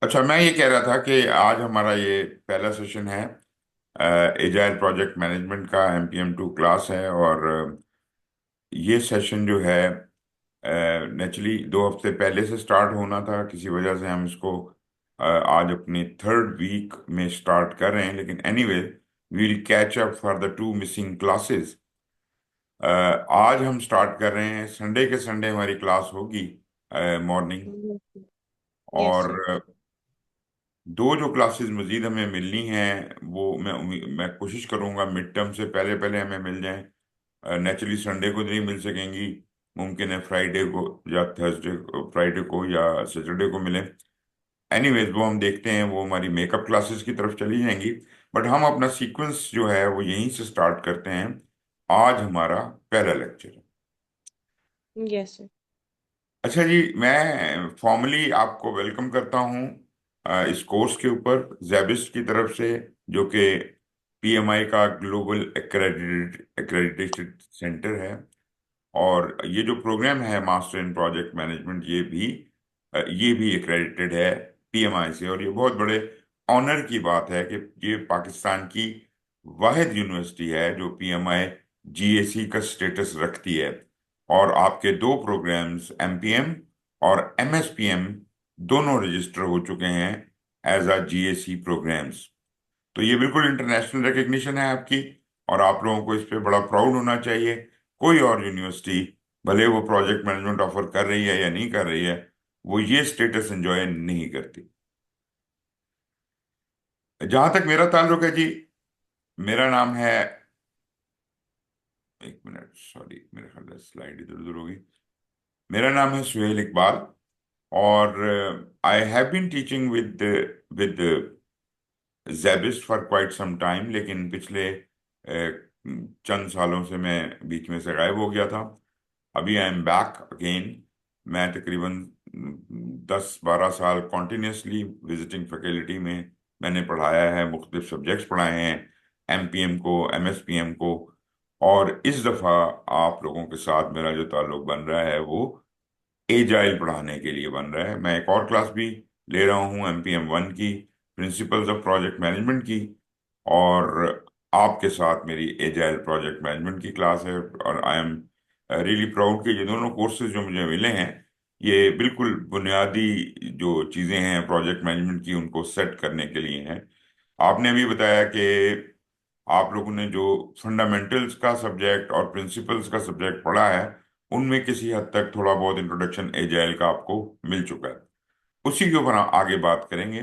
अच्छा, मैं ये कह रहा था कि आज हमारा ये पहला सेशन है। एजाइल प्रोजेक्ट मैनेजमेंट का MPM 2 क्लास है। और ये सेशन जो है नेचुरली 2 हफ्ते पहले से स्टार्ट होना था। किसी वजह से हम इसको आज अपनी थर्ड वीक में स्टार्ट कर रहे हैं, लेकिन anyway we'll catch up for the 2 missing classes. आज हम स्टार्ट कर रहे हैं। संडे के संडे हमारी क्लास होगी मॉर्निंग। यस और सर। दो जो क्लासेस मजीद हमें मिलनी हैं वो मैं कोशिश करूंगा मिड टर्म से पहले पहले हमें मिल जाएं। नेचुरली संडे को नहीं मिल सकेंगी। मुमकिन है फ्राइडे को या थर्सडे, फ्राइडे को या सैटरडे को मिले। एनीवेज वो हम देखते हैं, वो हमारी मेकअप क्लासेस की तरफ चली जाएंगी। बट हम अपना सीक्वेंस जो है वो यहीं से स्टार्ट करते हैं। आज हमारा पहला लेक्चर है। Yes sir. अच्छा जी, मैं फॉर्मली आपको वेलकम करता हूँ इस कोर्स के ऊपर जेबिस्ट की तरफ से, जो कि PMI का ग्लोबल एक्रेडिटेशन सेंटर है। और ये जो प्रोग्राम है मास्टर इन प्रोजेक्ट मैनेजमेंट, ये भी एक्रेडिटेड है PMI से। और ये बहुत बड़े ऑनर की बात है कि ये पाकिस्तान की वाहिद यूनिवर्सिटी है जो PMI GAC का स्टेटस रखती है। और आपके दो प्रोग्राम्स MPM और MSPM दोनों रजिस्टर हो चुके हैं एज अ GAC प्रोग्राम्स। तो ये बिल्कुल इंटरनेशनल रिकग्निशन है आपकी। और आप लोगों को इस पे बड़ा प्राउड होना चाहिए। कोई और यूनिवर्सिटी, भले वो प्रोजेक्ट मैनेजमेंट ऑफर कर रही है या नहीं कर रही है, वो ये स्टेटस एंजॉय नहीं करती। जहां तक मेरा ताल्लुक है जी, मेरा नाम है, एक मिनट, सॉरी, मेरे ख्याल से स्लाइड इधर उधर होगी। मेरा नाम है सुहेल इकबाल। और I have been teaching with Zabist for quite some time, लेकिन पिछले चंद सालों से मैं बीच में से गायब हो गया था। अभी आई एम बैक अगेन। मैं तकरीबन 10-12 साल कॉन्टिन्यूसली विजिटिंग फैकल्टी में मैंने पढ़ाया है, मुख्तलिफ सब्जेक्ट्स पढ़ाए हैं, MPM को, MSPM को। और इस दफ़ा आप लोगों के साथ मेरा जो ताल्लुक बन रहा है वो एजाइल पढ़ाने के लिए बन रहा है। मैं एक और क्लास भी ले रहा हूँ MPM 1 की, प्रिंसिपल्स ऑफ प्रोजेक्ट मैनेजमेंट की। और आपके साथ मेरी एजाइल प्रोजेक्ट मैनेजमेंट की क्लास है। और आई एम रियली प्राउड कि ये दोनों कोर्सेज जो मुझे मिले हैं, ये बिल्कुल बुनियादी जो चीज़ें हैं प्रोजेक्ट मैनेजमेंट की उनको सेट करने के लिए हैं। आपने अभी बताया कि आप लोगों ने जो फंडामेंटल्स का सब्जेक्ट और प्रिंसिपल्स का सब्जेक्ट पढ़ा है, उनमें किसी हद तक थोड़ा बहुत इंट्रोडक्शन एजाइल का आपको मिल चुका है। उसी के ऊपर हम आगे बात करेंगे।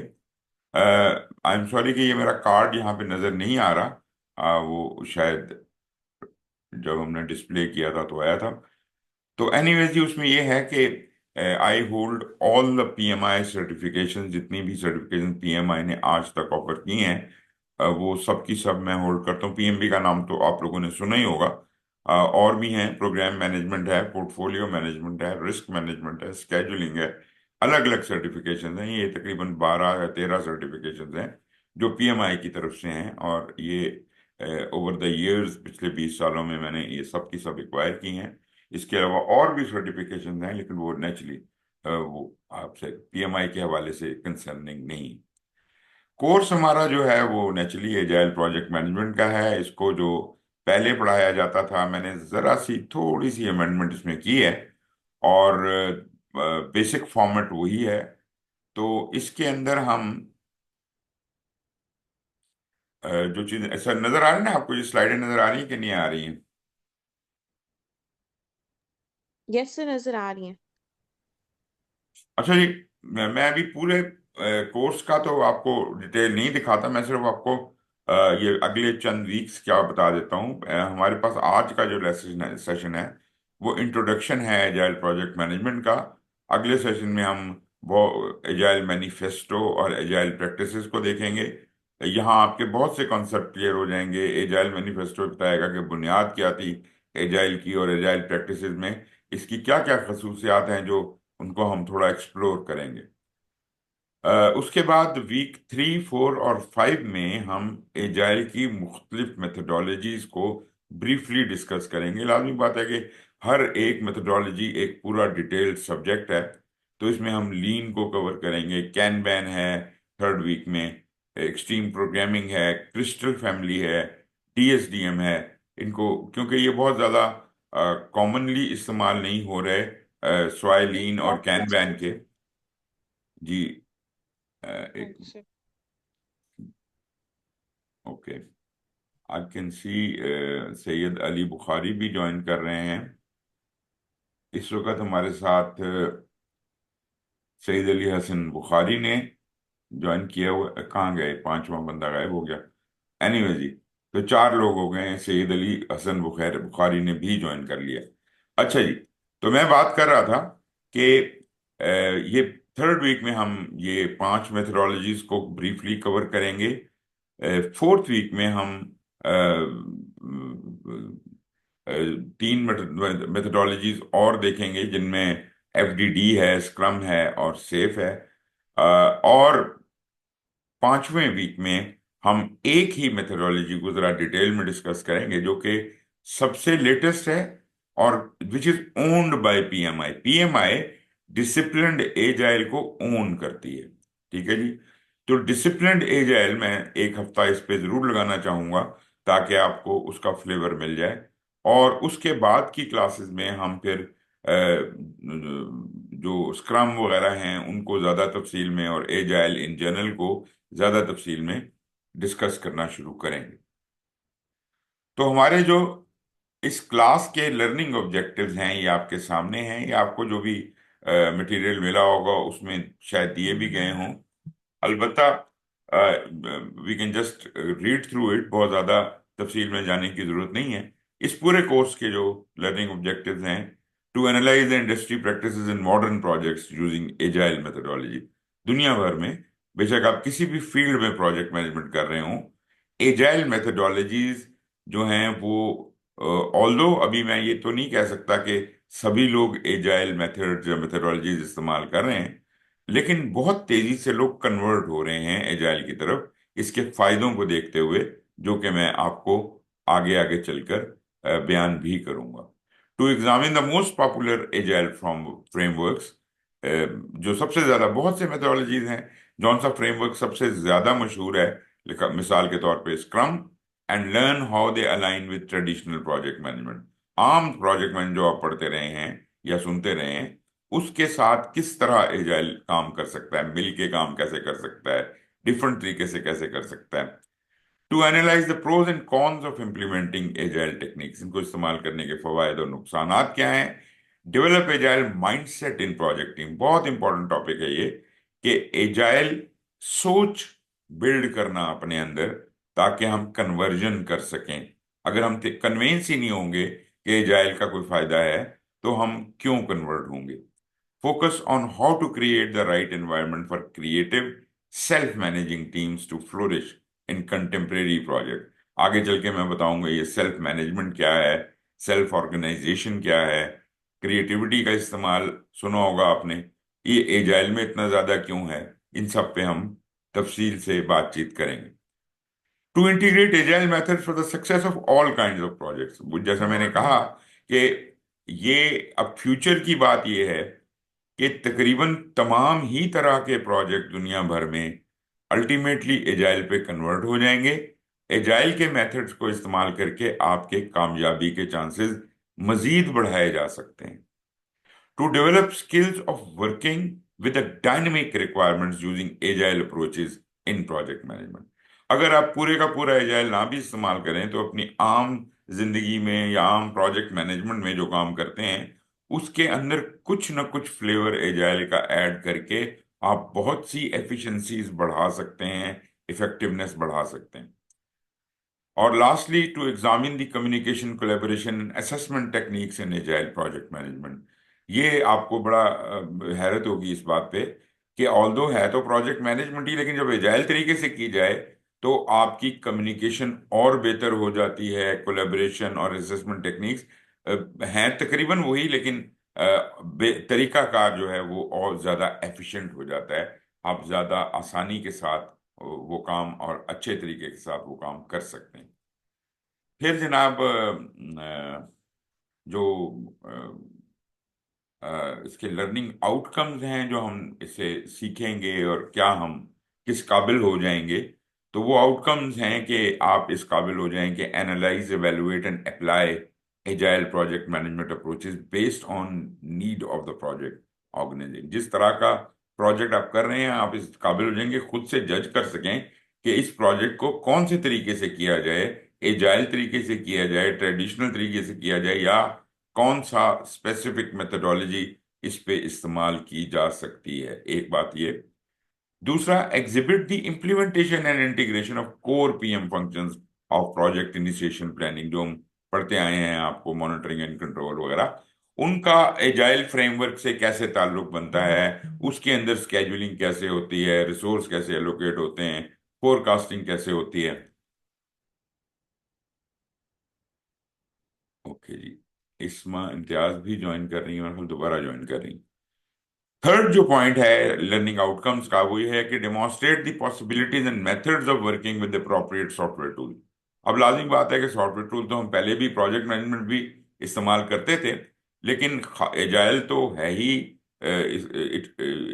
आई एम सॉरी कि ये मेरा कार्ड यहाँ पे नज़र नहीं आ रहा। वो शायद जब हमने डिस्प्ले किया था तो आया था। तो एनीवेज जी, उसमें ये है कि I hold all the PMI certification. जितनी भी सर्टिफिकेशन PMI ने आज तक ऑफर की हैं, वो सब की सब मैं होल्ड करता हूँ। PMB का नाम तो आप लोगों ने सुना ही होगा। और भी हैं, प्रोग्राम मैनेजमेंट है, पोर्टफोलियो मैनेजमेंट है, रिस्क मैनेजमेंट है, स्केजुलिंग है। अलग अलग सर्टिफिकेशन हैं, ये तकरीबन 12 या 13 सर्टिफिकेशन हैं जो PMI की तरफ से हैं। और ये ओवर द इयर्स, पिछले 20 सालों में मैंने ये सब की सब एक्वायर की हैं। इसके अलावा और भी सर्टिफिकेशन हैं, लेकिन वो नेचुरली वो आपसे PMI के हवाले से कंसर्निंग नहीं। कोर्स हमारा जो है वो नेचुरली एजाइल प्रोजेक्ट मैनेजमेंट का है। इसको जो पहले पढ़ाया जाता था, मैंने ज़रा सी थोड़ी सी अमेंडमेंट इसमें की है। और बेसिक फॉर्मेट वही है। तो इसके अंदर हम जो चीज़ें सर नज़र आ रही है ना आपको, ये स्लाइडें नज़र आ रही हैं कि नहीं आ रही हैं? यस सर, नजर आ रही हैं। अच्छा जी, मैं अभी पूरे कोर्स का तो आपको डिटेल नहीं दिखाता। मैं सिर्फ आपको ये अगले चंद वीक्स क्या बता देता हूँ। हमारे पास आज का जो सेशन है वो इंट्रोडक्शन है एजाइल प्रोजेक्ट मैनेजमेंट का। अगले सेशन में हम वो एजाइल मैनिफेस्टो और एजाइल प्रैक्टिसेस को देखेंगे। यहाँ आपके बहुत से कॉन्सेप्ट क्लियर हो जाएंगे। एजाइल मैनिफेस्टो बताएगा कि बुनियाद क्या थी एजाइल की, और एजाइल प्रैक्टिसेस में इसकी क्या क्या खसूसियात हैं जो उनको हम थोड़ा एक्सप्लोर करेंगे। उसके बाद वीक 3, 4 और 5 में हम एजाइल की मुख्तलिफ मेथडोलॉजीज को ब्रीफली डिस्कस करेंगे। लाजमी बात है कि हर एक मेथडोलॉजी एक पूरा डिटेल्ड सब्जेक्ट है। तो इसमें हम लीन को कवर करेंगे, कैनबैन है थर्ड वीक में, एक्सट्रीम प्रोग्रामिंग है, क्रिस्टल फैमिली है, डीएसडीएम है। इनको क्योंकि ये बहुत ज़्यादा कॉमनली इस्तेमाल नहीं हो रहे स्वाई लीन और कैनबैन के। जी। एक अच्छा। Okay, I can see Syed Ali Bukhari भी ज्वाइन कर रहे हैं इस वक्त हमारे साथ। सईद अली हसन बुखारी ने ज्वाइन किया हुआ, कहाँ गए, पांचवा बंदा गायब हो गया। एनीवे जी, तो चार लोग हो गए हैं, सईद अली हसन बुखारी ने भी ज्वाइन कर लिया। अच्छा जी, तो मैं बात कर रहा था कि ये थर्ड वीक में हम ये 5 मेथडोलॉजीज को ब्रीफली कवर करेंगे। फोर्थ वीक में हम अ, अ, 3 मेथडोलॉजीज और देखेंगे जिनमें एफडीडी है, स्क्रम है और सेफ है। और पांचवें वीक में हम एक ही मेथडोलॉजी को जरा डिटेल में डिस्कस करेंगे जो कि सबसे लेटेस्ट है और which is owned by PMI. PMI disciplined agile को ओन करती है। ठीक है जी। तो डिसिप्लिन्ड एजाइल मैं एक हफ्ता इस पे जरूर लगाना चाहूंगा ताकि आपको उसका फ्लेवर मिल जाए। और उसके बाद की क्लासेस में हम फिर जो स्क्रम वगैरह हैं उनको ज़्यादा तफसील में और एजाइल इन जनरल को ज़्यादा तफसील में डिस्कस करना शुरू करेंगे। तो हमारे जो इस क्लास के लर्निंग ऑब्जेक्टिव्स हैं ये आपके सामने हैं। ये आपको जो भी मटेरियल मिला होगा उसमें शायद दिए भी गए हों। अलबत्ता we can just read through it, बहुत ज़्यादा तफसील में जाने की ज़रूरत नहीं है। इस पूरे कोर्स के जो लर्निंग ऑब्जेक्टिव्स हैं, to analyse the industry practices in modern projects using agile methodology. दुनिया भर में बेशक आप किसी भी फील्ड में प्रोजेक्ट मैनेजमेंट कर रहे हो, एजाइल मेथोडोलॉजीज जो हैं वो, ऑल्दो अभी मैं ये तो नहीं कह सकता कि सभी लोग एजाइल मेथड्स या मेथोडोलॉजीज इस्तेमाल कर रहे हैं, लेकिन बहुत तेजी से लोग कन्वर्ट हो रहे हैं एजाइल की तरफ इसके फायदों को देखते हुए, जो कि मैं आपको आगे आगे चलकर बयान भी करूंगा। To examine the most popular agile from frameworks, जो सबसे ज्यादा, बहुत से मेथोडोलॉजीज हैं, जौन सा फ्रेमवर्क सबसे ज्यादा मशहूर है, मिसाल के तौर पे scrum, and learn how they align with traditional project management. आम प्रोजेक्ट मैनेजमेंट जो आप पढ़ते रहे हैं या सुनते रहे हैं उसके साथ किस तरह एजाइल काम कर सकता है, मिल के काम कैसे कर सकता है, डिफरेंट तरीके से कैसे कर सकता है। To analyse the pros and cons of implementing agile techniques, इनको इस्तेमाल करने के फवायद और नुकसानात क्या हैं। Develop agile mindset in project team, बहुत इंपॉर्टेंट टॉपिक है ये, कि एजाइल सोच बिल्ड करना अपने अंदर ताकि हम कन्वर्जन कर सकें। अगर हम कन्वेंस ही नहीं होंगे कि एजाइल का कोई फायदा है तो हम क्यों कन्वर्ट होंगे। Focus on how to create the right environment for creative, self-managing teams to flourish in contemporary project। आगे चल के मैं बताऊंगा ये सेल्फ मैनेजमेंट क्या है, सेल्फ ऑर्गेनाइजेशन क्या है, क्रिएटिविटी का इस्तेमाल सुना होगा आपने, ये एजाइल में इतना ज्यादा क्यों है, इन सब पे हम तफसील से बातचीत करेंगे। To integrate agile methods for the success of all kinds of projects, जैसा मैंने कहा कि ये अब फ्यूचर की बात ये है कि तकरीबन तमाम ही तरह के प्रोजेक्ट दुनिया भर में अल्टीमेटली एजाइल पे कन्वर्ट हो जाएंगे। एजाइल के मेथड्स को इस्तेमाल करके आपके कामयाबी के चांसेस मजीद बढ़ाए जा सकते हैं। To develop skills of working with dynamic requirements using agile approaches in project management. अगर आप पूरे का पूरा एजाइल ना भी इस्तेमाल करें तो अपनी आम जिंदगी में या आम प्रोजेक्ट मैनेजमेंट में जो काम करते हैं उसके अंदर कुछ ना कुछ फ्लेवर एजाइल का ऐड करके आप बहुत सी एफिशिएंसीज बढ़ा सकते हैं, इफेक्टिवनेस बढ़ा सकते हैं। और lastly, to examine the communication, collaboration and assessment techniques in agile project management. ये आपको बड़ा हैरत होगी इस बात पे कि ऑल्दो है तो प्रोजेक्ट मैनेजमेंट ही, लेकिन जब एजाइल तरीके से की जाए तो आपकी कम्युनिकेशन और बेहतर हो जाती है। कोलैबोरेशन और असेसमेंट टेक्निक्स हैं तकरीबन वही, लेकिन तरीकाकार जो है वो और ज़्यादा एफिशिएंट हो जाता है। आप ज़्यादा आसानी के साथ वो काम और अच्छे तरीके के साथ वो काम कर सकते हैं। फिर जनाब जो इसके लर्निंग आउटकम्स हैं जो हम इससे सीखेंगे और क्या हम किस काबिल हो जाएंगे। तो वो आउटकम्स हैं कि आप इस काबिल हो जाएं कि analyse evaluate and apply agile project management approaches based on need of the project organisation. जिस तरह का प्रोजेक्ट आप कर रहे हैं आप इस काबिल हो जाएंगे खुद से जज कर सकें कि इस प्रोजेक्ट को कौन से तरीके से किया जाए, एजाइल तरीके से किया जाए, ट्रेडिशनल तरीके से किया जाए, या कौन सा स्पेसिफिक मेथोडोलॉजी इस पे इस्तेमाल की जा सकती है। एक बात ये। दूसरा, exhibit the implementation and integration of core PM functions of project initiation planning, जो हम पढ़ते आए हैं आपको, मॉनिटरिंग एंड कंट्रोल वगैरह, उनका एजाइल फ्रेमवर्क से कैसे ताल्लुक बनता है, उसके अंदर स्केजुलिंग कैसे होती है, रिसोर्स कैसे एलोकेट होते हैं, फोरकास्टिंग कैसे होती है। ओके जी। इस्मा इम्तियाज भी ज्वाइन कर रही है और दोबारा ज्वाइन कर रही हैं। थर्ड जो पॉइंट है लर्निंग आउटकम्स का वो ये है कि demonstrate the possibilities and methods of working with appropriate software tool. अब लाजिम बात है कि सॉफ्टवेयर टूल तो हम पहले भी प्रोजेक्ट मैनेजमेंट भी इस्तेमाल करते थे, लेकिन एजाइल तो है ही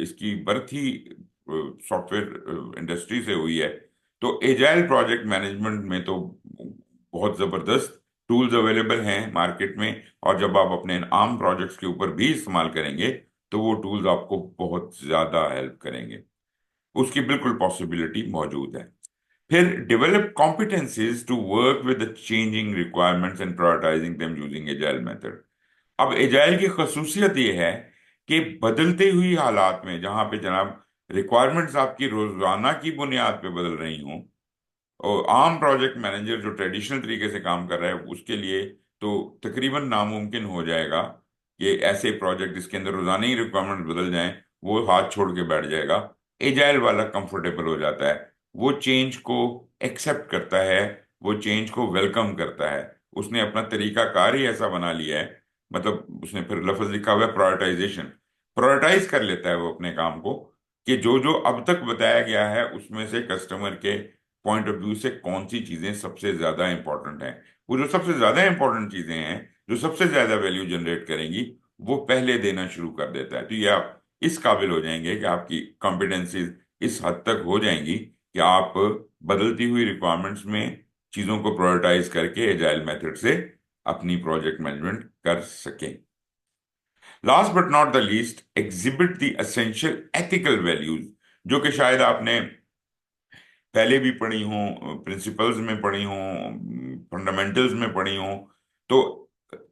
इसकी बर्थ ही सॉफ्टवेयर इंडस्ट्री से हुई है। तो एजाइल प्रोजेक्ट मैनेजमेंट में तो बहुत ज़बरदस्त टूल्स अवेलेबल हैं मार्केट में, और जब आप अपने आम प्रोजेक्ट्स के ऊपर भी इस्तेमाल करेंगे तो वो टूल्स आपको बहुत ज्यादा हेल्प करेंगे। उसकी बिल्कुल पॉसिबिलिटी मौजूद है। फिर develop competencies to work with the changing requirements and prioritising them using agile method. अब एजाइल की खसूसियत ये है कि बदलते हुई हालात में, जहां पे जनाब रिक्वायरमेंट्स आपकी रोजाना की बुनियाद पे बदल रही हों, और आम प्रोजेक्ट मैनेजर जो ट्रेडिशनल तरीके से काम कर रहा है उसके लिए तो तकरीबन नामुमकिन हो जाएगा कि ऐसे प्रोजेक्ट जिसके अंदर रोजाना ही रिक्वायरमेंट बदल जाएं, वो हाथ छोड़ के बैठ जाएगा। एजाइल वाला कंफर्टेबल हो जाता है, वो चेंज को एक्सेप्ट करता है, वो चेंज को वेलकम करता है। उसने अपना तरीका कार ही ऐसा बना लिया है, मतलब उसने फिर लफ्ज लिखा हुआ है प्रायोरिटाइजेशन, प्रायोरिटाइज कर लेता है वो अपने काम को कि जो जो अब तक बताया गया है उसमें से कस्टमर के पॉइंट ऑफ व्यू से कौन सी चीजें सबसे ज्यादा इंपॉर्टेंट हैं। वो जो सबसे ज्यादा इंपॉर्टेंट चीजें हैं, जो सबसे ज्यादा वैल्यू जनरेट करेंगी, वो पहले देना शुरू कर देता है। तो ये आप इस काबिल हो जाएंगे कि आपकी कॉम्पिटेंसीज इस हद तक हो जाएंगी कि आप बदलती हुई रिक्वायरमेंट्स में चीजों को प्रायोरिटाइज करके एजाइल मेथड से अपनी प्रोजेक्ट मैनेजमेंट कर सकें। Last but not the least, exhibit the essential ethical values, जो कि शायद आपने पहले भी पढ़ी हो, प्रिंसिपल्स में पढ़ी हो, फंडामेंटल्स में पढ़ी हो। तो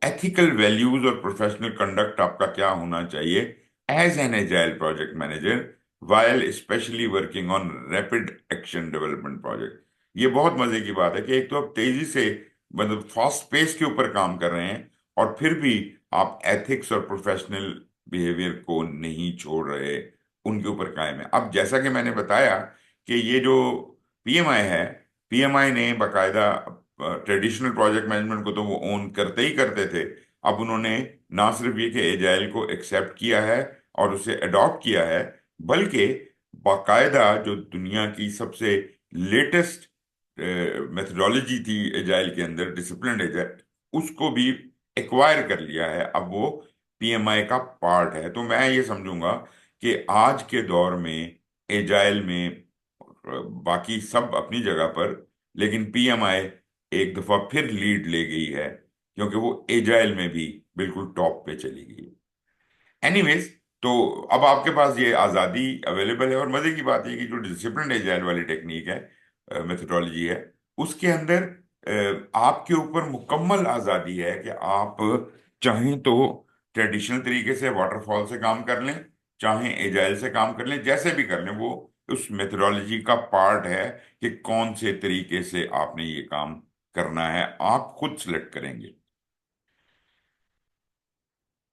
एथिकल वैल्यूज और प्रोफेशनल कंडक्ट आपका क्या होना चाहिए as an agile project manager while specially working on rapid action development project. ये बहुत मजे की बात है कि एक तो आप तेजी से, मतलब फास्ट पेस के ऊपर काम कर रहे हैं, और फिर भी आप एथिक्स और प्रोफेशनल बिहेवियर को नहीं छोड़ रहे, उनके ऊपर कायम है। अब जैसा कि मैंने बताया कि ये जो पीएमआई है, पीएमआई ने बाकायदा ट्रेडिशनल प्रोजेक्ट मैनेजमेंट को तो वो ओन करते ही करते थे। अब उन्होंने ना सिर्फ ये कि एजाइल को एक्सेप्ट किया है और उसे अडॉप्ट किया है, बल्कि बाकायदा जो दुनिया की सबसे लेटेस्ट मेथडोलॉजी थी एजाइल के अंदर, डिसिप्लिन एजाइल, उसको भी एक्वायर कर लिया है। अब वो पीएमआई का पार्ट है। तो मैं ये समझूंगा कि आज के दौर में एजाइल में बाकी सब अपनी जगह पर, लेकिन पीएमआई एक दफा फिर लीड ले गई है, क्योंकि वो एजाइल में भी बिल्कुल टॉप पे चली गई है। एनीवेज, तो अब आपके पास ये आज़ादी अवेलेबल है, और मजे की बात है कि जो डिसिप्लिन एजाइल वाली टेक्निक है, मेथडोलॉजी है, उसके अंदर आपके ऊपर मुकम्मल आज़ादी है कि आप चाहें तो ट्रेडिशनल तरीके से वाटरफॉल से काम कर लें, चाहें एजाइल से काम कर लें, जैसे भी कर लें, वो उस मेथडोलॉजी का पार्ट है कि कौन से तरीके से आपने ये काम करना है, आप खुद सिलेक्ट करेंगे।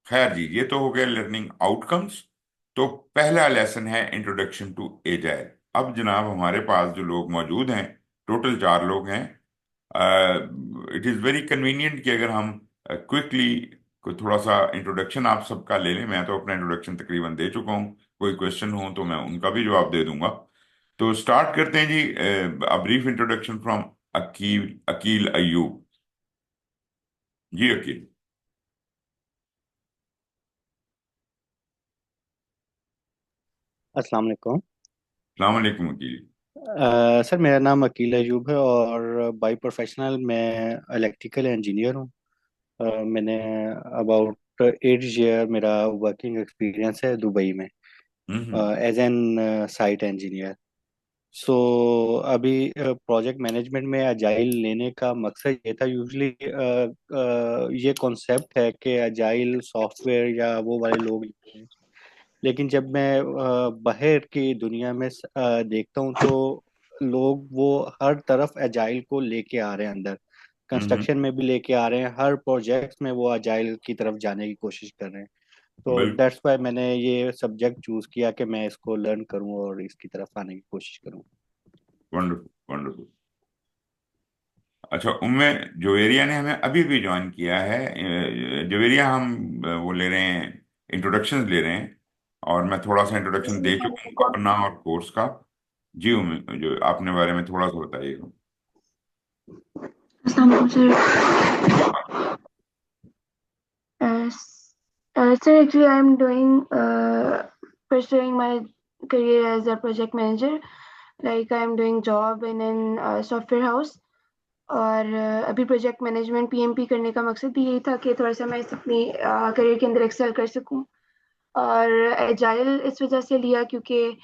खैर जी, ये तो हो गया लर्निंग आउटकम्स। तो पहला लेसन है इंट्रोडक्शन टू एजाइल। अब जनाब हमारे पास जो लोग मौजूद हैं, टोटल 4 लोग हैं। इट इज़ वेरी कन्वीनियंट कि अगर हम क्विकली कोई थोड़ा सा इंट्रोडक्शन आप सबका ले लें। मैं तो अपना इंट्रोडक्शन तकरीबन दे चुका हूँ, कोई क्वेश्चन हो तो मैं उनका भी जवाब दे दूंगा। तो स्टार्ट करते हैं जी। Brief introduction from Aqeel Aqeel Ayub. जी अकील। अस्सलाम वालेकुम। अस्सलाम वालेकुम वकील। सर मेरा नाम अकील अयूब है और बाय प्रोफेशनल मैं इलेक्ट्रिकल इंजीनियर हूँ। मैंने अबाउट 8 ईयर मेरा वर्किंग एक्सपीरियंस है दुबई में हम्म। As an site engineer. So अभी प्रोजेक्ट मैनेजमेंट में अजाइल लेने का मकसद ये था। यूजली ये कॉन्सेप्ट है कि अजाइल सॉफ्टवेयर या वो वाले लोग लेते हैं, लेकिन जब मैं बाहर की दुनिया में देखता हूँ तो लोग वो हर तरफ एजाइल को लेके आ रहे हैं अंदर। हम्म। कंस्ट्रक्शन में भी लेके आ रहे हैं, हर प्रोजेक्ट में वो एजाइल की तरफ जाने की कोशिश कर रहे हैं। तो बिल्कुल। दैट्स वाई मैंने ये सब्जेक्ट चूज किया कि मैं इसको लर्न करूँ और इसकी तरफ आने की कोशिश करूँ। Wonderful wonderful. अच्छा, उनमें जोवेरिया ने हमें अभी भी ज्वाइन किया है। जोवेरिया हम वो ले रहे हैं, इंट्रोडक्शन ले रहे हैं। और मैं थोड़ा सा इंट्रोडक्शन दे चुका हूँ अपना और कोर्स का। जी जो आपने बारे में थोड़ा सा बताइएगा। Sir, actually, I'm doing pursuing my career as a project manager. Like I'm doing job in an software house. और अभी प्रोजेक्ट मैनेजमेंट पीएमपी करने का मकसद भी यही था कि थोड़ा सा मैं इस अपनी करियर के अंदर एक्सेल कर सकूं। और एजाइल इस वजह से लिया क्योंकि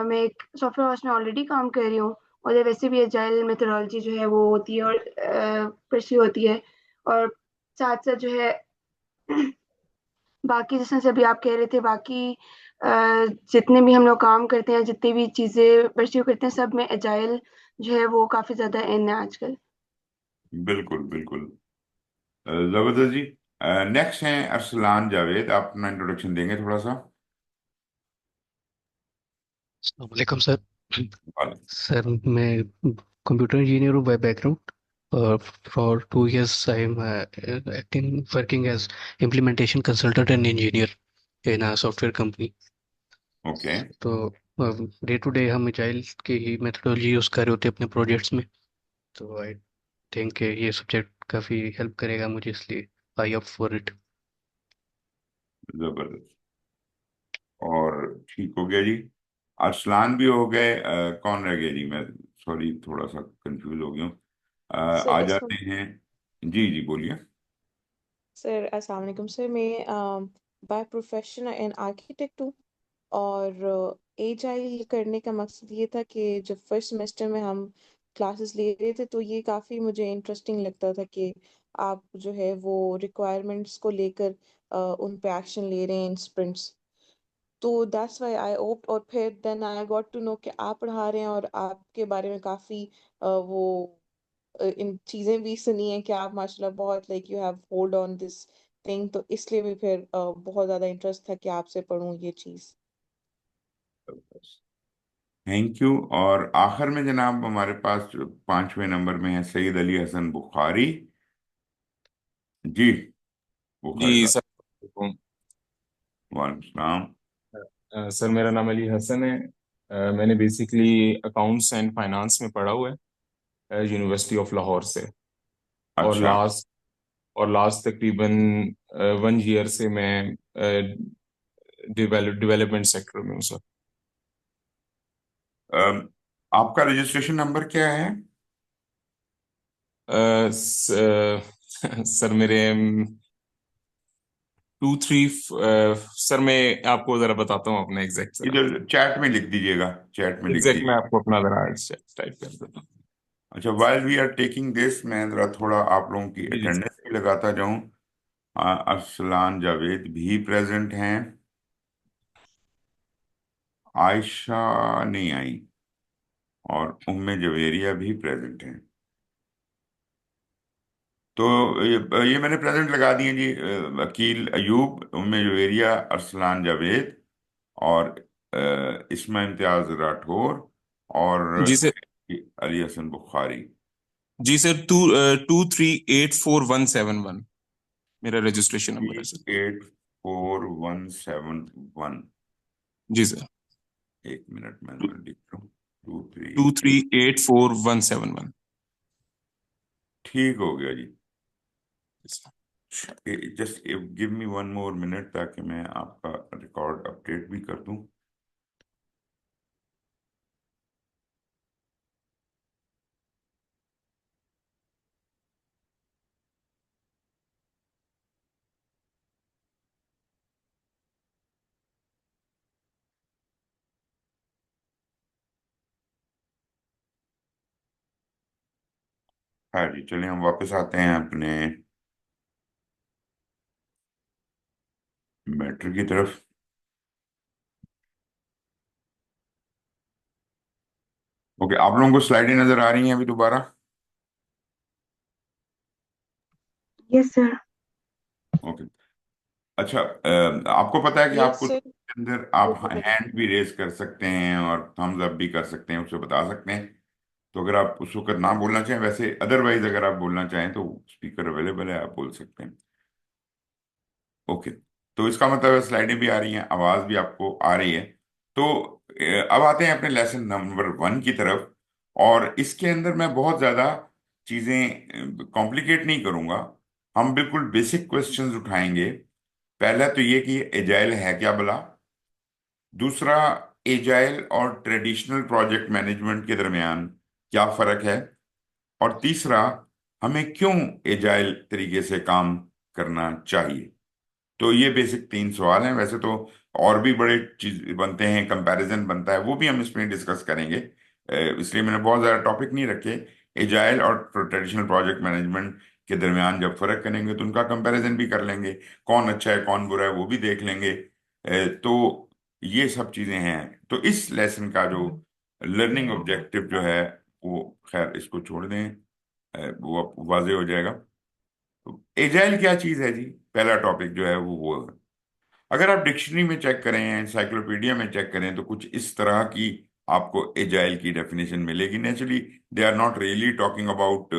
मैं एक सॉफ्टवेयर हाउस में ऑलरेडी काम कर रही हूँ और वैसे भी एजाइल मेथोडोलॉजी जो है वो होती है और परस्यू होती है। और साथ साथ जो है बाकी जैसे अभी आप कह रहे थे बाकी जितने भी हम लोग काम करते हैं, जितनी भी चीज़ें परस्यू करते हैं, सब में एजाइल जो है वो काफ़ी ज़्यादा इन है आजकल। बिल्कुल बिल्कुल। जबरदस्त जी। नेक्स्ट हैं अरसलान जावेद, आप अपना इंट्रोडक्शन देंगे थोड़ा सा। वालेकुम सर। वाले। सर मैं कंप्यूटर इंजीनियर हूँ बाय बैकग्राउंड, और for 2 years I am acting working as implementation consultant and engineer in a software company. Okay. तो डे टू डे हम एजाइल की ही मेथोडोलॉजी यूज़ कर रहे होते हैं अपने प्रोजेक्ट्स में। तो आई थिंक ये सब्जेक्ट काफ़ी हेल्प करेगा मुझे, इसलिए आई अप फॉर इट। जबरदस्त। और ठीक हो गया जी। अरसलान भी हो गए। कौन रह गया जी? मैं सॉरी, थोड़ा सा कंफ्यूज हो गया हूँ। सर आ अस्सलाम जाते हैं। जी जी बोलिए। सर अस्सलाम वालेकुम सर। मैं बाय प्रोफेशन एन आर्किटेक्ट हूँ। और एजाइल करने का मकसद ये था कि जब फर्स्ट सेमेस्टर में हम क्लासेस ले रहे थे तो ये काफ़ी मुझे इंटरेस्टिंग लगता था कि आप जो है वो रिक्वायरमेंट्स को लेकर उन पे एक्शन ले रहे हैं इन स्प्रिंट्स। तो दैट्स व्हाई आई ओप्ट। और फिर then I got to know कि आप पढ़ा रहे हैं और आपके बारे में काफ़ी वो इन चीज़ें भी सुनी हैं कि आप माशाल्लाह बहुत like you have hold on this thing. तो इसलिए भी फिर बहुत ज़्यादा इंटरेस्ट था कि आपसे पढूं ये चीज़। Thank you. और आखिर में जनाब हमारे पास जो 5वें नंबर में है सैयद अली हसन बुखारी। जी, बुखारी जी साहब। सर। वालेकुम सलाम। सर मेरा नाम अली हसन है। मैंने बेसिकली अकाउंट्स एंड फाइनेंस में पढ़ा हुआ है यूनिवर्सिटी ऑफ लाहौर से। और अच्छा। लास्ट और लास्ट तकरीबन 1 ईयर से मैं डेवलपमेंट सेक्टर में हूँ सर। अम, आपका रजिस्ट्रेशन नंबर क्या है? सर मेरे 2 3 सर मैं आपको ज़रा बताता हूँ अपना एग्जैक्ट ज़रा। इधर चैट में लिख दीजिएगा, चैट में लिख एग्जैक्ट मैं दीजिए। आपको अपना ज़रा टाइप कर देता हूँ। अच्छा, while we are taking this मैं जरा थोड़ा आप लोगों की जी जी अटेंडेंस भी लगाता जाऊं। अरसलान जावेद भी प्रेजेंट हैं। आयशा नहीं आई। और उम्मे जवेरिया भी प्रेजेंट हैं। तो ये मैंने प्रेजेंट लगा दिए जी। वकील अयूब, उम्मे जवेरिया, अरसलान जावेद और इसमा इम्तियाज राठौर और जी सर। सैयद अली हसन बुखारी। जी सर 2384171 मेरा रजिस्ट्रेशन नंबर है सर। 84171। जी सर। 1 मिनट में जरा लिख रहा हूँ। Two three. 2384171। ठीक हो गया जी। Just give me 1 more minute ताकि मैं आपका रिकॉर्ड अपडेट भी कर दूं। हाँ जी, चलिए हम वापस आते हैं अपने मैटर की तरफ। ओके, आप लोगों को स्लाइडें नजर आ रही हैं अभी दोबारा? Yes sir. ओके। अच्छा, आपको पता है कि यस आपको सर। के अंदर आप बिल्कुल पता हैंड भी रेज कर सकते हैं और थम्स अप भी कर सकते हैं, उसे बता सकते हैं। तो अगर आप उस वक्त ना बोलना चाहें, वैसे अदरवाइज अगर आप बोलना चाहें तो स्पीकर अवेलेबल है, आप बोल सकते हैं। ओके, तो इसका मतलब है स्लाइडें भी आ रही हैं, आवाज भी आपको आ रही है। तो अब आते हैं अपने लेसन नंबर 1 की तरफ। और इसके अंदर मैं बहुत ज्यादा चीजें कॉम्प्लिकेट नहीं करूंगा। हम बिल्कुल बेसिक क्वेश्चंस उठाएंगे। पहला तो ये कि एजाइल है क्या भला। दूसरा, एजाइल और ट्रेडिशनल प्रोजेक्ट मैनेजमेंट के दरमियान क्या फर्क है। और तीसरा, हमें क्यों एजाइल तरीके से काम करना चाहिए। तो ये बेसिक 3 सवाल हैं। वैसे तो और भी बड़े चीज बनते हैं, कंपैरिजन बनता है, वो भी हम इसमें डिस्कस करेंगे। इसलिए मैंने बहुत ज़्यादा टॉपिक नहीं रखे। एजाइल और ट्रेडिशनल प्रोजेक्ट मैनेजमेंट के दरमियान जब फर्क करेंगे तो उनका कंपैरिजन भी कर लेंगे, कौन अच्छा है कौन बुरा है वो भी देख लेंगे। तो ये सब चीज़ें हैं। तो इस लेसन का जो लर्निंग ऑब्जेक्टिव जो है, वो खैर इसको छोड़ दें, वो वाजे हो जाएगा। तो एजाइल क्या चीज़ है जी, पहला टॉपिक जो है वो है। अगर आप डिक्शनरी में चेक करें, एनसाइक्लोपीडिया में चेक करें, तो कुछ इस तरह की आपको एजाइल की डेफिनेशन मिलेगी। Naturally they are not really talking about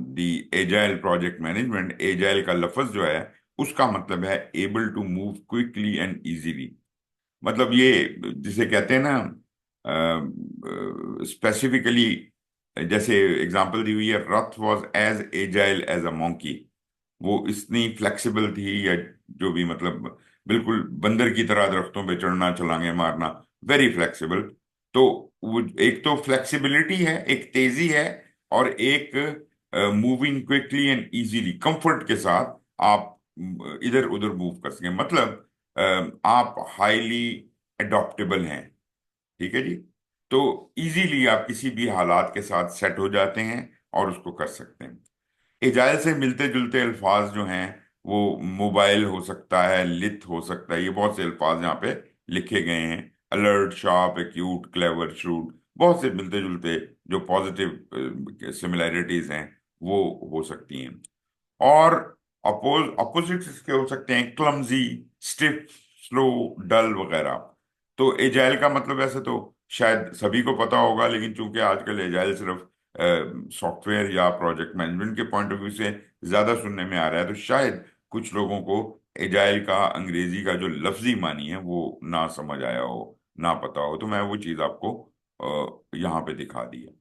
the agile project management. Agile का लफ्ज जो है उसका मतलब है able to move quickly and easily. मतलब ये जिसे कहते हैं ना, स्पेसिफिकली, जैसे एग्जांपल दी हुई है, Ruth was as agile as a monkey. वो इतनी फ्लेक्सिबल थी, या जो भी मतलब, बिल्कुल बंदर की तरह दरख्तों पे चढ़ना छलांगे मारना, वेरी फ्लेक्सिबल। तो वो एक तो फ्लेक्सिबिलिटी है, एक तेजी है, और एक moving quickly and easily, comfort के साथ आप इधर उधर मूव कर सकें। मतलब आप हाईली एडॉप्टेबल हैं। ठीक है जी। तो इजीली आप किसी भी हालात के साथ सेट हो जाते हैं और उसको कर सकते हैं। एजाइल से मिलते जुलते अल्फाज जो हैं, वो मोबाइल हो सकता है, लिथ हो सकता है, ये बहुत से अल्फाज यहाँ पे लिखे गए हैं। Alert, sharp, acute, clever, shrewd, बहुत से मिलते जुलते जो पॉजिटिव सिमिलैरिटीज हैं वो हो सकती हैं। और अपोजिट्स इसके हो सकते हैं क्लमजी, स्टिफ, स्लो, डल वगैरह। तो एजाइल का मतलब ऐसे तो शायद सभी को पता होगा, लेकिन चूंकि आजकल एजाइल सिर्फ सॉफ्टवेयर या प्रोजेक्ट मैनेजमेंट के पॉइंट ऑफ व्यू से ज्यादा सुनने में आ रहा है, तो शायद कुछ लोगों को एजाइल का अंग्रेजी का जो लफ्जी मानी है वो ना समझ आया हो, ना पता हो। तो मैं वो चीज़ आपको यहाँ पे दिखा दी है।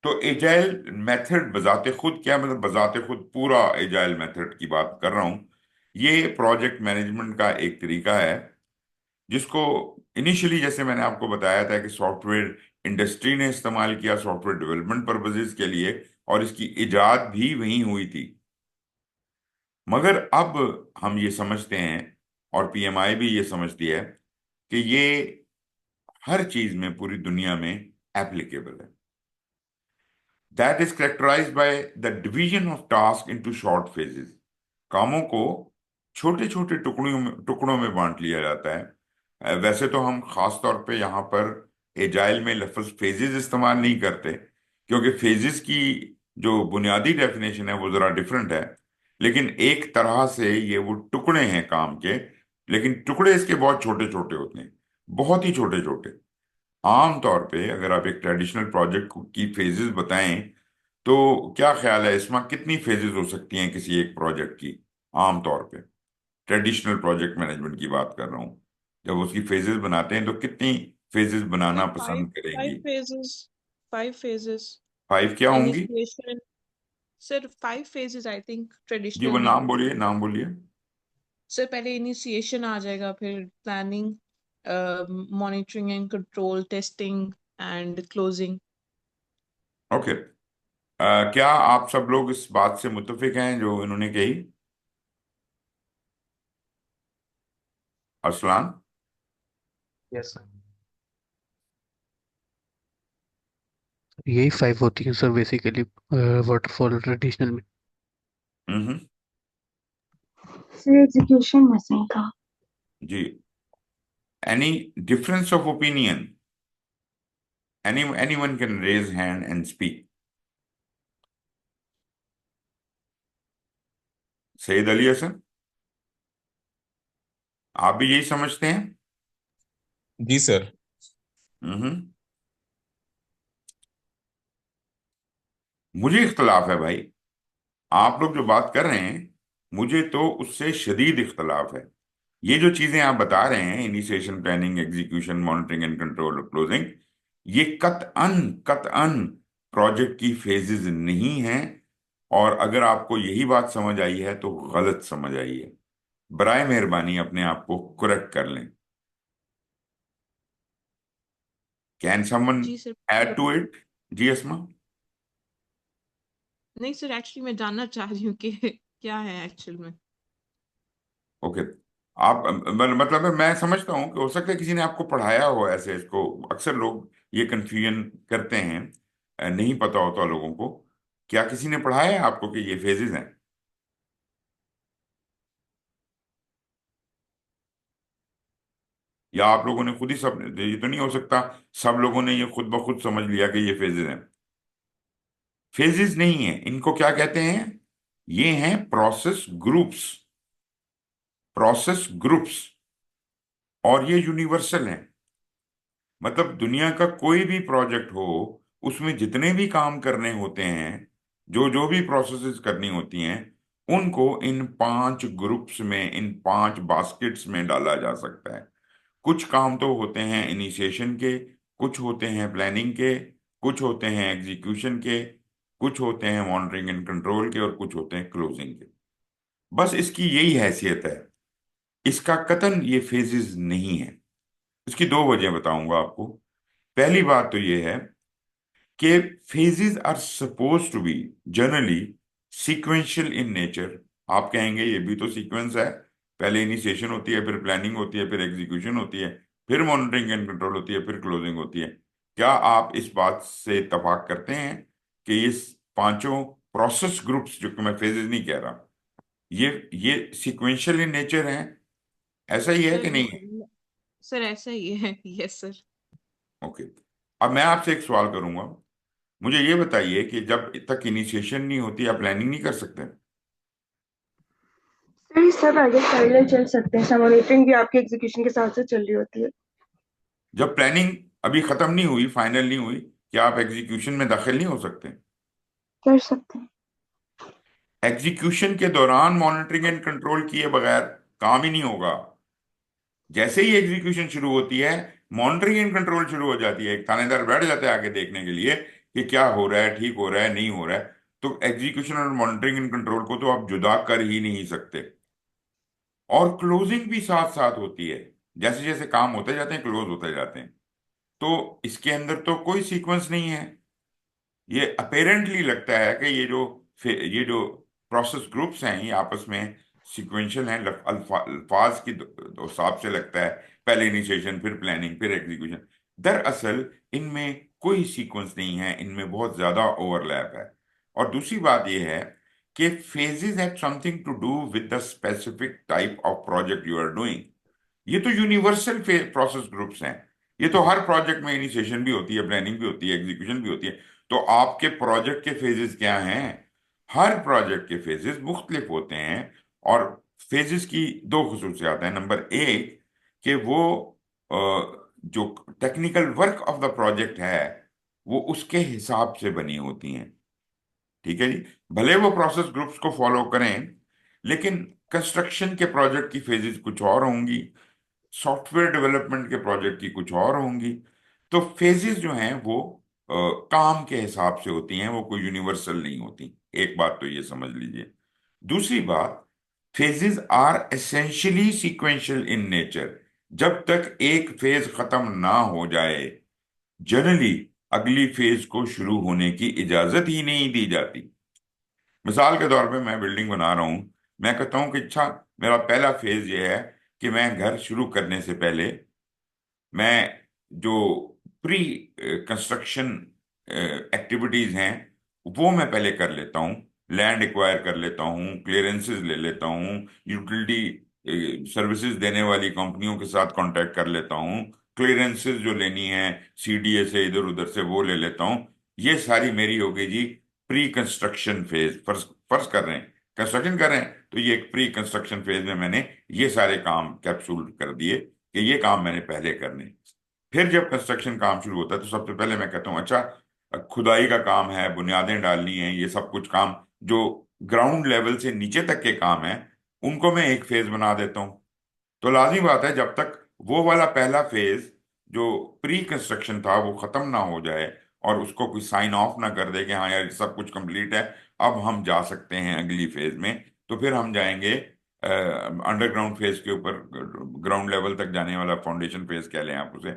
तो एजाइल मेथड बजाते खुद क्या, मतलब बजाते खुद पूरा एजाइल मेथड की बात कर रहा हूं। ये प्रोजेक्ट मैनेजमेंट का एक तरीका है जिसको इनिशियली, जैसे मैंने आपको बताया था, कि सॉफ्टवेयर इंडस्ट्री ने इस्तेमाल किया सॉफ्टवेयर डेवलपमेंट पर्पजेज के लिए, और इसकी इजाद भी वहीं हुई थी। मगर अब हम ये समझते हैं, और पीएमआई भी ये समझती है, कि ये हर चीज में, पूरी दुनिया में एप्लीकेबल है। That is characterized by the division of task into short phases। कामों को छोटे छोटे टुकड़ों में बांट लिया जाता है। वैसे तो हम खास तौर पे यहाँ पर एजाइल में लफ्ज फेजेस इस्तेमाल नहीं करते, क्योंकि फेजेस की जो बुनियादी डेफिनेशन है वो जरा डिफरेंट है। लेकिन एक तरह से ये वो टुकड़े हैं काम के, लेकिन टुकड़े इसके बहुत छोटे छोटे होते हैं, बहुत ही छोटे छोटे। आम तौर पे अगर आप एक ट्रेडिशनल प्रोजेक्ट की फेजेस बताएं, तो क्या ख्याल है इसमें कितनी फेजेस हो सकती हैं किसी एक प्रोजेक्ट की? आम तौर पे ट्रेडिशनल प्रोजेक्ट मैनेजमेंट की बात कर रहा हूं। जब उसकी फेजेस बनाते हैं तो कितनी फेजेस सर बनाना फाइव पसंद फाइव करेंगी? Phases 5 phases। 5 क्या होंगी? Initiation. Sir 5 phases I think जी, ट्रेडिशनल वो में। नाम बोलिए, नाम बोलिए। सर पहले इनिशिएशन आ जाएगा, फिर planning, monitoring and control, testing and closing. Okay. क्या आप सब लोग इस बात से मुत्तफिक हैं जो इन्होंने कही? अरसलान? Yes sir. यही 5 होती हैं सर बेसिकली वाटरफॉल ट्रेडिशनल में। हम्म। सर एग्जीक्यूशन मिसिंग था। जी। Any difference of opinion? anyone can raise hand and speak. Saeed Ali Hasan, आप भी यही समझते हैं? जी सर। हम्म। मुझे इख्तलाफ है भाई। आप लोग जो बात कर रहे हैं, मुझे तो उससे शदीद इख्तलाफ है। ये जो चीजें आप बता रहे हैं, initiation, planning, execution, monitoring and control, closing, ये कतअन प्रोजेक्ट की फेजेस नहीं हैं। और अगर आपको यही बात समझ आई है तो गलत समझ आई है। बराए मेहरबानी अपने आप को करेक्ट कर लें। कैन समवन जी सर। Add to it? जी अस्मा। नहीं सर, एक्चुअली मैं जानना चाह रही हूँ कि क्या है एक्चुअल में। ओके। आप मतलब मैं समझता हूँ कि हो सकता है किसी ने आपको पढ़ाया हो ऐसे इसको। अक्सर लोग ये कंफ्यूजन करते हैं, नहीं पता होता लोगों को। क्या किसी ने पढ़ाया है आपको कि ये फेजेस हैं? या आप लोगों ने खुद ही सब, ये तो नहीं हो सकता सब लोगों ने ये खुद ब खुद समझ लिया कि ये फेजेस हैं। फेजेस नहीं है, इनको क्या कहते हैं? ये हैं प्रोसेस ग्रुप्स। Process groups. और ये यूनिवर्सल हैं। मतलब दुनिया का कोई भी प्रोजेक्ट हो, उसमें जितने भी काम करने होते हैं, जो जो भी प्रोसेसेस करनी होती हैं, उनको इन 5 ग्रुप्स में, इन 5 बास्केट्स में डाला जा सकता है। कुछ काम तो होते हैं इनिशिएशन के, कुछ होते हैं प्लानिंग के, कुछ होते हैं एग्जीक्यूशन के, कुछ होते हैं मॉनिटरिंग एंड कंट्रोल के, और कुछ होते हैं क्लोजिंग के। बस इसकी यही हैसियत है। इसका कतन ये फेजेस नहीं है। इसकी 2 वजह बताऊंगा आपको। पहली बात तो ये है कि phases are supposed to be generally sequential in nature। आप कहेंगे ये भी तो सीक्वेंस है, पहले इनिशिएशन होती है, फिर प्लानिंग होती है, फिर एग्जीक्यूशन होती है, फिर मॉनिटरिंग एंड कंट्रोल होती है, फिर क्लोजिंग होती है। क्या आप इस बात से इत्तेफाक करते हैं कि इस पांचों प्रोसेस ग्रुप्स, जो कि मैं फेजेस नहीं कह रहा, ये सीक्वेंशियल इन नेचर हैं? ऐसा ही है सर कि नहीं है? सर ऐसा ही है। Yes sir. ओके। अब मैं आपसे एक सवाल करूंगा। मुझे ये बताइए कि जब तक इनिशिएशन नहीं होती आप प्लानिंग नहीं कर सकते? सर ये सब आगे पैरेलल चल सकते हैं, मॉनिटरिंग भी आपके एग्जीक्यूशन के साथ साथ चल रही होती है। जब प्लानिंग अभी खत्म नहीं हुई, फाइनल नहीं हुई, क्या आप एग्जीक्यूशन में दाखिल नहीं हो सकते? कर सकते हैं। एग्जीक्यूशन के दौरान मॉनिटरिंग एंड कंट्रोल किए बगैर काम ही नहीं होगा। जैसे ही एग्जीक्यूशन शुरू होती है, मॉनिटरिंग एंड कंट्रोल शुरू हो जाती है। एक थानेदार बैठ जाता है आगे देखने के लिए कि क्या हो रहा है, ठीक हो रहा है, नहीं हो रहा है। तो एग्जीक्यूशन और मॉनिटरिंग एंड कंट्रोल को तो आप जुदा कर ही नहीं सकते। और क्लोजिंग भी साथ साथ होती है। जैसे जैसे काम होते जाते हैं, क्लोज होते जाते हैं। तो इसके अंदर तो कोई सीक्वेंस नहीं है। ये अपेरेंटली लगता है कि ये जो प्रोसेस ग्रुप्स हैं, ये आपस में सीक्वेंशियल हैं। अल्फाज की हिसाब से लगता है, पहले इनिशिएशन, फिर प्लानिंग, फिर एग्जीक्यूशन। दरअसल इनमें कोई सीक्वेंस नहीं है, इनमें बहुत ज्यादा ओवरलैप है। और दूसरी बात यह है कि phases have something to do with the specific type of project you are doing. ये तो यूनिवर्सल प्रोसेस ग्रुप्स हैं। ये तो हर प्रोजेक्ट में इनिशिएशन भी होती है, प्लानिंग भी होती है, एग्जीक्यूशन भी होती है। तो आपके प्रोजेक्ट के फेजेस क्या हैं? हर प्रोजेक्ट के फेजेस मुख्तलिफ होते हैं। और फेजेस की 2 खसूसियात हैं। नंबर एक, कि वो अ, जो technical work of the project है, वो उसके हिसाब से बनी होती हैं। ठीक है जी। भले वो प्रोसेस ग्रुप्स को फॉलो करें, लेकिन कंस्ट्रक्शन के प्रोजेक्ट की फेजेस कुछ और होंगी, सॉफ्टवेयर डेवलपमेंट के प्रोजेक्ट की कुछ और होंगी। तो फेजेस जो हैं वो काम के हिसाब से होती हैं, वो कोई यूनिवर्सल नहीं होती। एक बात तो ये समझ लीजिए। दूसरी बात, phases are essentially sequential in nature. जब तक एक फेज खत्म ना हो जाए, जनरली अगली फेज को शुरू होने की इजाजत ही नहीं दी जाती। मिसाल के तौर पे मैं बिल्डिंग बना रहा हूं। मैं कहता हूं कि अच्छा, मेरा पहला फेज ये है कि मैं घर शुरू करने से पहले मैं जो प्री कंस्ट्रक्शन एक्टिविटीज हैं वो मैं पहले कर लेता हूँ। लैंड एक्वायर कर लेता हूँ, क्लियरेंसेस ले लेता हूँ, यूटिलिटी सर्विसेज देने वाली कंपनियों के साथ कांटेक्ट कर लेता हूँ, क्लियरेंसेस जो लेनी है सीडीए से इधर उधर से वो ले लेता हूँ। ये सारी मेरी हो गई जी pre construction phase. First first कर रहे हैं, कंस्ट्रक्शन कर रहे हैं, तो ये एक प्री कंस्ट्रक्शन फेज में मैंने ये सारे काम कैप्सूल कर दिए कि ये काम मैंने पहले करने। फिर जब कंस्ट्रक्शन काम शुरू होता है तो सबसे पहले मैं कहता हूँ अच्छा खुदाई का काम है, बुनियादें डालनी है, ये सब कुछ काम जो ग्राउंड लेवल से नीचे तक के काम है उनको मैं एक फेज बना देता हूँ। तो लाजमी बात है जब तक वो वाला पहला फेज जो प्री कंस्ट्रक्शन था वो खत्म ना हो जाए और उसको कोई साइन ऑफ ना कर दे कि हाँ यार सब कुछ कंप्लीट है, अब हम जा सकते हैं अगली फेज में, तो फिर हम जाएंगे अंडरग्राउंड फेज के ऊपर। ग्राउंड लेवल तक जाने वाला फाउंडेशन फेज कह लें आप उसे,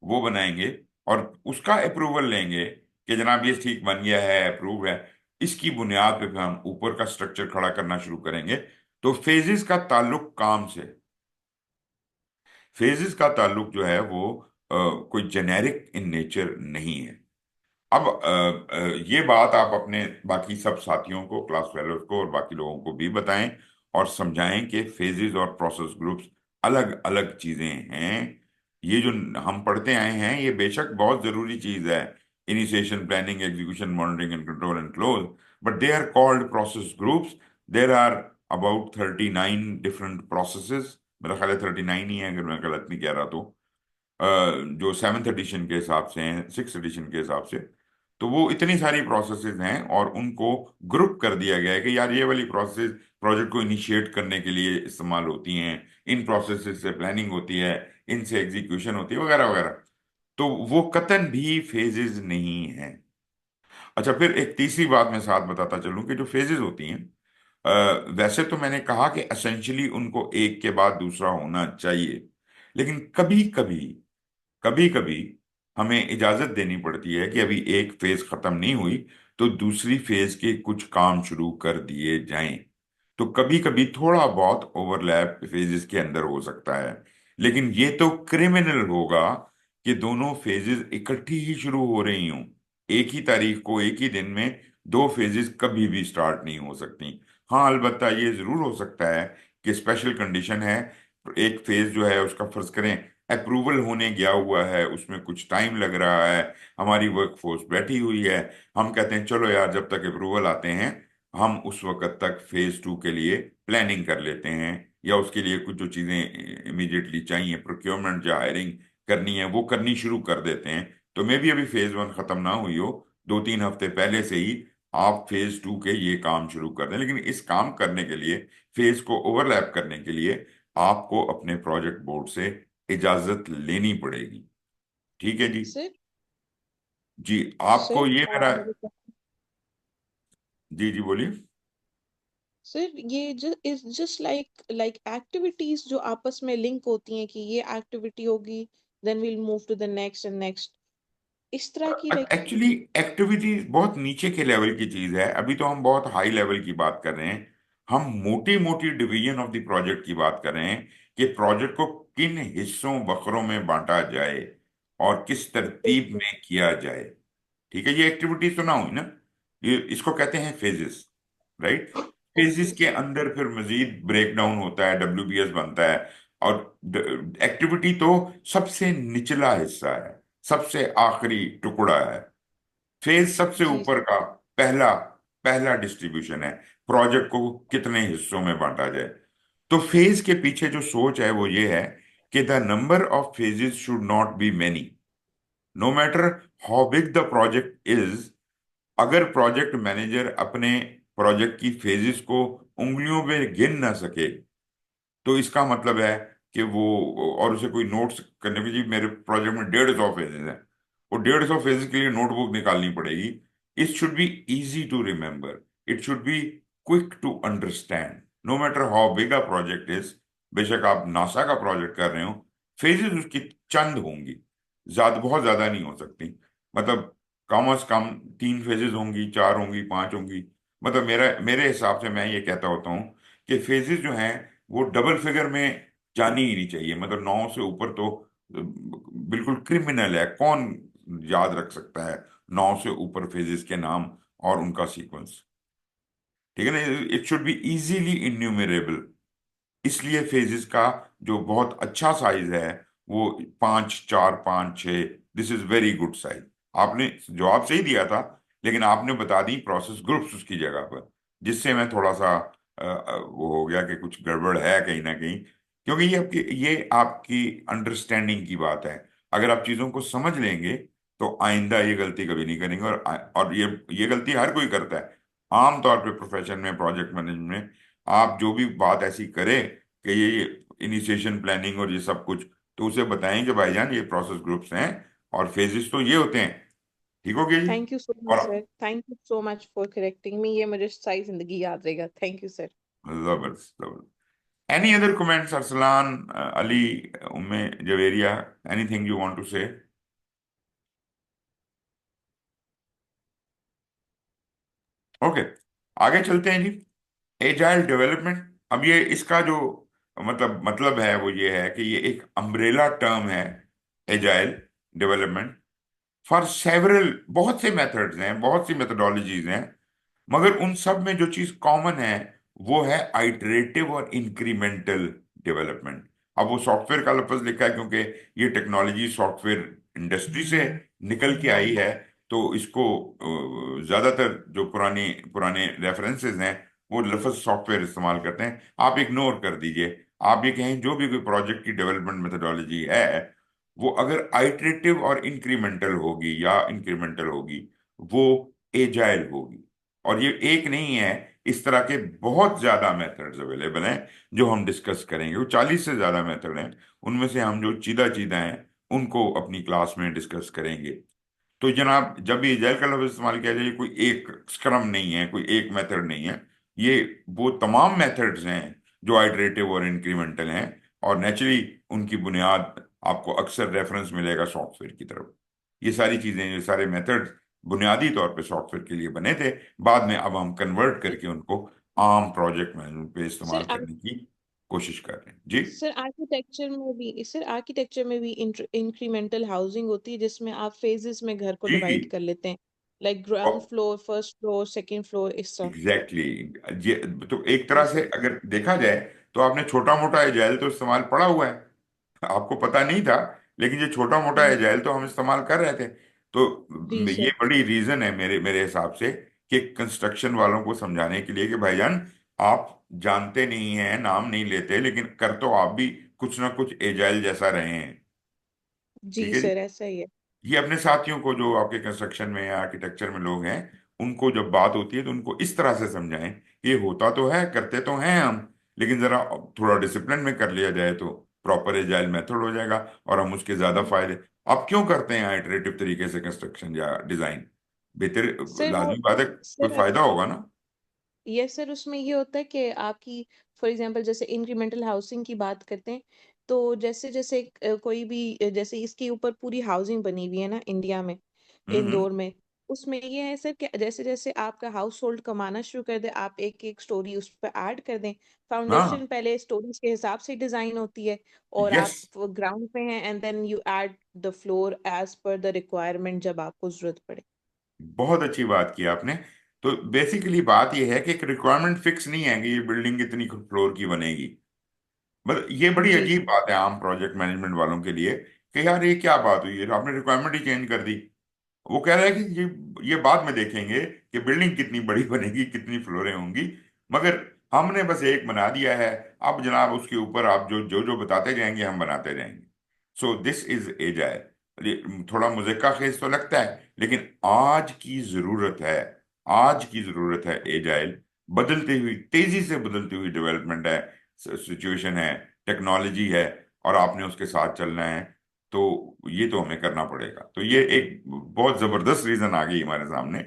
वो बनाएंगे और उसका अप्रूवल लेंगे कि जनाब ये ठीक बन गया है, अप्रूव है। इसकी बुनियाद पे फिर हम ऊपर का स्ट्रक्चर खड़ा करना शुरू करेंगे। तो फेजेस का ताल्लुक काम से, फेजेस का ताल्लुक जो है वो कोई जेनेरिक इन नेचर नहीं है। अब ये बात आप अपने बाकी सब साथियों को, क्लास फेलोज को और बाकी लोगों को भी बताएं और समझाएं कि फेजेस और प्रोसेस ग्रुप्स अलग अलग चीजें हैं। ये जो हम पढ़ते आए हैं ये बेशक बहुत जरूरी चीज है, initiation, planning, execution, monitoring and control and close, but they are called process groups. There are about 39 different processes, मेरा ख्याल है 39 ही है अगर मैं गलत नहीं कह रहा तो, जो सेवन्थ एडिशन के हिसाब से हैं, सिक्स एडिशन के हिसाब से। तो वो इतनी सारी प्रोसेसेस हैं और उनको ग्रुप कर दिया गया है कि यार ये वाली प्रोसेस प्रोजेक्ट को इनिशिएट करने के लिए इस्तेमाल होती हैं, इन प्रोसेसेस से प्लानिंग होती है, इनसे एग्जीक्यूशन होती है, वगैरह वगैरह। तो वो कतन भी फेजेस नहीं है। अच्छा, फिर एक तीसरी बात मैं साथ बताता चलूं कि जो फेजेस होती हैं, वैसे तो मैंने कहा कि एसेंशियली उनको एक के बाद दूसरा होना चाहिए, लेकिन कभी कभी, कभी कभी हमें इजाजत देनी पड़ती है कि अभी एक फेज खत्म नहीं हुई तो दूसरी फेज के कुछ काम शुरू कर दिए जाएं। तो कभी कभी थोड़ा बहुत ओवरलैप फेजेस के अंदर हो सकता है, लेकिन ये तो क्रिमिनल होगा कि दोनों फेजेस इकट्ठी ही शुरू हो रही हों। एक ही तारीख को एक ही दिन में दो फेजेस कभी भी स्टार्ट नहीं हो सकती। हाँ, अलबत्ता ये जरूर हो सकता है कि स्पेशल कंडीशन है, एक फेज जो है उसका फर्ज करें अप्रूवल होने गया हुआ है, उसमें कुछ टाइम लग रहा है, हमारी वर्कफोर्स बैठी हुई है, हम कहते हैं चलो यार जब तक अप्रूवल आते हैं हम उस वक्त तक फेज टू के लिए प्लानिंग कर लेते हैं, या उसके लिए कुछ जो चीजें इमीडिएटली चाहिए, प्रोक्योरमेंट या हायरिंग करनी है वो करनी शुरू कर देते हैं। तो मे भी अभी फेज वन खत्म ना हुई हो, 2-3 हफ्ते पहले से ही आप फेज टू के ये काम शुरू कर दें, लेकिन इस काम करने के लिए, फेज को ओवरलैप करने के लिए आपको अपने प्रोजेक्ट बोर्ड से इजाजत लेनी पड़ेगी। ठीक है जी। सर जी, आपको सर ये मेरा, मेरे को जी जी बोलिए। सर ये इज जस्ट लाइक एक्टिविटीज जो आपस में लिंक होती हैं कि ये एक्टिविटी होगी then will move to the next and next, इस तरह की लाइक। एक्चुअली एक्टिविटी बहुत नीचे के लेवल की चीज है, अभी तो हम बहुत हाई लेवल की बात कर रहे हैं। हम मोटी मोटी डिवीजन ऑफ द प्रोजेक्ट की बात कर रहे हैं कि प्रोजेक्ट को किन हिस्सों बखरों में बांटा जाए और किस तरतीब में किया जाए। ठीक है, ये एक्टिविटी तो ना हुई ना, ये इसको कहते हैं फेजेस, राइट। ओके फेजेस के सर। अंदर फिर मजीद ब्रेक डाउन होता है, डब्ल्यूबीएस बनता है। और एक्टिविटी तो सबसे निचला हिस्सा है, सबसे आखिरी टुकड़ा है। फेज सबसे जी ऊपर का पहला पहला डिस्ट्रीब्यूशन है, प्रोजेक्ट को कितने हिस्सों में बांटा जाए। तो फेज के पीछे जो सोच है वो ये है कि the number of phases should not be many, no matter how big the project is. अगर प्रोजेक्ट मैनेजर अपने प्रोजेक्ट की फेजेस को उंगलियों में गिन ना सके तो इसका मतलब है कि वो, और उसे कोई नोट्स करने की, जी मेरे प्रोजेक्ट में 150 फेजेस हैं, वो 150 फेजेस के लिए नोटबुक निकालनी पड़ेगी। It should be easy to remember, it should be quick to understand, no matter how big a project is. बेशक आप नासा का प्रोजेक्ट कर रहे हो, फेजेस उसकी चंद होंगी, ज्यादा बहुत ज्यादा नहीं हो सकती। मतलब कम से कम 3 फेजेस होंगी, 4 होंगी, 5 होंगी। मतलब मेरे हिसाब से मैं ये कहता होता हूँ कि फेजेस जो हैं वो डबल फिगर में जानी ही नहीं चाहिए। मतलब 9 से ऊपर तो बिल्कुल क्रिमिनल है, कौन याद रख सकता है 9 से ऊपर फेजेस के नाम और उनका सीक्वेंस, ठीक है ना। It should be easily enumerable. इसलिए फेजेस का जो बहुत अच्छा साइज है वो 5, 4, 5, 6, this is very good size. आपने जवाब सही दिया था, लेकिन आपने बता दी प्रोसेस ग्रुप्स उसकी जगह पर, जिससे मैं थोड़ा सा वो हो गया कि कुछ गड़बड़ है कहीं ना कहीं। क्योंकि ये आपकी अंडरस्टैंडिंग की बात है। अगर आप चीज़ों को समझ लेंगे तो आइंदा ये गलती कभी नहीं करेंगे। और ये गलती हर कोई करता है आमतौर पे प्रोफेशन में, प्रोजेक्ट मैनेजमेंट में। आप जो भी बात ऐसी करें कि ये इनिशिएशन प्लानिंग और ये सब कुछ, तो उसे बताएं कि भाईजान ये प्रोसेस ग्रुप्स हैं और फेजेस तो ये होते हैं। ठीक हो गया जी। थैंक यू सो मच और sir, thank you so much for correcting me, ये मुझे सारी जिंदगी याद रहेगा। Thank you sir. जबरदस्त जबरदस्त। Any other comments Arsalan, Ali, Umme Javeria, anything you want to say? Okay, आगे चलते हैं जी। Agile development. अब ये इसका जो मतलब है वो ये है कि ये एक अम्ब्रेला टर्म है, एजाइल डेवलपमेंट, फॉर सेवरल, बहुत से मेथड्स हैं, बहुत सी मेथडोलॉजीज हैं, मगर उन सब में जो चीज कॉमन है वो है आइटरेटिव और इंक्रीमेंटल डेवलपमेंट। अब वो सॉफ्टवेयर का लफ्ज लिखा है क्योंकि ये टेक्नोलॉजी सॉफ्टवेयर इंडस्ट्री से निकल के आई है, तो इसको ज्यादातर जो पुराने पुराने रेफरेंसेस हैं वो लफ्ज सॉफ्टवेयर इस्तेमाल करते हैं। आप इग्नोर कर दीजिए। आप ये कहें जो भी कोई प्रोजेक्ट की डेवलपमेंट मेथडोलॉजी है, वो अगर आइटरेटिव और इंक्रीमेंटल होगी या इंक्रीमेंटल होगी, वो एजाइल होगी। और ये एक नहीं है, इस तरह के बहुत ज्यादा मेथड्स अवेलेबल हैं जो हम डिस्कस करेंगे। वो 40 से ज्यादा मेथड हैं, उनमें से हम जो चीदा चीदा हैं उनको अपनी क्लास में डिस्कस करेंगे। तो जनाब, जब ये एजाइल का लफ्ज इस्तेमाल किया जाए, कोई एक स्क्रम नहीं है, कोई एक मेथड नहीं है। ये वो तमाम मेथड्स हैं जो आइटरेटिव और इंक्रीमेंटल हैं। और नेचुरली उनकी बुनियाद आपको अक्सर रेफरेंस मिलेगा सॉफ्टवेयर की तरफ। ये सारी चीजें, ये सारे मेथड्स बुनियादी तौर पे सॉफ्टवेयर के लिए बने थे। बाद में अब हम कन्वर्ट करके उनको आम प्रोजेक्ट मैनेजमेंट पे इस्तेमाल सर करने की कोशिश कर रहे हैं जी। सर आर्किटेक्चर में भी इंक्रीमेंटल हाउसिंग होती है, जिसमें आप फेजेस में घर को जी, डिवाइड कर लेते हैं, like ground floor, first floor, second floor, इस तरह। एग्जैक्टली ये तो एक तरह से अगर देखा जाए तो आपने छोटा मोटा एजाइल तो इस्तेमाल पड़ा हुआ है, आपको पता नहीं था, लेकिन ये छोटा मोटा हम्म, एजाइल तो हम इस्तेमाल कर रहे थे। जी तो ये सर। बड़ी रीजन है मेरे मेरे हिसाब से कि कंस्ट्रक्शन वालों को समझाने के लिए कि भाईजान, आप जानते नहीं हैं, नाम नहीं लेते, लेकिन कर तो आप भी कुछ ना कुछ एजाइल जैसा रहे हैं। ठीक जी है जी। सर, ऐसा ही है। ये अपने साथियों को जो आपके कंस्ट्रक्शन में या आर्किटेक्चर में लोग हैं, उनको जब बात होती है तो उनको इस तरह से समझाएं कि ये होता तो है, करते तो हैं हम, लेकिन जरा थोड़ा डिसिप्लिन में कर लिया जाए तो प्रॉपर एजाइल मेथड हो जाएगा और हम उसके ज्यादा हम्म, फायदे। आप क्यों करते हैं आइटरेटिव तरीके से कंस्ट्रक्शन या डिजाइन? बेहतर, सर वो लाजमी बात है कोई सर फायदा होगा ना। यस सर, उसमें ये होता है कि आपकी, फॉर एग्जांपल जैसे इंक्रीमेंटल हाउसिंग की बात करते हैं, तो जैसे जैसे कोई भी जैसे इसके ऊपर पूरी हाउसिंग बनी हुई है ना इंडिया में, हम्म। इंदौर में, उसमें ये है सर कि जैसे जैसे आपका हाउस होल्ड कमाना शुरू कर दे, आप एक एक स्टोरी उस पर ऐड कर दें। हाँ। फाउंडेशन पहले स्टोरीज के हिसाब से डिजाइन होती है, और यस, आप ग्राउंड पे हैं, and then you add the floor as per the requirement जब आपको जरूरत पड़े। बहुत अच्छी बात की आपने। तो बेसिकली बात यह है कि एक रिक्वायरमेंट फिक्स नहीं है कि ये बिल्डिंग इतनी फ्लोर की बनेगी। मतलब ये बड़ी जी अजीब सर। बात है आम प्रोजेक्ट मैनेजमेंट वालों के लिए कि यार ये क्या बात हुई है, आपने रिक्वायरमेंट ही चेंज कर दी। वो कह रहा है कि ये बाद में देखेंगे कि बिल्डिंग कितनी बड़ी बनेगी, कितनी फ्लोरें होंगी, मगर हमने बस एक बना दिया है। अब जनाब उसके ऊपर आप जो जो जो बताते जाएंगे हम बनाते जाएंगे। So this is agile. थोड़ा मुज़क्का खेज तो लगता है, लेकिन आज की जरूरत है, आज की जरूरत है एजाइल। बदलती हुई, तेजी से बदलती हुई डेवलपमेंट है, सिचुएशन है, टेक्नोलॉजी है, और आपने उसके साथ चलना है। तो ये तो हमें करना पड़ेगा। तो ये एक बहुत जबरदस्त रीजन आ गई हमारे सामने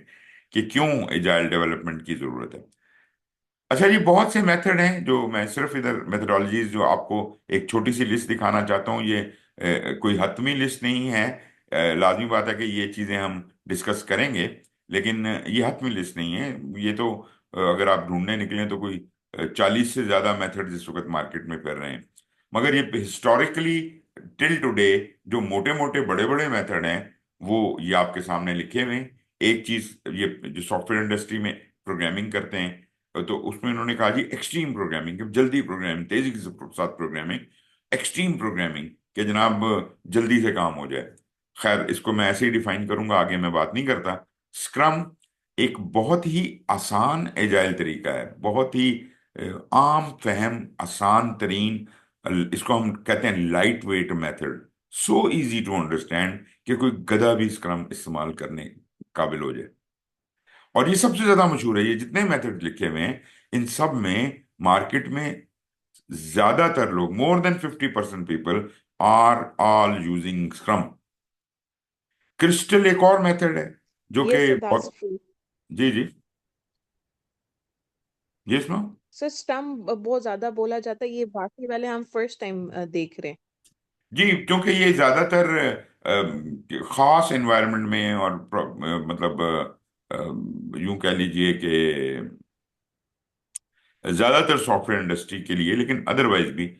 कि क्यों एजाइल डेवलपमेंट की जरूरत है। अच्छा जी, बहुत से मेथड हैं जो मैं सिर्फ इधर मेथडोलॉजीज जो आपको एक छोटी सी लिस्ट दिखाना चाहता हूँ। ये कोई हतमी लिस्ट नहीं है। लाजमी बात है कि ये चीज़ें हम डिस्कस करेंगे, लेकिन ये हतमी लिस्ट नहीं है। ये तो अगर आप ढूंढने निकलें तो कोई 40 से ज़्यादा मेथड इस वक्त मार्केट में कर रहे हैं। मगर ये हिस्टोरिकली टिल टुडे जो मोटे मोटे बड़े बड़े मेथड हैं वो ये आपके सामने लिखे हुए हैं। एक चीज, ये जो सॉफ्टवेयर इंडस्ट्री में प्रोग्रामिंग करते हैं, तो उसमें उन्होंने कहा जी एक्सट्रीम प्रोग्रामिंग, जल्दी प्रोग्रामिंग, तेजी के साथ प्रोग्रामिंग, एक्सट्रीम प्रोग्रामिंग, कि जनाब जल्दी से काम हो जाए। खैर, इसको मैं ऐसे ही डिफाइन करूंगा, आगे मैं बात नहीं करता। स्क्रम एक बहुत ही आसान एजाइल तरीका है, बहुत ही आम फहम, आसान तरीन। इसको हम कहते हैं light weight method, so easy to understand कि कोई गधा भी स्क्रम इस्तेमाल करने काबिल हो जाए। और ये सबसे ज्यादा मशहूर है। ये जितने मेथड लिखे हुए हैं, इन सब में मार्केट में ज्यादातर लोग, more than 50% people are all using scrum. Crystal एक और मेथड है जो Yes, कि sir, that's बहुत, true. जी जी, जी सुनो। सर स्टम बहुत ज्यादा बोला जाता है, ये बाकी वाले हम फर्स्ट टाइम देख रहे हैं। जी, क्योंकि ये ज्यादातर खास एनवायरनमेंट में और मतलब यूं कह लीजिए कि ज्यादातर सॉफ्टवेयर इंडस्ट्री के लिए, लेकिन अदरवाइज भी।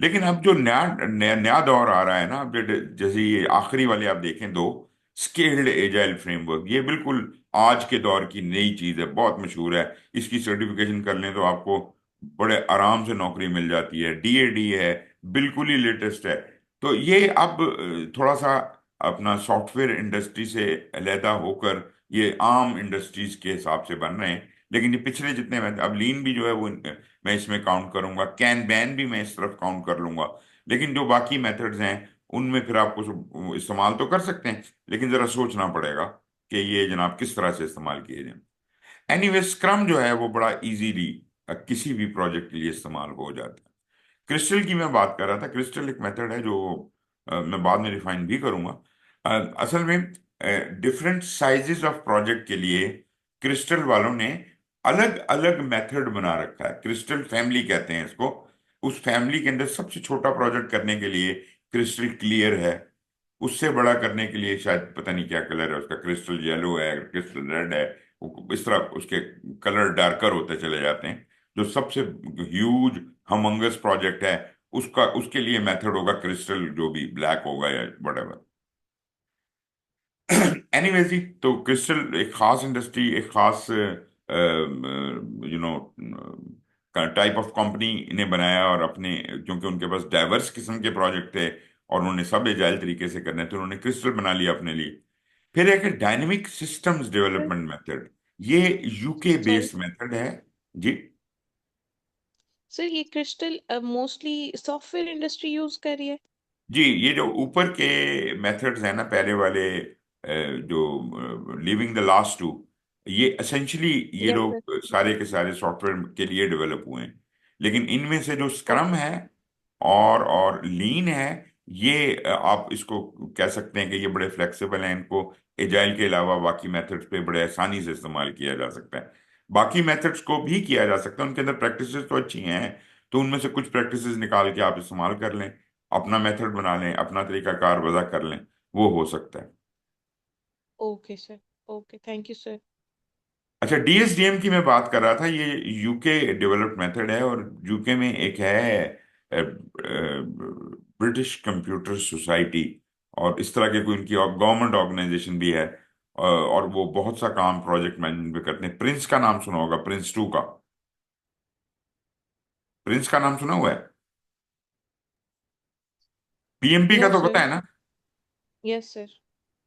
लेकिन अब जो नया नया नया दौर आ रहा है ना, अब जैसे ये आखिरी वाले आप देखें दो, स्केल्ड एजाइल फ्रेमवर्क, ये बिल्कुल आज के दौर की नई चीज है, बहुत मशहूर है। इसकी सर्टिफिकेशन कर लें तो आपको बड़े आराम से नौकरी मिल जाती है, डीएडी है, बिल्कुल ही लेटेस्ट है। तो ये अब थोड़ा सा अपना सॉफ्टवेयर इंडस्ट्री से अलहदा होकर ये आम इंडस्ट्रीज के हिसाब से बन रहे हैं। लेकिन ये पिछले जितने में, अब लीन भी जो है वो मैं इसमें काउंट करूंगा, कैन बैन भी मैं इस तरफ काउंट कर लूंगा। लेकिन जो बाकी मेथड्स हैं उनमें फिर आपको इस्तेमाल तो कर सकते हैं, लेकिन जरा सोचना पड़ेगा कि ये जनाब किस तरह से इस्तेमाल किए जाए। एनीवे, स्क्रम जो है वो बड़ा इजीली किसी भी प्रोजेक्ट के लिए इस्तेमाल हो जाता है। क्रिस्टल की मैं बात कर रहा था। क्रिस्टल एक मेथड है जो मैं बाद में रिफाइन भी करूंगा। असल में डिफरेंट साइजेस ऑफ प्रोजेक्ट के लिए क्रिस्टल वालों ने अलग अलग मेथड बना रखा है। क्रिस्टल फैमिली कहते हैं इसको। उस फैमिली के अंदर सबसे छोटा प्रोजेक्ट करने के लिए क्रिस्टल क्लियर है। उससे बड़ा करने के लिए शायद पता नहीं क्या कलर है उसका, क्रिस्टल येलो है, क्रिस्टल रेड है, इस तरह उसके कलर डार्कर होते चले जाते हैं। जो सबसे ह्यूज हमंगस प्रोजेक्ट है, उसका उसके लिए मेथड होगा क्रिस्टल, जो भी ब्लैक होगा या वटेवर। एनीवेज जी, तो क्रिस्टल एक खास इंडस्ट्री, एक खास टाइप ऑफ कंपनी ने बनाया, और अपने, क्योंकि उनके पास डाइवर्स किस्म के प्रोजेक्ट थे और उन्होंने सब एजाइल तरीके से करने, तो उन्होंने क्रिस्टल बना लिया अपने लिए। फिर एक डायनेमिक सिस्टम्स डेवलपमेंट मेथड, ये यूके सॉरी बेस्ड मेथड है। जी सर, ये crystal mostly software industry use कर रही है। जी, ये जो ऊपर के मेथड्स हैं ना, पहले वाले जो लिविंग द लास्ट टू, ये एसेंशियली ये यस सर। लोग सारे के सारे सॉफ्टवेयर के लिए डेवलप हुए हैं। लेकिन इनमें से जो स्क्रम ओके। है और लीन है, ये आप इसको कह सकते हैं कि ये बड़े फ्लेक्सिबल हैं। इनको एजाइल के अलावा बाकी मेथड्स पे बड़े आसानी से इस्तेमाल किया जा सकता है। बाकी मेथड्स को भी किया जा सकता है, उनके अंदर प्रैक्टिसेस तो अच्छी हैं, तो उनमें से कुछ प्रैक्टिसेस निकाल के आप इस्तेमाल कर लें, अपना मेथड बना लें, अपना तरीकाकार वजा कर लें, वो हो सकता है। Okay sir. Okay, thank you sir. अच्छा, डीएसडीएम की मैं बात कर रहा था। ये यूके डेवलप्ड मेथड है, और यूके में एक है ब्रिटिश कंप्यूटर सोसाइटी, और इस तरह के कोई उनकी गवर्नमेंट ऑर्गेनाइजेशन भी है। और वो बहुत सा काम प्रोजेक्ट मैनेजमेंट पे करते हैं। प्रिंस का नाम सुना होगा, प्रिंस 2 का। प्रिंस का नाम सुना हुआ है? पीएमपी का नो तो पता सर। है ना? Yes sir.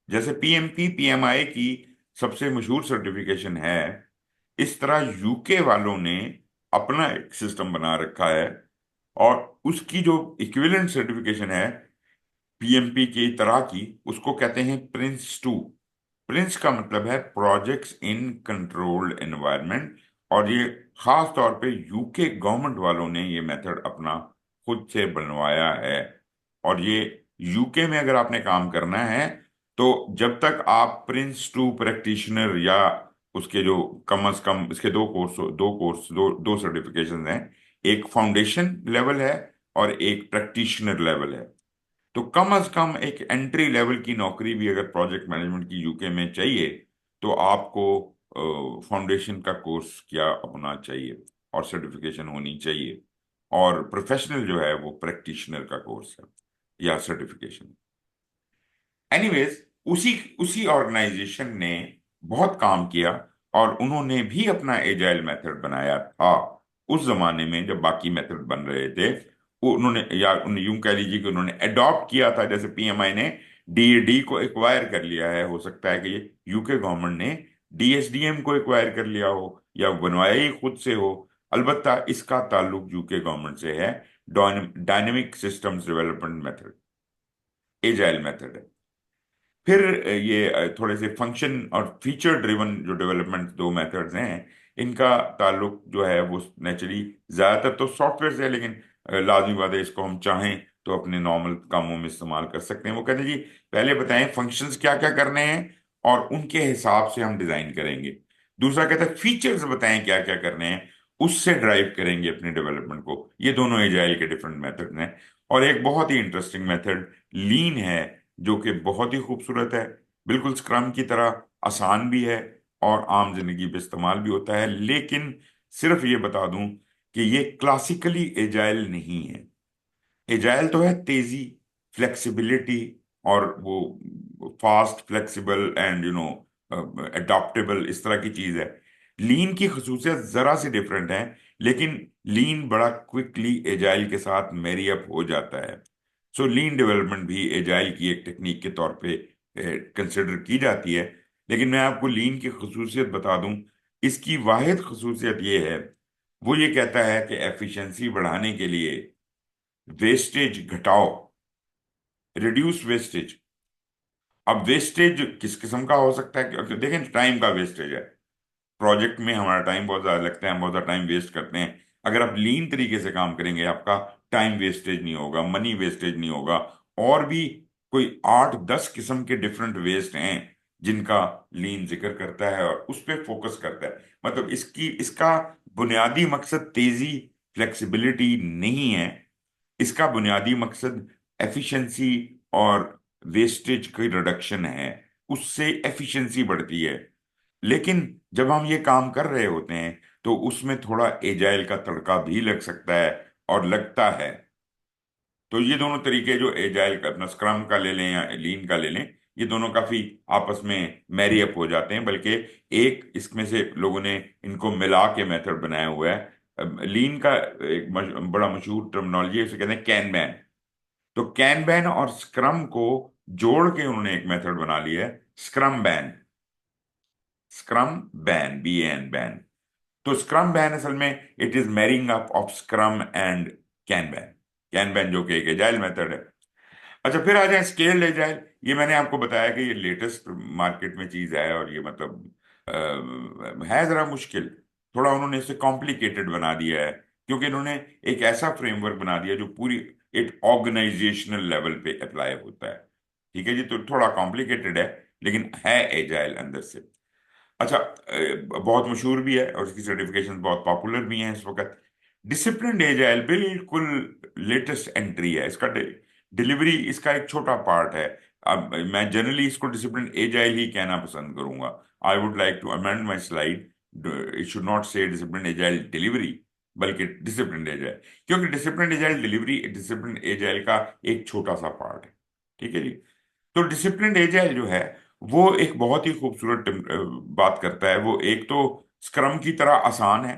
जैसे पीएमपी पीएमआई की सबसे मशहूर सर्टिफिकेशन है, इस तरह यूके वालों ने अपना एक सिस्टम बना रखा है, और उसकी जो इक्विवेलेंट सर्टिफिकेशन है पीएमपी की तरह की, उसको कहते हैं प्रिंस 2। प्रिंस का मतलब है प्रोजेक्ट्स इन कंट्रोल्ड एनवायरनमेंट, और ये खास तौर पे यूके गवर्नमेंट वालों ने ये मेथड अपना खुद से बनवाया है। और ये यूके में अगर आपने काम करना है, तो जब तक आप प्रिंस 2 प्रैक्टिशनर, या उसके जो कम से कम इसके दो सर्टिफिकेशन हैं, एक फाउंडेशन लेवल है और एक प्रैक्टिशनर लेवल है। तो कम से कम एक एंट्री लेवल की नौकरी भी अगर प्रोजेक्ट मैनेजमेंट की यूके में चाहिए, तो आपको फाउंडेशन का कोर्स किया अपना चाहिए, और सर्टिफिकेशन होनी चाहिए। और प्रोफेशनल जो है वो प्रैक्टिशनर का कोर्स है या सर्टिफिकेशन। एनीवेज, उसी उसी ऑर्गेनाइजेशन ने बहुत काम किया और उन्होंने भी अपना एजाइल मेथड बनाया था उस जमाने में जब बाकी मेथड बन रहे थे। वो उन्होंने, या उन्हें यूं कह लीजिए कि उन्होंने अडॉप्ट किया था। जैसे पीएमआई ने डीएडी को एक्वायर कर लिया है, हो सकता है कि ये यूके गवर्नमेंट ने डीएसडीएम को एक्वायर कर लिया हो या बनवाया ही खुद से हो। अलबत्ता इसका ताल्लुक यूके गवर्नमेंट से है। Dynamic systems development method, agile method है। फिर ये थोड़े से फंक्शन और फीचर ड्रिवन जो डेवलपमेंट दो मेथड्स हैं, इनका ताल्लुक जो है वो नेचुरली ज्यादातर तो सॉफ्टवेयर से है, लेकिन लाजमी बात है इसको हम चाहें तो अपने नॉर्मल कामों में इस्तेमाल कर सकते हैं। वो कहते हैं जी पहले बताएं फंक्शंस क्या क्या करने हैं और उनके हिसाब से हम डिजाइन करेंगे। दूसरा कहता है फीचर्स बताएं क्या क्या करने हैं, उससे ड्राइव करेंगे अपने डेवलपमेंट को। ये दोनों एजाइल के डिफरेंट मेथड हैं। और एक बहुत ही इंटरेस्टिंग मेथड लीन है, जो कि बहुत ही खूबसूरत है, बिल्कुल स्क्रम की तरह आसान भी है और आम जिंदगी में इस्तेमाल भी होता है। लेकिन सिर्फ ये बता दूं कि ये क्लासिकली एजाइल नहीं है। एजाइल तो है तेजी, फ्लेक्सिबिलिटी, और वो फास्ट, फ्लेक्सिबल एंड अडॉप्टेबल, इस तरह की चीज है। लीन की खसूसियत जरा सी डिफरेंट है, लेकिन लीन बड़ा क्विकली एजाइल के साथ मैरी अप हो जाता है। सो लीन डेवलपमेंट भी एजाइल की एक टेक्निक के तौर पे कंसिडर की जाती है। लेकिन मैं आपको लीन की खसूसियत बता दूं। इसकी वाहिद खसूसियत ये है, वो ये कहता है कि एफिशिएंसी बढ़ाने के लिए वेस्टेज घटाओ, रिड्यूस वेस्टेज। अब वेस्टेज किस किस्म का हो सकता है? क्योंकि देखें टाइम का वेस्टेज है, प्रोजेक्ट में हमारा टाइम बहुत ज्यादा लगता है, हम बहुत ज्यादा टाइम वेस्ट करते हैं। अगर आप लीन तरीके से काम करेंगे आपका टाइम वेस्टेज नहीं होगा, मनी वेस्टेज नहीं होगा। और भी कोई 8-10 किस्म के डिफरेंट वेस्ट हैं जिनका लीन जिक्र करता है और उस पर फोकस करता है। मतलब इसका बुनियादी मकसद तेजी, फ्लेक्सिबिलिटी नहीं है। इसका बुनियादी मकसद एफिशिएंसी और वेस्टेज की रिडक्शन है। उससे एफिशिएंसी बढ़ती है। लेकिन जब हम ये काम कर रहे होते हैं तो उसमें थोड़ा एजाइल का तड़का भी लग सकता है और लगता है। तो ये दोनों तरीके, जो एजाइल का अपना स्क्रम का ले लें या लीन का ले लें, ये दोनों काफी आपस में मैरी अप हो जाते हैं। बल्कि एक इसमें से लोगों ने इनको मिला के मेथड बनाया हुआ है। लीन का एक बड़ा मशहूर टर्मिनोलॉजी है, इसे कहते हैं कैनबैन। तो कैनबैन और स्क्रम को जोड़ के उन्होंने एक मेथड बना लिया है, scrumban. Scrumban, BAN ban. तो स्क्रम बैन असल में it is marrying up of scrum and kanban. Kanban जो कि एक एजाइल मेथड है। अच्छा, फिर आ जाए स्केल्ड एजाइल। ये मैंने आपको बताया कि ये लेटेस्ट मार्केट में चीज है और ये मतलब है जरा मुश्किल। थोड़ा उन्होंने इसे कॉम्प्लिकेटेड बना दिया है, क्योंकि इन्होंने एक ऐसा फ्रेमवर्क बना दिया जो पूरी एक ऑर्गेनाइजेशनल लेवल पे अप्लाई होता है। ठीक है जी, तो थोड़ा कॉम्प्लिकेटेड है लेकिन है एजाइल अंदर से। अच्छा, बहुत मशहूर भी है और इसकी सर्टिफिकेशन बहुत पॉपुलर भी हैं इस वक्त। डिसिप्लिन एजाइल बिल्कुल लेटेस्ट एंट्री है। इसका डिलीवरी इसका एक छोटा पार्ट है। अब मैं जनरली इसको डिसिप्लिन एजाइल ही कहना पसंद करूंगा। I would like to amend my slide, it should not say discipline agile delivery, बल्कि डिसिप्लिन एजाइल। क्योंकि discipline agile delivery discipline agile का एक छोटा सा पार्ट है। ठीक है जी। तो डिसिप्लिन एजाइल जो है वो एक बहुत ही खूबसूरत बात करता है। वो एक तो स्क्रम की तरह आसान है।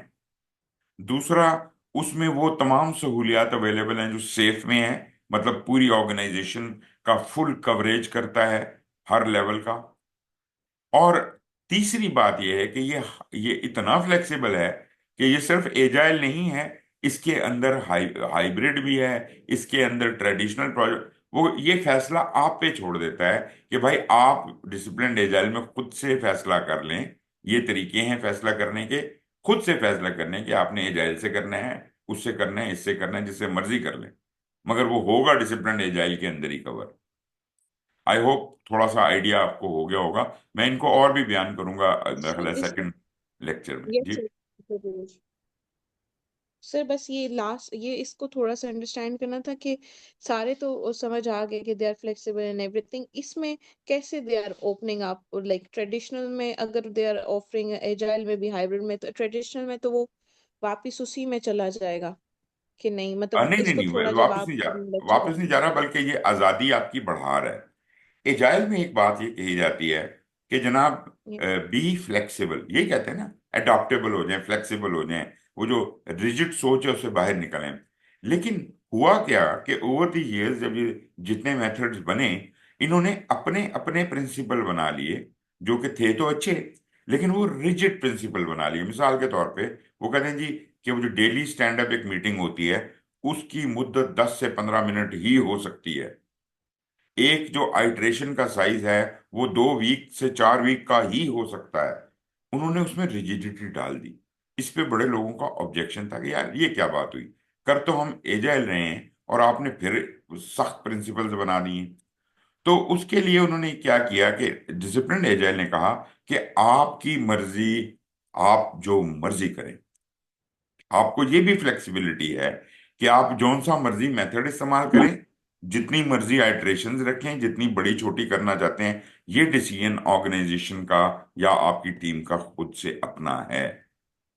दूसरा, उसमें वो तमाम सहूलियात अवेलेबल हैं जो सेफ में है। मतलब पूरी ऑर्गेनाइजेशन का फुल कवरेज करता है, हर लेवल का। और तीसरी बात यह है कि ये इतना फ्लेक्सिबल है कि ये सिर्फ एजाइल नहीं है, इसके अंदर हाइब्रिड भी है, इसके अंदर ट्रेडिशनल प्रोजेक्ट। वो ये फैसला आप पे छोड़ देता है कि भाई आप डिसिप्लिन एजाइल में खुद से फैसला कर लें। ये तरीके हैं फैसला करने के, खुद से फैसला करने के। आपने एजाइल से करना है, उससे करना है, इससे करना है, जिससे मर्जी कर लें, मगर वो होगा डिसिप्लिन एजाइल के अंदर ही कवर। आई होप थोड़ा सा आइडिया आपको हो गया होगा। मैं इनको और भी बयान करूंगा मेरा ख्याल है इस सेकंड लेक्चर में यस जी। सर, जरूर सर। बस ये लास्ट, ये इसको थोड़ा सा अंडरस्टैंड करना था कि सारे तो समझ आ गए कि they are flexible and everything. इसमें कैसे they are opening up, like traditional में अगर दे आर ऑफरिंग, एजाइल में भी, हाइब्रिड में, तो ट्रेडिशनल में तो वो वापिस उसी में चला जाएगा कि नहीं? मतलब नहीं नहीं इसको नहीं, थोड़ा जब वापस आप नहीं जा रहा, लेक्चर वापस देंगे। नहीं जा रहा, बल्कि ये आज़ादी आपकी बढ़ा रहा है। एजाइल में एक बात ये कही जाती है कि जनाब, ये बी फ्लेक्सिबल, ये कहते हैं ना, अडॉप्टेबल हो जाए, फ्लेक्सिबल हो जाए, वो जो रिजिड सोच है उससे बाहर निकलें। लेकिन हुआ क्या कि ओवर द इयर्स जब ये जितने मेथड्स बने, इन्होंने अपने अपने प्रिंसिपल बना लिए, जो कि थे तो अच्छे, लेकिन वो रिजिड प्रिंसिपल बना लिए। मिसाल के तौर पे वो कहते हैं जी कि वो जो डेली स्टैंड अप एक मीटिंग होती है, उसकी मुद्दत 10 से 15 मिनट ही हो सकती है। एक जो आइट्रेशन का साइज है वो 2 वीक से 4 वीक का ही हो सकता है। उन्होंने उसमें रिजिडिटी डाल दी। इस पे बड़े लोगों का ऑब्जेक्शन था कि यार ये क्या बात हुई, कर तो हम एजाइल रहे हैं और आपने फिर सख्त प्रिंसिपल्स बना दिए। तो उसके लिए उन्होंने क्या किया कि डिसिप्लिन एजाइल ने कहा कि आपकी मर्जी, आप जो मर्जी करें, आपको ये भी फ्लेक्सिबिलिटी है कि आप जौन सा मर्जी मेथड इस्तेमाल करें, जितनी मर्जी आइट्रेशंस रखें, जितनी बड़ी छोटी करना चाहते हैं, ये डिसीजन ऑर्गेनाइजेशन का या आपकी टीम का खुद से अपना है।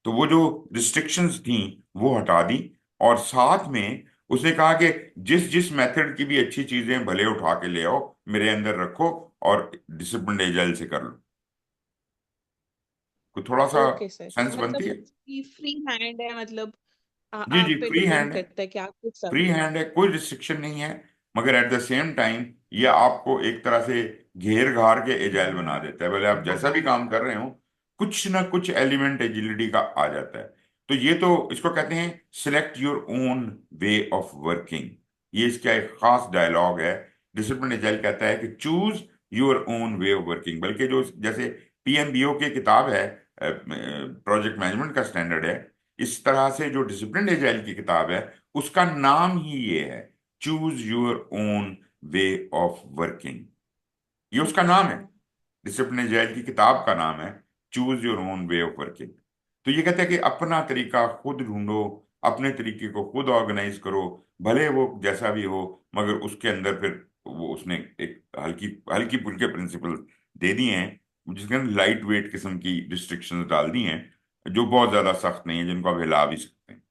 तो वो जो रिस्ट्रिक्शंस थी वो हटा दी, और साथ में उसने कहा कि जिस जिस मेथड की भी अच्छी चीजें भले उठा के ले आओ, मेरे अंदर रखो और डिसिप्लिन एजाइल से कर लो। कोई थोड़ा सा ओके सर, तो सेंस मतलब बनती है? फ्री हैंड है, मतलब जी जी, आप पे फ्री डिपेंड हैंड है। करता है कि आप कुछ फ्री सब। हैंड है, कोई रिस्ट्रिक्शन नहीं है। मगर एट द सेम टाइम ये आपको एक तरह से घेर घार के एजाइल बना देता है। भले आप जैसा भी काम कर रहे हो, कुछ ना कुछ एलिमेंट एजिलिटी का आ जाता है। तो ये तो इसको कहते हैं select your own way of working. ये इसका एक खास डायलॉग है। डिसिप्लिन एजाइल कहता है कि choose your own way of working. बल्कि जो जैसे पीएमबीओ की किताब है, प्रोजेक्ट मैनेजमेंट का स्टैंडर्ड है, इस तरह से जो डिसिप्लिन एजाइल की किताब है उसका नाम ही ये है, choose your own way of working. ये उसका नाम है, अच्छा। डिसिप्लिन एजाइल की किताब का नाम है choose your own way of working. तो ये कहते हैं कि अपना तरीका खुद ढूंढो, अपने तरीके को खुद ऑर्गेनाइज करो, भले वो जैसा भी हो, मगर उसके अंदर फिर वो उसने एक हल्की हल्की फुल्के प्रिंसिपल दे दिए हैं, जिसके अंदर लाइट वेट किस्म की रिस्ट्रिक्शंस डाल दी हैं, जो बहुत ज्यादा सख्त नहीं है, जिनको आप हिला भी सकते हैं।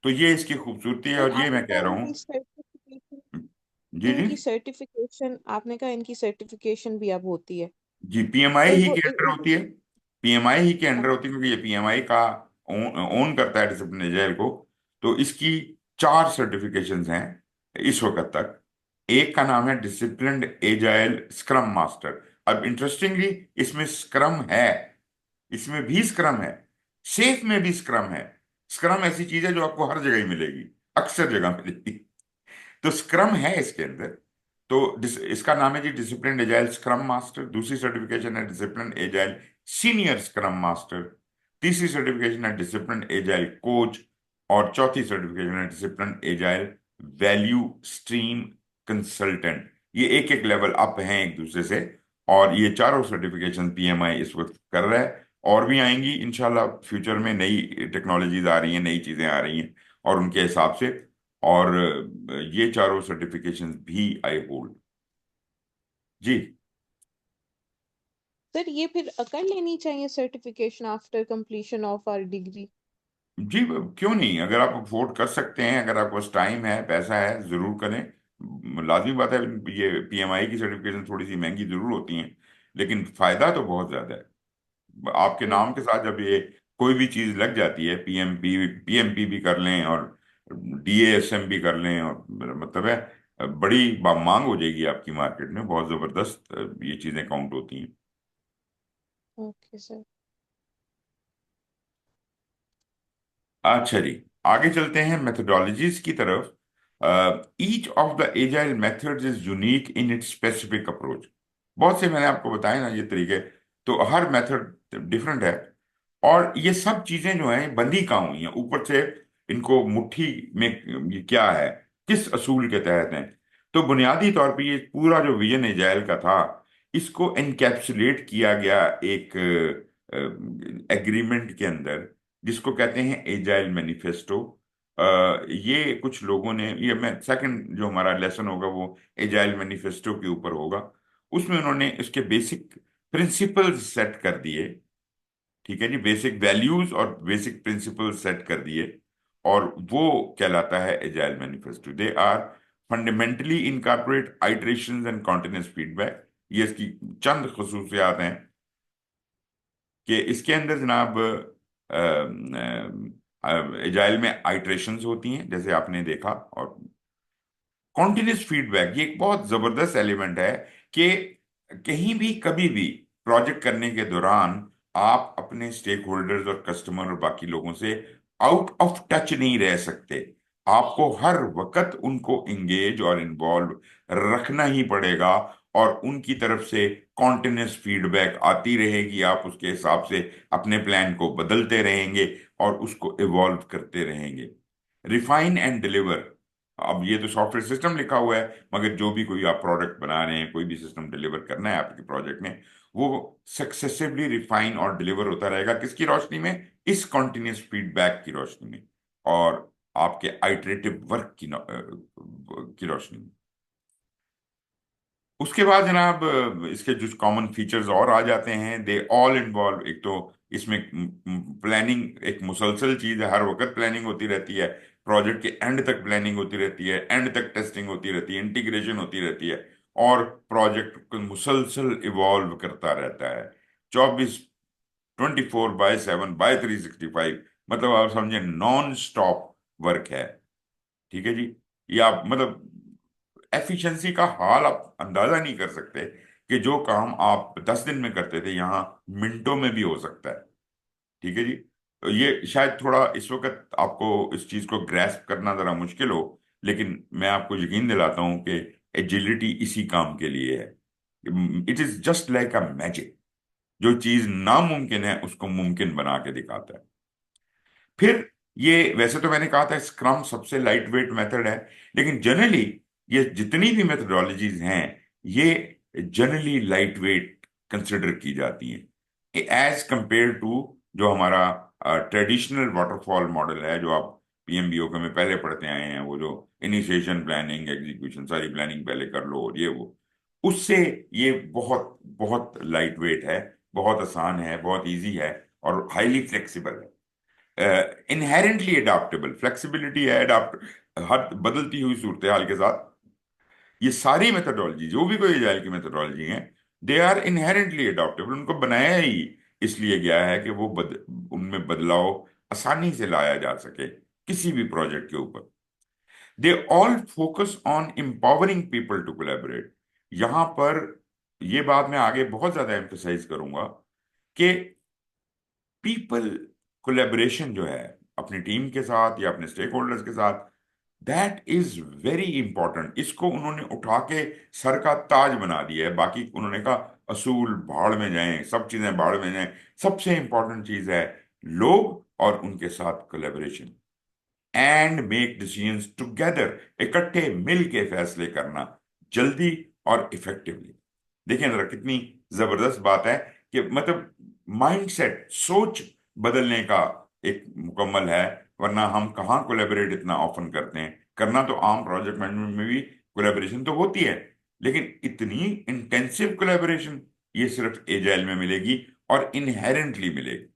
तो ये इसकी खूबसूरती है, सर और ये आपने मैं कह कहा रहा इनकी हूँ। सर्टिफिकेशन, जी जी। इनकी सर्टिफिकेशन आपने कहा इनकी सर्टिफिकेशन भी अब होती है। जी, पीएमआई सर ही वो के अंडर होती है। पीएमआई ही के अंडर होती है, क्योंकि ये पीएमआई का ओन करता है डिसिप्लिन एजाइल को। तो इसकी 4 सर्टिफिकेशंस हैं इस वक्त तक। एक का नाम है डिसिप्लिन एजाइल स्क्रम मास्टर। अब इंटरेस्टिंगली इसमें स्क्रम है, इसमें भी स्क्रम है, सेफ में भी स्क्रम है। स्क्रम ऐसी चीज है जो आपको हर जगह ही मिलेगी, अक्सर जगह मिलेगी। तो स्क्रम है इसके अंदर। तो इसका नाम है जी डिसिप्लिन एजाइल स्क्रम मास्टर। दूसरी सर्टिफिकेशन है discipline agile senior scrum master. तीसरी सर्टिफिकेशन है डिसिप्लिन एजाइल कोच। और चौथी सर्टिफिकेशन है discipline agile value stream consultant. ये एक एक लेवल अप हैं एक दूसरे से। और ये चारों सर्टिफिकेशन पीएमआई इस वक्त कर रहा है, और भी आएंगी इंशाल्लाह। फ्यूचर में नई टेक्नोलॉजीज आ रही हैं, नई चीजें आ रही हैं, और उनके हिसाब से। और ये चारों सर्टिफिकेशंस भी आई होल्ड। जी सर ये फिर कर लेनी चाहिए certification after completion of our degree. जी, क्यों नहीं? अगर आप अफोर्ड कर सकते हैं, अगर आपके पास टाइम है, पैसा है, जरूर करें। लाजमी बात है, ये पीएमआई की सर्टिफिकेशन थोड़ी सी महंगी जरूर होती हैं, लेकिन फायदा तो बहुत ज्यादा है। आपके नाम के साथ जब ये कोई भी चीज लग जाती है, पीएमपी भी कर लें और डीएएसएम भी कर लें, और मेरा मतलब है बड़ी मांग हो जाएगी आपकी मार्केट में, बहुत जबरदस्त ये चीजें काउंट होती हैं। Okay sir. अच्छा जी, आगे चलते हैं मेथोडोलॉजीज की तरफ। Each of the agile methods is unique in its specific approach. बहुत से मैंने आपको बताया ना ये तरीके, तो हर मेथड डिफरेंट है। और ये सब चीजें जो हैं बंदी कहाँ हुई हैं ऊपर से, इनको मुट्ठी में ये क्या है, किस असूल के तहत हैं? तो बुनियादी तौर पे ये पूरा जो विजन एजाइल का था, इसको एनकैप्सुलेट किया गया एक एग्रीमेंट के अंदर, जिसको कहते हैं एजाइल मैनिफेस्टो। ये कुछ लोगों ने, ये मैं सेकंड जो हमारा लेसन होगा वो एजाइल मैनिफेस्टो के ऊपर होगा। उसमें उन्होंने इसके बेसिक प्रिंसिपल्स सेट कर दिए। ठीक है जी, बेसिक वैल्यूज और बेसिक प्रिंसिपल्स सेट कर दिए, और वो कहलाता है agile manifesto. They are fundamentally incorporate iterations and continuous feedback. ये इसकी चंद खसूसियात हैं कि इसके अंदर जनाब एजाइल में आइटरेशंस होती हैं जैसे आपने देखा, और कॉन्टिन्यूस फीडबैक ये एक बहुत जबरदस्त एलिमेंट है कि कहीं भी कभी भी प्रोजेक्ट करने के दौरान आप अपने स्टेक होल्डर्स और कस्टमर और बाकी लोगों से आउट ऑफ टच नहीं रह सकते। आपको हर वक्त उनको इंगेज और इन्वॉल्व रखना ही पड़ेगा, और उनकी तरफ से कॉन्टिन्यूस फीडबैक आती रहेगी। आप उसके हिसाब से अपने प्लान को बदलते रहेंगे और उसको इवॉल्व करते रहेंगे। रिफाइन एंड डिलीवर, अब ये तो सॉफ्टवेयर सिस्टम लिखा हुआ है, मगर जो भी कोई आप प्रोडक्ट बना रहे हैं, कोई भी सिस्टम डिलीवर करना है आपके प्रोजेक्ट में, वो सक्सेसिवली रिफाइन और डिलीवर होता रहेगा। किसकी रोशनी में? इस कॉन्टिन्यूस फीडबैक की रोशनी में और आपके आइटरेटिव वर्क की रोशनी में। उसके बाद जनाब इसके जो कॉमन फीचर्स और आ जाते हैं, दे ऑल इन्वॉल्व, एक तो इसमें प्लानिंग एक मुसलसल चीज है, हर वक्त प्लानिंग होती रहती है, प्रोजेक्ट के एंड तक प्लानिंग होती रहती है, एंड तक टेस्टिंग होती रहती है, इंटीग्रेशन होती रहती है, और प्रोजेक्ट को मुसलसल इवॉल्व करता रहता है 24/7/365। मतलब आप समझे नॉन स्टॉप वर्क है। ठीक है जी। ये आप मतलब एफिशिएंसी का हाल आप अंदाजा नहीं कर सकते कि जो काम आप 10 दिन में करते थे यहाँ मिनटों में भी हो सकता है। ठीक है जी। तो ये शायद थोड़ा इस वक्त आपको इस चीज को ग्रैस्प करना जरा मुश्किल हो, लेकिन मैं आपको यकीन दिलाता हूं कि एजिलिटी इसी काम के लिए है। It is just like a magic, जो चीज नामुमकिन है उसको मुमकिन बना के दिखाता है। फिर ये वैसे तो मैंने कहा था स्क्रम सबसे लाइट वेट मेथड है, लेकिन जनरली ये जितनी भी मेथडोलॉजीज हैं ये जनरली लाइट वेट कंसिडर की जाती हैं एज कंपेयर टू जो हमारा ट्रेडिशनल वाटरफॉल मॉडल है, जो आप पीएमबीओके में पहले पढ़ते आए हैं, वो जो इनिशिएशन प्लानिंग एग्जीक्यूशन सारी प्लानिंग पहले कर लो और ये वो, उससे ये बहुत बहुत लाइट वेट है, बहुत आसान है, बहुत इजी है और हाईली फ्लेक्सिबल है। इनहेरेंटली अडाप्टेबल, फ्लेक्सिबिलिटी है, अडाप्ट हर बदलती हुई सूरत हाल के साथ। ये सारी मेथडोलॉजी जो भी कोई एजाइल की मेथडोलॉजी है, दे आर इनहेरेंटली अडाप्टेबल। उनको बनाया ही इसलिए गया है कि वो उनमें बदलाव आसानी से लाया जा सके किसी भी प्रोजेक्ट के ऊपर। They all focus on empowering people to collaborate. यहां पर ये बात मैं आगे बहुत ज्यादा एम्फसाइज करूंगा कि पीपल कोलेबोरेशन जो है अपनी टीम के साथ या अपने स्टेक होल्डर्स के साथ, दैट इज वेरी इंपॉर्टेंट। इसको उन्होंने उठा के सर का ताज बना दिया है। बाकी उन्होंने कहा असूल भाड़ में जाएं, सब चीजें भाड़ में जाएं, सबसे इंपॉर्टेंट चीज है लोग और उनके साथ collaboration and make decisions together, इकट्ठे मिल के फैसले करना जल्दी और इफेक्टिवली। देखें जरा कितनी जबरदस्त बात है कि मतलब माइंडसेट, सोच बदलने का एक मुकम्मल है। वरना हम कहाँ कोलेबोरेट इतना ऑफन करते हैं। करना तो आम प्रोजेक्ट मैनेजमेंट में भी कोलेबोरेशन तो होती है, लेकिन इतनी इंटेंसिव कोलेबोरेशन ये सिर्फ एजाइल में मिलेगी और इनहेरेंटली मिलेगी।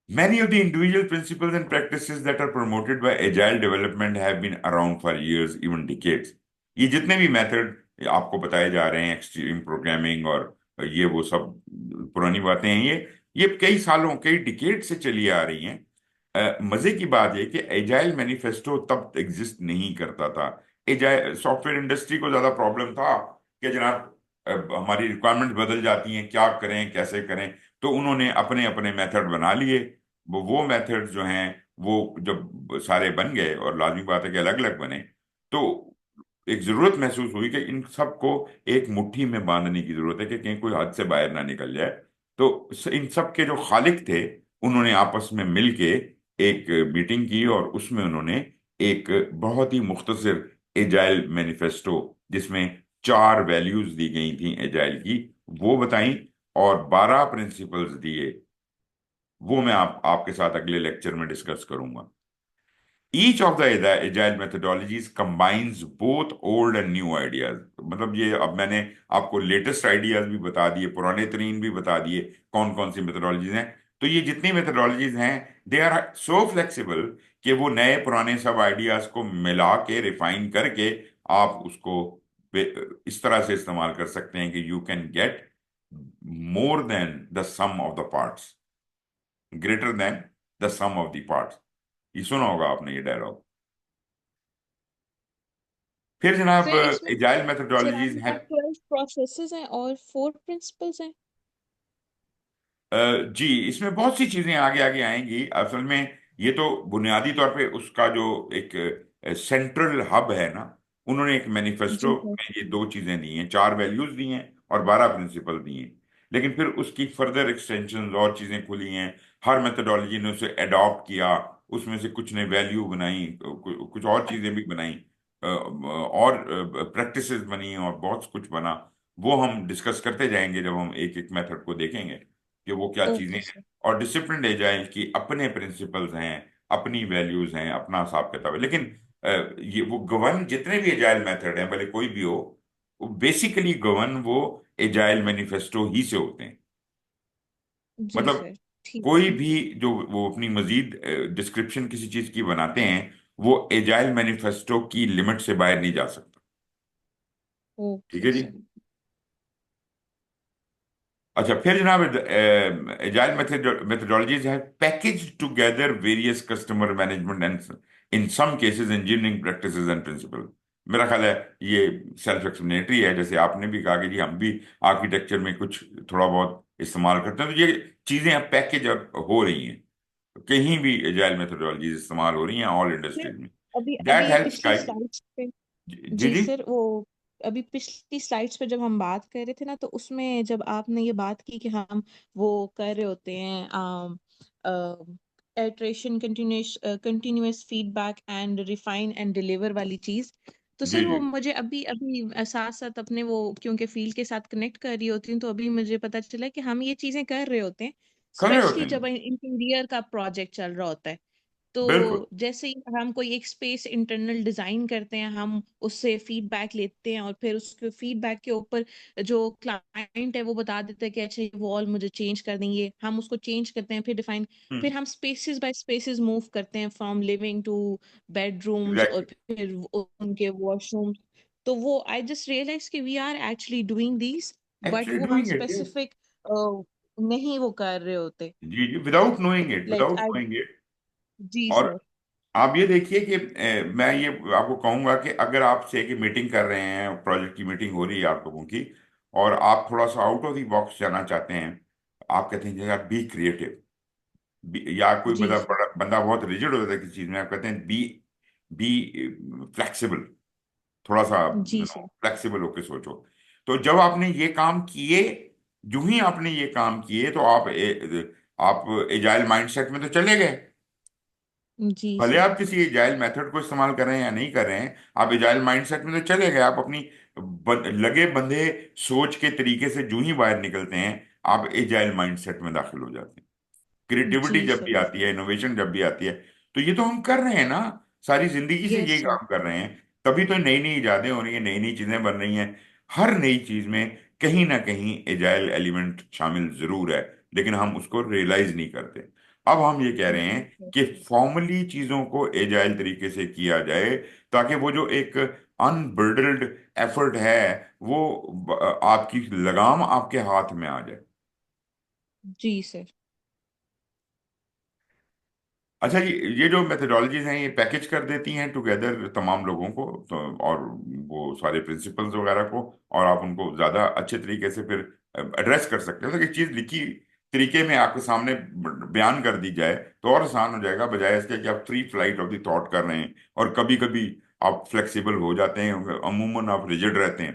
Many of the individual principles and practices that are promoted by agile development have been around for years, even decades. ये जितने भी मेथड आपको बताए जा रहे हैं, एक्सट्रीम प्रोग्रामिंग और ये वो सब पुरानी बातें हैं, ये कई सालों, कई डिकेड से चली आ रही हैं। मजे की बात है कि एजाइल मैनिफेस्टो तब एग्जिस्ट नहीं करता था। एजाइल सॉफ्टवेयर इंडस्ट्री को ज्यादा प्रॉब्लम था कि जनाब हमारी रिक्वायरमेंट बदल जाती हैं, क्या करें कैसे करें, तो उन्होंने अपने अपने मेथड बना लिए। वो मेथड जो हैं वो जब सारे बन गए और लाजमी बात है कि अलग अलग बने, तो एक जरूरत महसूस हुई कि इन सबको एक मुट्ठी में बांधने की जरूरत है कि कहीं कोई हद से बाहर ना निकल जाए। तो इन सब के जो खालिक थे उन्होंने आपस में मिलके एक मीटिंग की और उसमें उन्होंने एक बहुत ही मुख्तसर एजाइल मैनिफेस्टो, जिसमें 4 वैल्यूज दी गई थी एजाइल की, वो बताई और 12 प्रिंसिपल्स दिए। वो मैं आपके साथ अगले लेक्चर में डिस्कस करूंगा। Each of the agile methodologies combines both old and new ideas. मतलब ये अब मैंने आपको लेटेस्ट आइडियाज भी बता दिए, पुराने तरीन भी बता दिए कौन कौन सी मेथडोलॉजीज हैं, तो ये जितनी मेथडोलॉजीज हैं, दे आर सो फ्लेक्सिबल कि वो नए पुराने सब आइडियाज को मिला के रिफाइन करके आप उसको इस तरह से इस्तेमाल कर सकते हैं कि you can get more than the sum of the parts, greater than the sum of the parts. ये सुना होगा आपने ये डायलॉग। फिर जनाब, सर इसमें एजाइल सर मेथडोलॉजीज आपने हैं। कहा 12 प्रोसेसेस हैं और 4 प्रिंसिपल्स हैं। जी, इसमें बहुत सी चीजें आगे आगे आएंगी। असल में ये तो बुनियादी तौर पे उसका जो एक सेंट्रल हब है ना, उन्होंने एक मैनिफेस्टो जी सर। में ये दो चीजें दी हैं, 4 वैल्यूज दी हैं और 12 प्रिंसिपल दी हैं। लेकिन फिर उसकी फर्दर एक्सटेंशन और चीजें खुली हैं। हर मेथडोलॉजी ने उसे अडॉप्ट किया, उसमें से कुछ ने वैल्यू बनाई, कुछ और चीजें भी बनाई, और प्रैक्टिसेस बनी और बहुत कुछ बना। वो हम डिस्कस करते जाएंगे जब हम एक एक मेथड को देखेंगे कि वो क्या चीजें ओके हैं। सर। और डिसिप्लिन एजाइल की अपने प्रिंसिपल्स हैं, अपनी वैल्यूज हैं, अपना हिसाब किताब है। लेकिन ये वो गवर्न जितने भी एजाइल मेथड हैं, भले कोई भी हो, वो बेसिकली गवर्न वो एजाइल मैनिफेस्टो ही से होते हैं। जी मतलब सर। ठीक कोई है। भी जो वो अपनी मजीद डिस्क्रिप्शन किसी चीज की बनाते हैं, वो एजाइल मैनिफेस्टो की लिमिट से बाहर नहीं जा सकता। ठीक ओके है जी। सर। अच्छा, फिर जनाब, एजाइल मेथडोलॉजीज है package together various customer management and in some cases engineering practices and principle. मेरा ख्याल है ये सेल्फ एक्सप्लेनेटरी है। जैसे आपने भी कहा कि जी हम भी आर्किटेक्चर में कुछ थोड़ा बहुत इस्तेमाल करते हैं, तो ये चीजें अब पैकेज अब हो रही हैं। कहीं भी एजाइल मेथडोलॉजीज इस्तेमाल हो रही हैं, ऑल सर इंडस्ट्रीज में। अभी दैट अभी हेल्प्स पिछली गाइड। स्लाइड्स पे जी जी जी। सर वो अभी पिछली स्लाइड्स पे जब हम बात कर रहे थे ना, तो उसमें जब आपने ये बात की कि हम वो कर रहे होते हैं iteration, continuous feedback and refine and deliver वाली चीज। तो जी सर वो जी। मुझे अभी अभी साथ साथ अपने वो क्योंकि फील्ड के साथ कनेक्ट कर रही होती हूँ, तो अभी मुझे पता चला कि हम ये चीजें कर रहे होते हैं, कर रहे होते स्पेशली हैं। जब इंटीरियर का प्रोजेक्ट चल रहा होता है। तो बिल्कुल। जैसे ही हम कोई एक स्पेस इंटरनल डिजाइन करते हैं, हम उससे फीडबैक लेते हैं और फिर उसके फीडबैक के ऊपर जो क्लाइंट है वो बता देता है कि अच्छा ये वॉल मुझे चेंज कर देंगे, हम उसको चेंज करते हैं, फिर डिफाइन, हम्म। फिर हम स्पेसेस बाय स्पेसेस मूव करते हैं फ्रॉम लिविंग टू बेडरूम्स और एग्जैक्टली। फिर उनके वॉशरूम्स। तो वो आई जस्ट रियलाइज कि we are actually doing this, but actually वो हम डूइंग इट। स्पेसिफिक नहीं वो कर रहे होते। जी जी, without knowing it, like without I knowing it. जी और सर। आप ये देखिए कि मैं ये आपको कहूंगा कि अगर आपसे की मीटिंग कर रहे हैं, प्रोजेक्ट की मीटिंग हो रही है आप लोगों की, और आप थोड़ा सा आउट ऑफ द बॉक्स जाना चाहते हैं, आप कहते हैं कि यार बी क्रिएटिव। या कोई जी सर। बंदा बहुत रिजिड हो जाता है किसी चीज में, आप कहते हैं बी बी फ्लेक्सिबल, थोड़ा सा जी सर। फ्लेक्सिबल होकर सोचो। तो जब आपने ये काम किए, जो ही आपने ये काम किए, तो आप एजाइल माइंडसेट में तो चले गए। जी भले सर। आप किसी एजाइल मेथड को इस्तेमाल कर रहे हैं या नहीं कर रहे हैं, आप एजाइल माइंडसेट में तो चले गए। आप अपनी लगे बंधे सोच के तरीके से जो ही बाहर निकलते हैं, आप एजाइल माइंडसेट में दाखिल हो जाते हैं। क्रिएटिविटी जी जब भी सर। आती है, इनोवेशन जब भी आती है, तो ये तो हम कर रहे हैं ना, सारी जिंदगी से यस ये सर। काम कर रहे हैं। तभी तो नई नई इजादें हो रही हैं, नई नई चीजें बन रही हैं। हर नई चीज में कहीं ना कहीं एजाइल एलिमेंट शामिल जरूर है, लेकिन हम उसको रियलाइज नहीं करते। अब हम ये कह रहे हैं जी सर। कि फॉर्मली चीजों को एजाइल तरीके से किया जाए, ताकि वो जो एक अनबर्डल्ड एफर्ट है, वो आपकी लगाम आपके हाथ में आ जाए। जी सर। अच्छा जी, ये जो मेथडोलॉजीज हैं, ये पैकेज कर देती हैं टुगेदर तमाम लोगों को, तो और वो सारे प्रिंसिपल्स वगैरह को, और आप उनको ज़्यादा अच्छे तरीके से फिर एड्रेस कर सकते हो। तो एक चीज़ लिखी तरीके में आपके सामने बयान कर दी जाए तो और आसान हो जाएगा, बजाय इसके कि आप free flight of the thought कर रहे हैं और कभी कभी आप फ्लेक्सिबल हो जाते हैं, अमूमन आप रिजिड रहते हैं।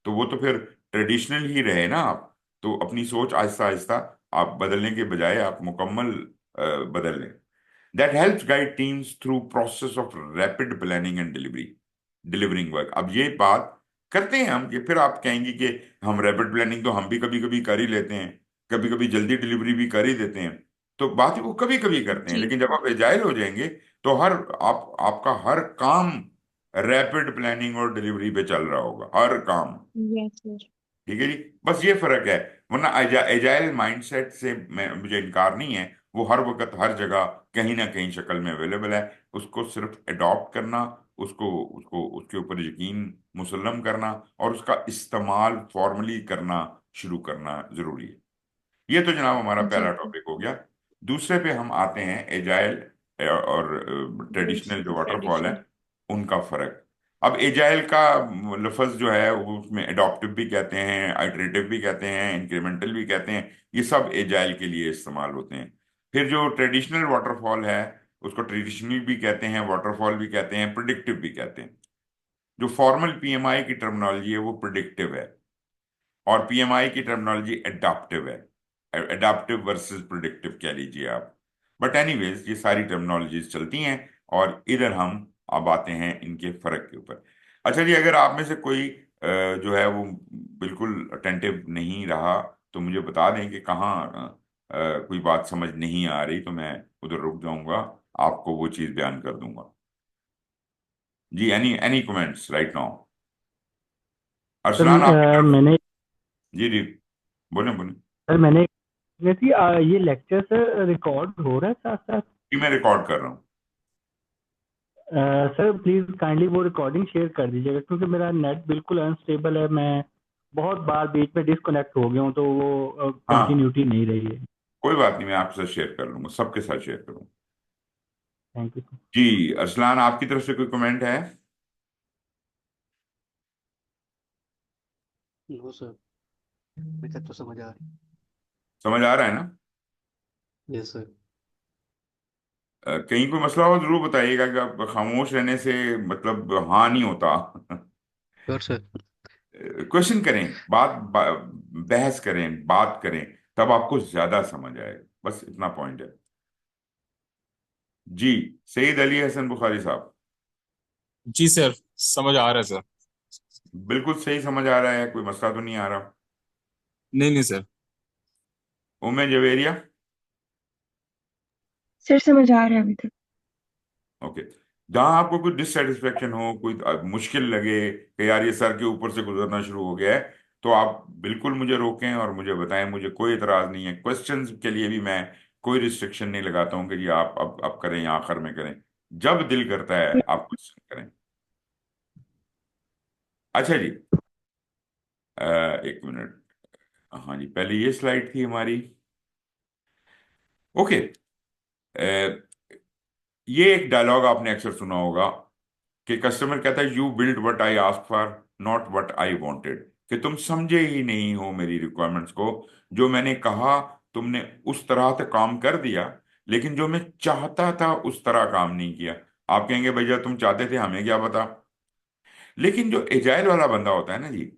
तो वो तो फिर ट्रेडिशनल ही रहे ना आप। तो अपनी सोच आहिस्ता आहिस्ता आप बदलने के बजाय आप मुकम्मल बदल लें। That helps guide teams through process of rapid planning and delivering work। अब ये बात करते हैं हम कि फिर आप कहेंगे कि हम रैपिड प्लानिंग तो हम भी कभी कभी कर ही लेते हैं, कभी कभी जल्दी डिलीवरी भी कर ही देते हैं। तो बात है वो कभी कभी करते हैं, जी लेकिन जब सर। आप एजाइल हो जाएंगे, तो आपका हर काम रैपिड प्लानिंग और डिलीवरी पे चल रहा होगा, हर काम। Yes sir. ठीक है जी, बस ये फर्क है। वरना एजाइल माइंडसेट से मुझे इनकार नहीं है, वो हर वक्त हर जगह कहीं ना कहीं शक्ल में अवेलेबल है। उसको सिर्फ अडॉप्ट करना, उसको उसको उसके ऊपर यकीन मुसल्लम करना और उसका इस्तेमाल फॉर्मली करना शुरू करना जरूरी है। ये तो जनाब हमारा जी पहला टॉपिक हो गया। दूसरे पे हम आते हैं, एजाइल और ट्रेडिशनल जो वाटरफॉल है ट्रेडिशनल। उनका फर्क। अब एजाइल का लफ्ज जो है वो उसमें एडॉप्टिव भी कहते हैं, आइटरेटिव भी कहते हैं, इंक्रीमेंटल भी कहते हैं। ये सब एजाइल के लिए इस्तेमाल होते हैं। फिर जो ट्रेडिशनल वाटरफॉल है उसको ट्रेडिशनल भी कहते हैं, वाटरफॉल भी कहते हैं, प्रिडिक्टिव भी कहते हैं। जो फॉर्मल पीएमआई की टर्मिनोलॉजी है वो प्रिडिक्टिव है, और पीएमआई की टर्मिनोलॉजी एडाप्टिव है। एडाप्टिव वर्सेस प्रिडिक्टिव कह लीजिए आप। बट एनीवेज ये सारी टर्मिनोलॉजीज चलती हैं, और इधर हम अब आते हैं इनके फर्क के ऊपर। अच्छा जी, अगर आप में से कोई जो है वो बिल्कुल अटेंटिव नहीं रहा तो मुझे बता दें कि कहाँ कोई बात समझ नहीं आ रही, तो मैं उधर रुक जाऊंगा, आपको वो चीज़ बयान कर दूंगा। जी, any any comments right now? Sir Arsalan आपकी तरफ। मैंने जी जी, बोले बोले। सर मैंने थी ये लेक्चर सर रिकॉर्ड हो रहा है साथ साथ। जी, मैं रिकॉर्ड कर रहा हूँ। सर प्लीज काइंडली वो रिकॉर्डिंग शेयर कर दीजिएगा, क्योंकि मेरा नेट बिल्कुल अनस्टेबल है। मैं बहुत बार बीच में डिस्कनेक्ट हो गया हूँ, तो वो हाँ, कंटिन्यूटी नहीं रही है। कोई बात नहीं, मैं आपके साथ शेयर कर लूंगा, सबके साथ शेयर करूंगा। Thank you sir. जी अरसलान, आपकी तरफ से कोई कमेंट है? नो सर, अभी तक तो समझ आ रही। समझ आ रहा है ना? Yes sir. कहीं कोई मसला हो जरूर बताइएगा, कि आप खामोश रहने से मतलब हाँ नहीं होता। Sure sir. क्वेश्चन करें, बहस करें, बात करें, तब आपको ज्यादा समझ आएगा। बस इतना पॉइंट है। जी, सईद अली हसन बुखारी साहब। जी सर, समझ आ रहा है सर। बिल्कुल सही समझ आ रहा है, कोई मसला तो नहीं आ रहा? नहीं नहीं सर। उम्मे जवेरिया। सर समझ आ रहा है अभी तक। ओके। जहां आपको कोई डिससेटिस्फेक्शन हो, कोई मुश्किल लगे कि यार ये सर के ऊपर से गुजरना शुरू हो गया है, तो आप बिल्कुल मुझे रोकें और मुझे बताएं। मुझे कोई इतराज नहीं है, क्वेश्चंस के लिए भी मैं कोई रिस्ट्रिक्शन नहीं लगाता हूं कि जी आप अब करें या आखिर में करें। जब दिल करता है आप क्वेश्चन करें। अच्छा जी, एक मिनट। हाँ जी, पहले ये स्लाइड थी हमारी। ओके। ये एक डायलॉग आपने अक्सर सुना होगा कि कस्टमर कहता है, you build what I ask for, not what I wanted. कि तुम समझे ही नहीं हो मेरी रिक्वायरमेंट्स को। जो मैंने कहा तुमने उस तरह से काम कर दिया, लेकिन जो मैं चाहता था उस तरह काम नहीं किया। आप कहेंगे भैया तुम चाहते थे, हमें क्या पता। लेकिन जो एजाइल वाला बंदा होता है ना जी,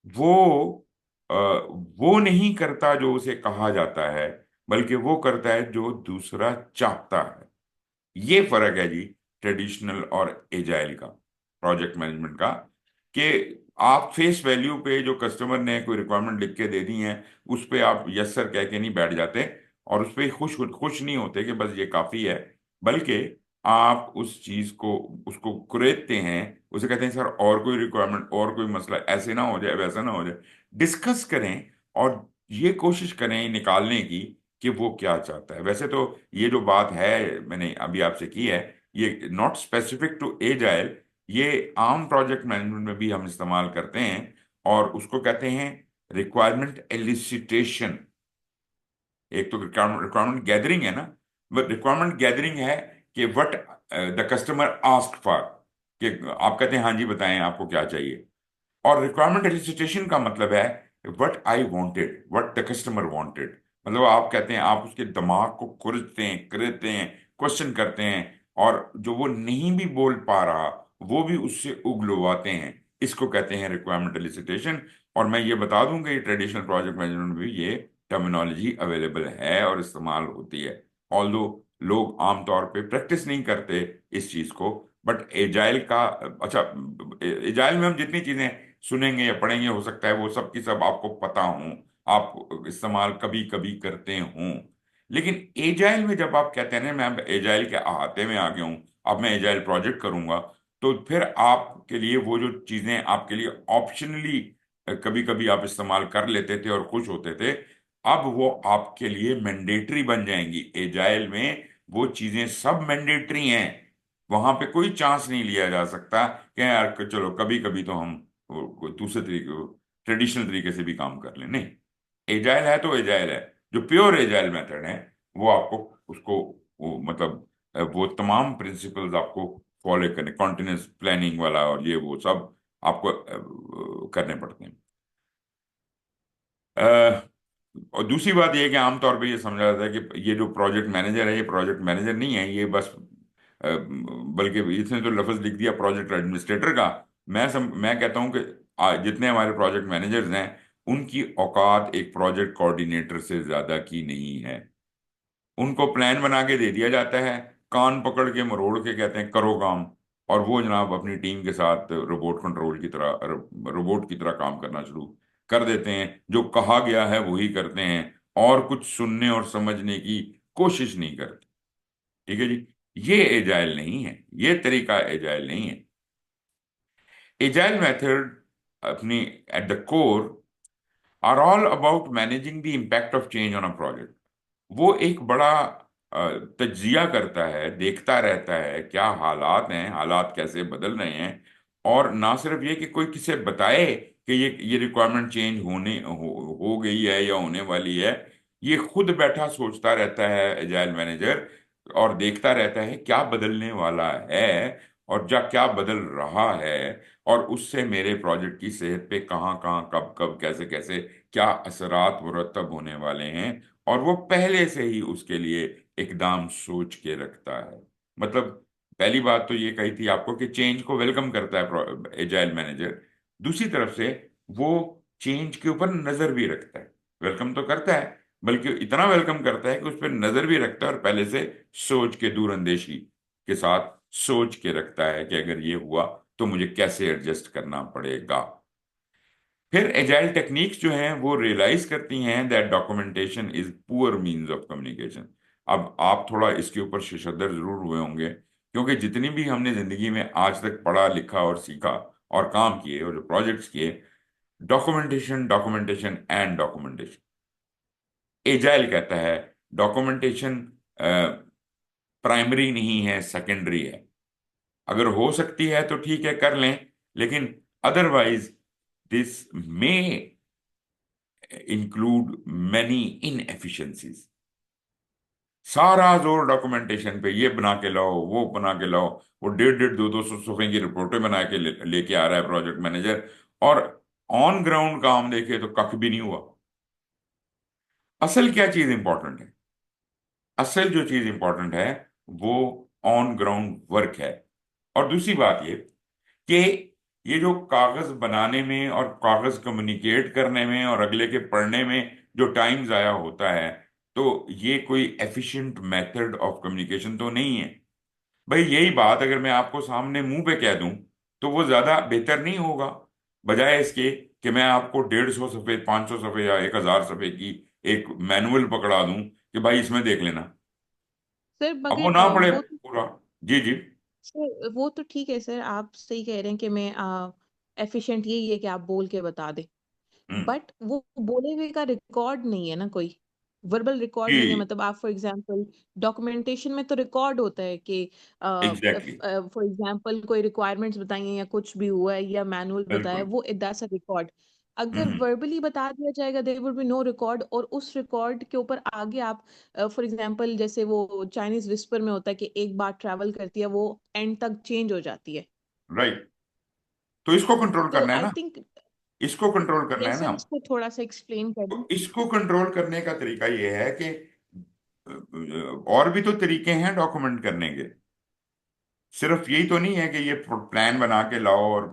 वो वो नहीं करता जो उसे कहा जाता है, बल्कि वो करता है जो दूसरा चाहता है। ये फर्क है जी ट्रेडिशनल और एजाइल का, प्रोजेक्ट मैनेजमेंट का। कि आप फेस वैल्यू पे जो कस्टमर ने कोई रिक्वायरमेंट लिख के दे दी है, उस पे आप यस सर कह के नहीं बैठ जाते और उस पे खुश खुश नहीं होते कि बस ये काफी है। बल्कि आप उस चीज को उसको कुरेदते हैं, उसे कहते हैं सर और कोई रिक्वायरमेंट, और कोई मसला, ऐसे ना हो जाए वैसा ना हो जाए। डिस्कस करें और ये कोशिश करें निकालने की कि वो क्या चाहता है। वैसे तो ये जो बात है मैंने अभी आपसे की है, ये नॉट स्पेसिफिक टू एजाइल, ये आम प्रोजेक्ट मैनेजमेंट में भी हम इस्तेमाल करते हैं, और उसको कहते हैं रिक्वायरमेंट एलिसिटेशन। एक तो रिक्वायरमेंट गैदरिंग है ना, रिक्वायरमेंट गैदरिंग है कि what the customer ask for, कि आप कहते हैं हाँ जी बताएं आपको क्या चाहिए। और रिक्वायरमेंट एलिसिटेशन का मतलब है what I wanted, what the customer wanted. मतलब आप कहते हैं, आप उसके दिमाग को खुरचते हैं, करते हैं, क्वेश्चन करते हैं, और जो वो नहीं भी बोल पा रहा वो भी उससे उगलवाते हैं। इसको कहते हैं रिक्वायरमेंट एलिसिटेशन। और मैं ये बता दूं कि ट्रेडिशनल प्रोजेक्ट मैनेजमेंट में भी ये टर्मिनोलॉजी अवेलेबल है और इस्तेमाल होती है। ऑल्दो लोग आमतौर पे प्रैक्टिस नहीं करते इस चीज को। बट एजाइल का, अच्छा, एजाइल में हम जितनी चीजें सुनेंगे या पढ़ेंगे, हो सकता है वो सब की सब आपको पता हो, आप इस्तेमाल कभी कभी करते हों। लेकिन एजाइल में जब आप कहते हैं ना मैं अब एजाइल के अहाते में आ गया हूं, अब मैं एजाइल प्रोजेक्ट करूंगा, तो फिर आपके लिए वो जो चीजें आपके लिए ऑप्शनली कभी कभी आप इस्तेमाल कर लेते थे और खुश होते थे, अब वो आपके लिए मैंडेटरी बन जाएंगी। एजाइल में वो चीजें सब मैंडेटरी हैं। वहां पे कोई चांस नहीं लिया जा सकता कि यार चलो कभी कभी तो हम कोई दूसरे तरीके, ट्रेडिशनल तरीके से भी काम कर लें। नहीं, एजाइल है तो एजाइल है। जो प्योर एजाइल मेथड है वो आपको उसको वो मतलब वो तमाम प्रिंसिपल्स आपको फॉलो करने, कॉन्टिन्यूस प्लानिंग वाला और ये वो सब आपको करने पड़ते हैं। अ, और दूसरी बात यह है कि आमतौर पे ये समझा जाता है कि ये जो प्रोजेक्ट मैनेजर है ये प्रोजेक्ट मैनेजर नहीं है, ये बस बल्कि इसने तो लफ्ज लिख दिया प्रोजेक्ट एडमिनिस्ट्रेटर का। मैं कहता हूं कि जितने हमारे प्रोजेक्ट मैनेजर्स हैं उनकी औकात एक प्रोजेक्ट कोऑर्डिनेटर से ज्यादा की नहीं है। उनको प्लान बना के दे दिया जाता है, कान पकड़ के मरोड़ के कहते हैं करो काम, और वो जनाब अपनी टीम के साथ रोबोट की तरह काम करना शुरू कर देते हैं। जो कहा गया है वही करते हैं और कुछ सुनने और समझने की कोशिश नहीं करते। ठीक है जी, ये एजाइल नहीं है, ये तरीका एजाइल नहीं है। एजाइल मेथड अपनी at the core are all about managing the impact of change on a project. वो एक बड़ा तज्जिया करता है, देखता रहता है क्या हालात हैं, हालात कैसे बदल रहे हैं, और ना सिर्फ ये कि कोई किसे बताए कि ये रिक्वायरमेंट चेंज हो गई है या होने वाली है। ये खुद बैठा सोचता रहता है एजाइल मैनेजर, और देखता रहता है क्या बदलने वाला है और क्या बदल रहा है, और उससे मेरे प्रोजेक्ट की सेहत पे कहाँ कहाँ कब कब कैसे कैसे क्या असरात मुरतब होने वाले हैं। और वो पहले से ही उसके लिए एकदम सोच के रखता है। मतलब पहली बात तो ये कही थी आपको कि चेंज को वेलकम करता है एजाइल मैनेजर। दूसरी तरफ से वो चेंज के ऊपर नजर भी रखता है। वेलकम तो करता है, बल्कि इतना वेलकम करता है कि उस पर नजर भी रखता है और पहले से सोच के, दूरअंदेशी के साथ सोच के रखता है कि अगर ये हुआ तो मुझे कैसे एडजस्ट करना पड़ेगा। फिर एजाइल टेक्निक्स जो हैं वो रियलाइज करती हैं that documentation is poor means of communication. अब आप थोड़ा इसके ऊपर शशदर जरूर हुए होंगे, क्योंकि जितनी भी हमने जिंदगी में आज तक पढ़ा लिखा और सीखा और काम किए और जो प्रोजेक्ट्स किए, documentation documentation and documentation. Agile कहता है डॉक्यूमेंटेशन प्राइमरी नहीं है, सेकेंडरी है। अगर हो सकती है तो ठीक है कर लें, लेकिन otherwise this may include many inefficiencies. सारा जोर डॉक्यूमेंटेशन पे, ये बना के लाओ वो बना के लाओ। वो 150-150 200 सफ़े की रिपोर्टें बना के लेके आ रहा है प्रोजेक्ट मैनेजर, और ऑन ग्राउंड काम देखे तो कख भी नहीं हुआ। असल क्या चीज इंपॉर्टेंट है? असल जो चीज इंपॉर्टेंट है वो ऑन ग्राउंड वर्क है। और दूसरी बात ये कि ये जो कागज बनाने में और कागज कम्युनिकेट करने में और अगले के पढ़ने में जो टाइम जाया होता है, तो ये कोई एफिशिएंट मेथड ऑफ कम्युनिकेशन तो नहीं है। भाई यही बात अगर मैं आपको सामने मुंह पे कह दूं तो वो ज्यादा बेहतर नहीं होगा, बजाय इसके कि मैं आपको 150 सफ़े, 500 सफ़े या 1000 सफ़े की एक मैनुअल पकड़ा दूं कि भाई इसमें देख लेना। सर अब वो मगर ना पढ़े वो तो पूरा। जी जी। सर वो तो ठीक है सर, आप सही कह रहे हैं कि मैं एफिशिएंट यही है कि आप बोल के बता दें, हम्म। बट वो बोले हुए का रिकॉर्ड नहीं है ना, कोई वर्बल रिकॉर्ड नहीं है। जी। मतलब आप फॉर एग्जांपल डॉक्यूमेंटेशन में तो रिकॉर्ड होता है कि एग्जैक्टली। फॉर एग्जांपल कोई रिक्वायरमेंट्स बताइए या कुछ भी हुआ है या मैनुअल बताया, बिल्कुल। वो दैट्स अ रिकॉर्ड। अगर हम्म। वर्बली बता दिया जाएगा there would be no record, और उस रिकॉर्ड के ऊपर आगे आप फॉर एग्जांपल जैसे वो चाइनीज विस्पर में होता है कि एक बार ट्रैवल करती है वो एंड तक चेंज हो जाती है। राइट। तो इसको कंट्रोल तो करना है आई ना, थिंक इसको कंट्रोल करना है यस ना। सर, इसको थोड़ा सा एक्सप्लेन कर दें। तो इसको कंट्रोल करने का तरीका ये है कि और भी तो तरीके हैं डॉक्यूमेंट करने के। सिर्फ यही तो नहीं है कि ये प्लान बना के लाओ और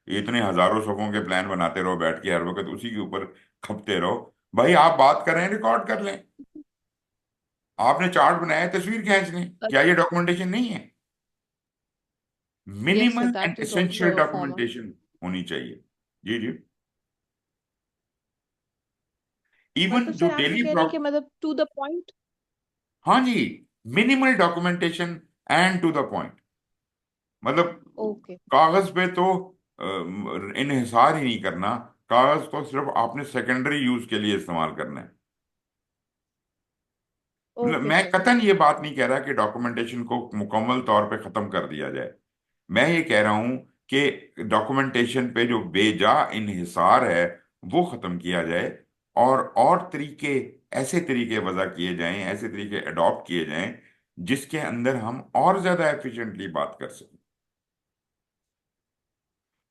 ये इतने हजारों सफ़ों के प्लान बनाते रहो बैठ के हर वक्त उसी के ऊपर खपते रहो। भाई आप बात कर रहे हैं, रिकॉर्ड कर लें। आपने चार्ट बनाया, तस्वीर खींच लें। क्या ये डॉक्यूमेंटेशन नहीं है? Yes sir, minimal and that is essential also a form. Documentation होनी चाहिए। जी जी। इवन तो जो सर आप ये डेली, कह रहे हैं कि मतलब टू द पॉइंट। हाँ जी, minimal documentation and to the point. मतलब ओके। कागज पे तो इन्हिसार ही नहीं करना। कागज को सिर्फ आपने सेकेंडरी यूज के लिए इस्तेमाल करना है। मतलब ओके मैं सर। कतई ये बात नहीं कह रहा कि डॉक्यूमेंटेशन को मुकम्मल तौर पे खत्म कर दिया जाए। मैं ये कह रहा हूं कि डॉक्यूमेंटेशन पे जो बेजा इन्हिसार है वो खत्म किया जाए, और तरीके, ऐसे तरीके वजह किए जाएं, ऐसे तरीके अडॉप्ट किए जाएं जिसके अंदर हम और ज्यादा एफिशिएंटली बात कर सकें।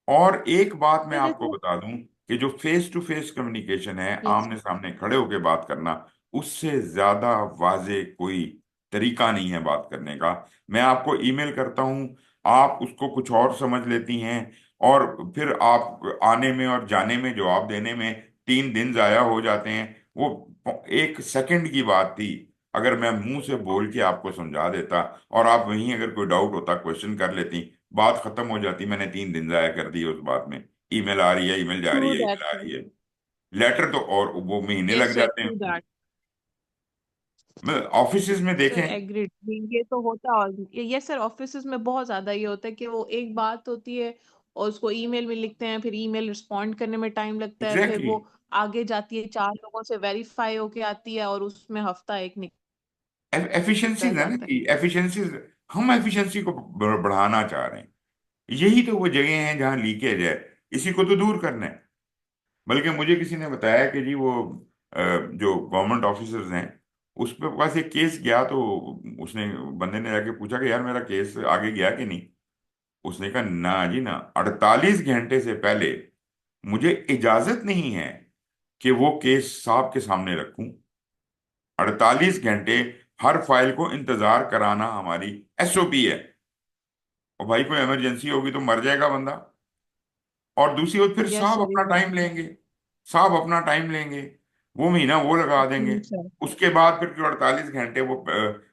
और एक बात मैं सर आपको जैसे, बता दूं कि जो फेस टू फेस कम्युनिकेशन है, यस आमने सामने खड़े होकर बात करना, उससे ज्यादा वाजे कोई तरीका नहीं है बात करने का। मैं आपको ईमेल करता हूं, आप उसको कुछ और समझ लेती हैं, और फिर आप आने में और जाने में, जवाब देने में 3 दिन जाया हो जाते हैं। वो 1 सेकंड की बात थी, अगर मैं मुंह से बोल के आपको समझा देता और आप वहीं अगर कोई डाउट होता क्वेश्चन कर लेती, बात खत्म हो जाती। मैंने 3 दिन जाया कर दिए उस बात में। ईमेल आ रही है, ईमेल जा रही ट्रू है, दैट ईमेल आ सर। रही है। लेटर तो और वो महीने यस लग सर, जाते हैं। True that. ऑफिस में सर देखें। एग्रीड, ये तो होता है। और ये सर ऑफिस में बहुत ज्यादा ये होता है कि वो एक बात होती है और उसको ईमेल में लिखते हैं, फिर ईमेल रिस्पॉन्ड करने में टाइम लगता है, फिर एग्जैक्टली। वो आगे जाती है 4 लोगों से वेरीफाई होके आती है और उसमें हफ्ता एक एफिशिएंसीज निकल है ना जाता है। जी, एफिशिएंसीज। हम एफिशिएंसी को बढ़ाना चाह रहे हैं। यही तो वो जगह है जहां लीकेज है, इसी को तो दूर करना है। बल्कि मुझे किसी ने बताया कि जी वो जो गवर्नमेंट ऑफिसर्स हैं, उस पे पास एक केस गया, तो उसने, बंदे ने जाके पूछा कि यार मेरा केस आगे गया कि नहीं। उसने कहा ना जी ना, 48 घंटे से पहले मुझे इजाजत नहीं है कि वो केस साहब के सामने रखूं। 48 घंटे हर फाइल को इंतजार कराना हमारी एसओपी है। और भाई कोई इमरजेंसी होगी तो मर जाएगा बंदा, और दूसरी ओर फिर यस साहब सर, अपना टाइम लेंगे। साहब अपना टाइम लेंगे, वो महीना वो लगा देंगे। सर। उसके बाद फिर 48 घंटे वो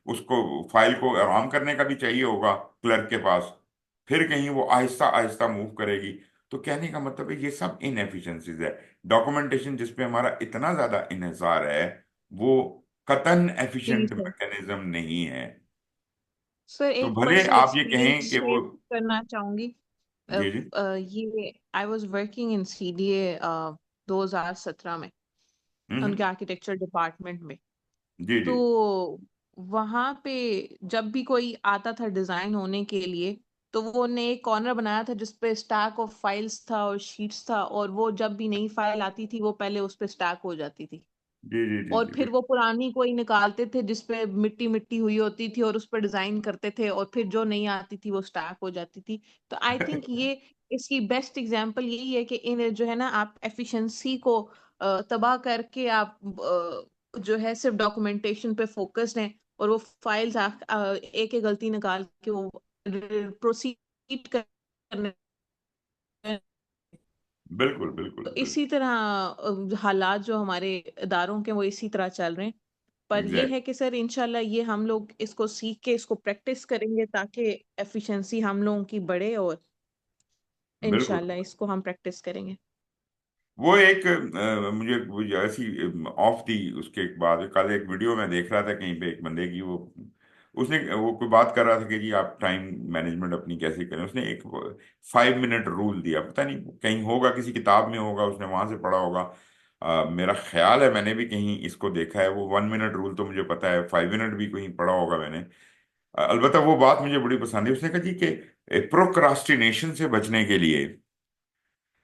उसको फाइल को आराम करने का भी चाहिए होगा क्लर्क के पास, फिर कहीं वो आहिस्ता आहिस्ता मूव करेगी। तो कहने का मतलब है ये सब इनएफिशिएंसीज है। डॉक्यूमेंटेशन जिस पे हमारा इतना ज्यादा इन्हिसार है, वो कतन जी एफिशिएंट सर। मैकेनिज्म नहीं है। सर तो एक भले पर्सनल आप ये कहें एक्सपीरियंस कि वो। शेयर करना चाहूंगी। जी जी ये I was working in CDA 2017 में, हम्म। उनके आर्किटेक्चर डिपार्टमेंट में। जी जी तो वहां पे जब भी कोई आता था डिजाइन होने के लिए, तो वो ने एक कॉर्नर बनाया था जिसपे स्टैक ऑफ फाइल्स था और शीट्स था, और वो जब भी नई फाइल आती थी वो पहले उस पे स्टैक हो जाती थी। जी जी जी और जी फिर वो पुरानी कोई निकालते थे जिसपे मिट्टी मिट्टी हुई होती थी और उस पर डिजाइन करते थे, और फिर जो नहीं आती थी वो स्टैक हो जाती थी। तो आई थिंक ये इसकी बेस्ट एग्जांपल यही है कि इन जो है ना, आप एफिशिएंसी को तबाह करके आप जो है सिर्फ डॉक्यूमेंटेशन पे फोकस्ड हैं, और वो फाइल्स एक एक गलती निकाल के वो प्रोसीड करने। बिल्कुल बिल्कुल तो बिल्कुल। इसी तरह हालात जो हमारे इदारों के वो इसी तरह चल रहे हैं। पर ये एग्जैक्ट। है कि सर इंशाल्लाह ये हम लोग इसको सीख के इसको प्रैक्टिस करेंगे ताकि एफिशिएंसी हम लोगों की बढ़े, और बिल्कुल। इंशाल्लाह इसको हम प्रैक्टिस करेंगे। वो एक मुझे वो ऐसी ऑफ दी, उसके बाद कल एक वीडियो में देख रहा था कहीं पे, एक बंदे की, वो उसने वो कोई बात कर रहा था कि जी आप टाइम मैनेजमेंट अपनी कैसे करें। उसने एक 5 मिनट रूल दिया, पता नहीं कहीं होगा, किसी किताब में होगा, उसने वहां से पढ़ा होगा। मेरा ख्याल है मैंने भी कहीं इसको देखा है। वो 1 मिनट रूल तो मुझे पता है, 5 मिनट भी कहीं पढ़ा होगा मैंने। अलबत्ता वो बात मुझे बड़ी पसंद है। उसने कहा जी कि प्रोक्रास्टिनेशन से बचने के लिए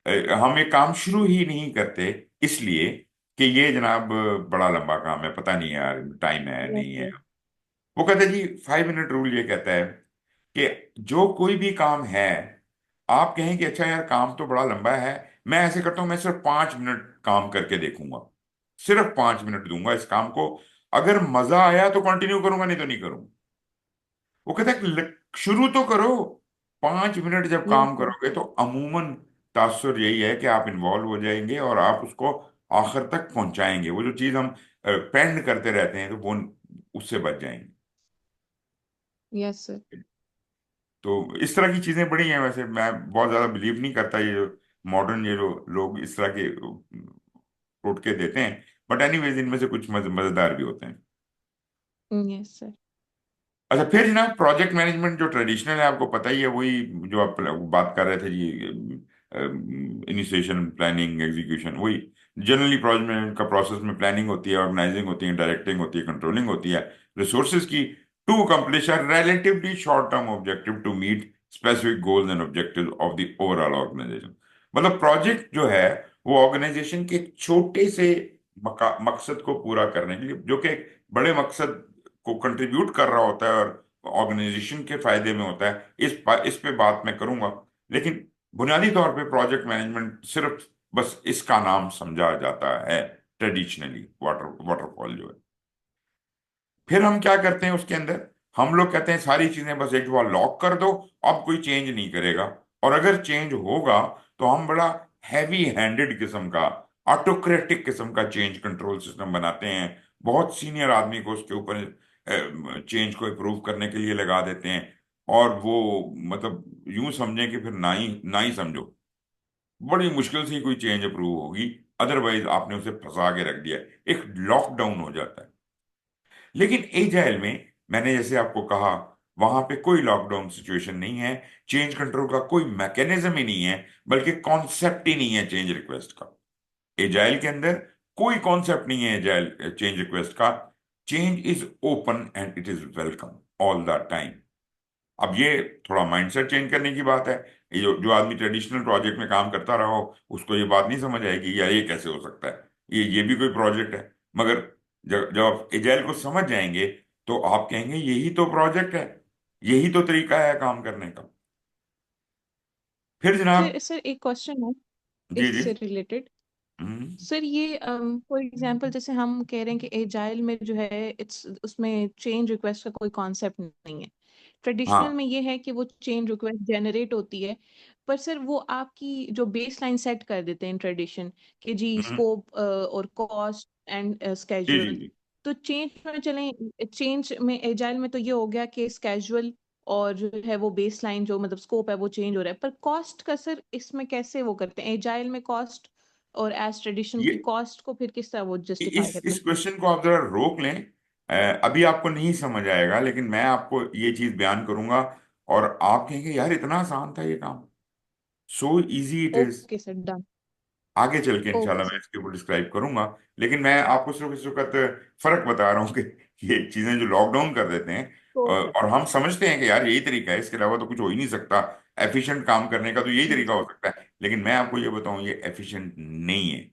हम ये काम शुरू ही नहीं करते, इसलिए कि ये जनाब बड़ा लंबा काम है, पता नहीं यार टाइम है यस नहीं है। सर। वो कहते हैं जी 5 मिनट रूल ये कहता है कि जो कोई भी काम है, आप कहें कि अच्छा यार काम तो बड़ा लंबा है, मैं ऐसे करता हूं, मैं सिर्फ 5 मिनट काम करके देखूंगा, सिर्फ 5 मिनट दूंगा इस काम को। अगर मजा आया तो कंटिन्यू करूंगा, नहीं तो नहीं करूंगा। वो कहता है कि शुरू तो करो। 5 मिनट जब यस काम सर। करोगे तो अमूमन तासुर यही है कि आप इन्वॉल्व हो जाएंगे और आप उसको आखिर तक पहुंचाएंगे। वो जो चीज हम पेंड करते रहते हैं, तो वो उससे बच जाएंगे। Yes sir. तो इस तरह की चीजें बड़ी हैं। वैसे मैं बहुत ज्यादा बिलीव नहीं करता ये जो मॉडर्न, ये जो लोग इस तरह के टोटके देते हैं, बट एनीवेज इनमें से कुछ मजेदार भी होते हैं। Yes sir. अच्छा, फिर जनाब प्रोजेक्ट मैनेजमेंट जो ट्रेडिशनल है, आपको पता ही है, वही जो आप बात कर रहे थे जी, इनिशिएशन, प्लानिंग, एग्जीक्यूशन, वही जनरली प्रोजेक्ट मैनेजमेंट का प्रोसेस में प्लानिंग होती है, ऑर्गेनाइजिंग होती है, डायरेक्टिंग होती है, कंट्रोलिंग होती है रिसोर्सेज की, to accomplish a relatively short term objective to meet specific goals and objectives of the overall organization। मतलब प्रोजेक्ट जो है वो ऑर्गेनाइजेशन के एक छोटे से मकसद को पूरा करने के लिए, जो कि एक बड़े मकसद को कंट्रीब्यूट कर रहा होता है और ऑर्गेनाइजेशन के फायदे में होता है, इस पे बात मैं करूंगा। लेकिन बुनियादी तौर पे प्रोजेक्ट मैनेजमेंट सिर्फ बस इसका नाम समझा जाता है ट्रेडिशनली, वाटरफॉल जो है। फिर हम क्या करते हैं उसके अंदर, हम लोग कहते हैं सारी चीजें बस एक बार लॉक कर दो, अब कोई चेंज नहीं करेगा, और अगर चेंज होगा तो हम बड़ा हैवी हैंडेड किस्म का, ऑटोक्रेटिक किस्म का चेंज कंट्रोल सिस्टम बनाते हैं, बहुत सीनियर आदमी को उसके ऊपर चेंज को अप्रूव करने के लिए लगा देते हैं, और वो मतलब यूं समझें कि फिर ना ही समझो, बड़ी मुश्किल से ही कोई चेंज अप्रूव होगी, अदरवाइज आपने उसे फंसा के रख दिया है, एक लॉकडाउन हो जाता है। लेकिन एजाइल में मैंने जैसे आपको कहा, वहां पे कोई लॉकडाउन सिचुएशन नहीं है, चेंज कंट्रोल का कोई मैकेनिज्म ही नहीं है, बल्कि कॉन्सेप्ट ही नहीं है चेंज रिक्वेस्ट का। एजाइल के अंदर कोई कॉन्सेप्ट नहीं है एजाइल चेंज रिक्वेस्ट का। Change is open and it is welcome all the time. अब ये थोड़ा माइंडसेट चेंज करने की बात है। ये जो आदमी ट्रेडिशनल प्रोजेक्ट में काम करता रहा हो, उसको ये बात नहीं समझ आएगी, यार ये कैसे हो सकता है, ये भी कोई प्रोजेक्ट है। मगर जब आप एजाइल को समझ जाएंगे तो आप कहेंगे यही तो प्रोजेक्ट है, यही तो तरीका है काम करने का। फिर जनाब, सर एक क्वेश्चन है जी जी, इससे रिलेटेड। हम्म, सर ये फॉर एग्जांपल जैसे हम कह रहे हैं कि एजाइल में जो है इट्स उसमें चेंज रिक्वेस्ट का कोई कॉन्सेप्ट नहीं है। ट्रेडिशनल हाँ, में ये है कि वो चेंज रिक्वेस्ट जनरेट होती है, पर सर वो आपकी जो बेस लाइन सेट कर देते हैं ट्रेडिशन कि जी हम्म, स्कोप और कॉस्ट एंड जी जी स्केड्यूल। जी, तो चेंज में चलें, चेंज में एजाइल में तो ये हो गया कि स्केड्यूल और जो है वो बेस लाइन जो मतलब स्कोप है वो चेंज हो रहा है, पर कॉस्ट का सर इसमें कैसे वो करते हैं एजाइल में कॉस्ट, और एज ट्रेडिशन ये की कॉस्ट को फिर किस तरह वो जस्टिफाई करते इस हैं? क्वेश्चन को आप जरा रोक लें। अभी आपको नहीं समझ आएगा, लेकिन मैं आपको ये चीज बयान करूंगा और आप कहेंगे यार इतना आसान था ये काम, so easy it is. Okay sir, done. आगे चल के ओके इंशाल्लाह मैं सर। इसके ऊपर डिस्क्राइब करूंगा। लेकिन मैं आपको सिर्फ इस वक्त फर्क बता रहा हूँ कि ये चीजें जो लॉकडाउन कर देते हैं, ओके और हम समझते हैं कि यार यही तरीका है, इसके अलावा तो कुछ हो ही नहीं सकता, एफिशिएंट काम करने का तो यही जी तरीका जी। हो सकता है। लेकिन मैं आपको ये बताऊं, ये एफिशिएंट नहीं है।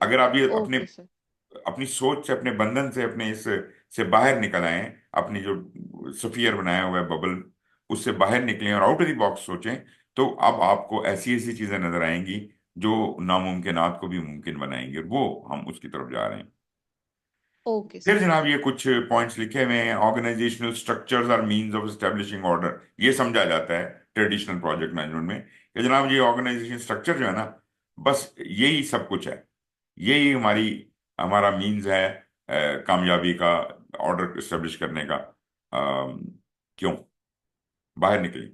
अगर आप ये अपने ओके सर। अपनी सोच से, अपने बंधन से, अपने इस से बाहर निकल आए, अपनी जो सफियर बनाया हुआ है बबल, उससे बाहर निकलें और आउट ऑफ द बॉक्स सोचें, तो अब आपको ऐसी ऐसी चीजें नजर आएंगी जो नामुमकिनात को भी मुमकिन बनाएंगी, और वो हम उसकी तरफ जा रहे हैं। ओके फिर सर। जनाब ये कुछ पॉइंट्स लिखे हुए हैं, organizational structures are means of establishing order, ये समझा जाता है ट्रेडिशनल प्रोजेक्ट मैनेजमेंट में कि जनाब ये ऑर्गेनाइजेशन स्ट्रक्चर जो है ना, बस यही सब कुछ है, यही हमारा मीन्स है कामयाबी का, ऑर्डर एस्टेब्लिश करने का। क्यों बाहर निकले,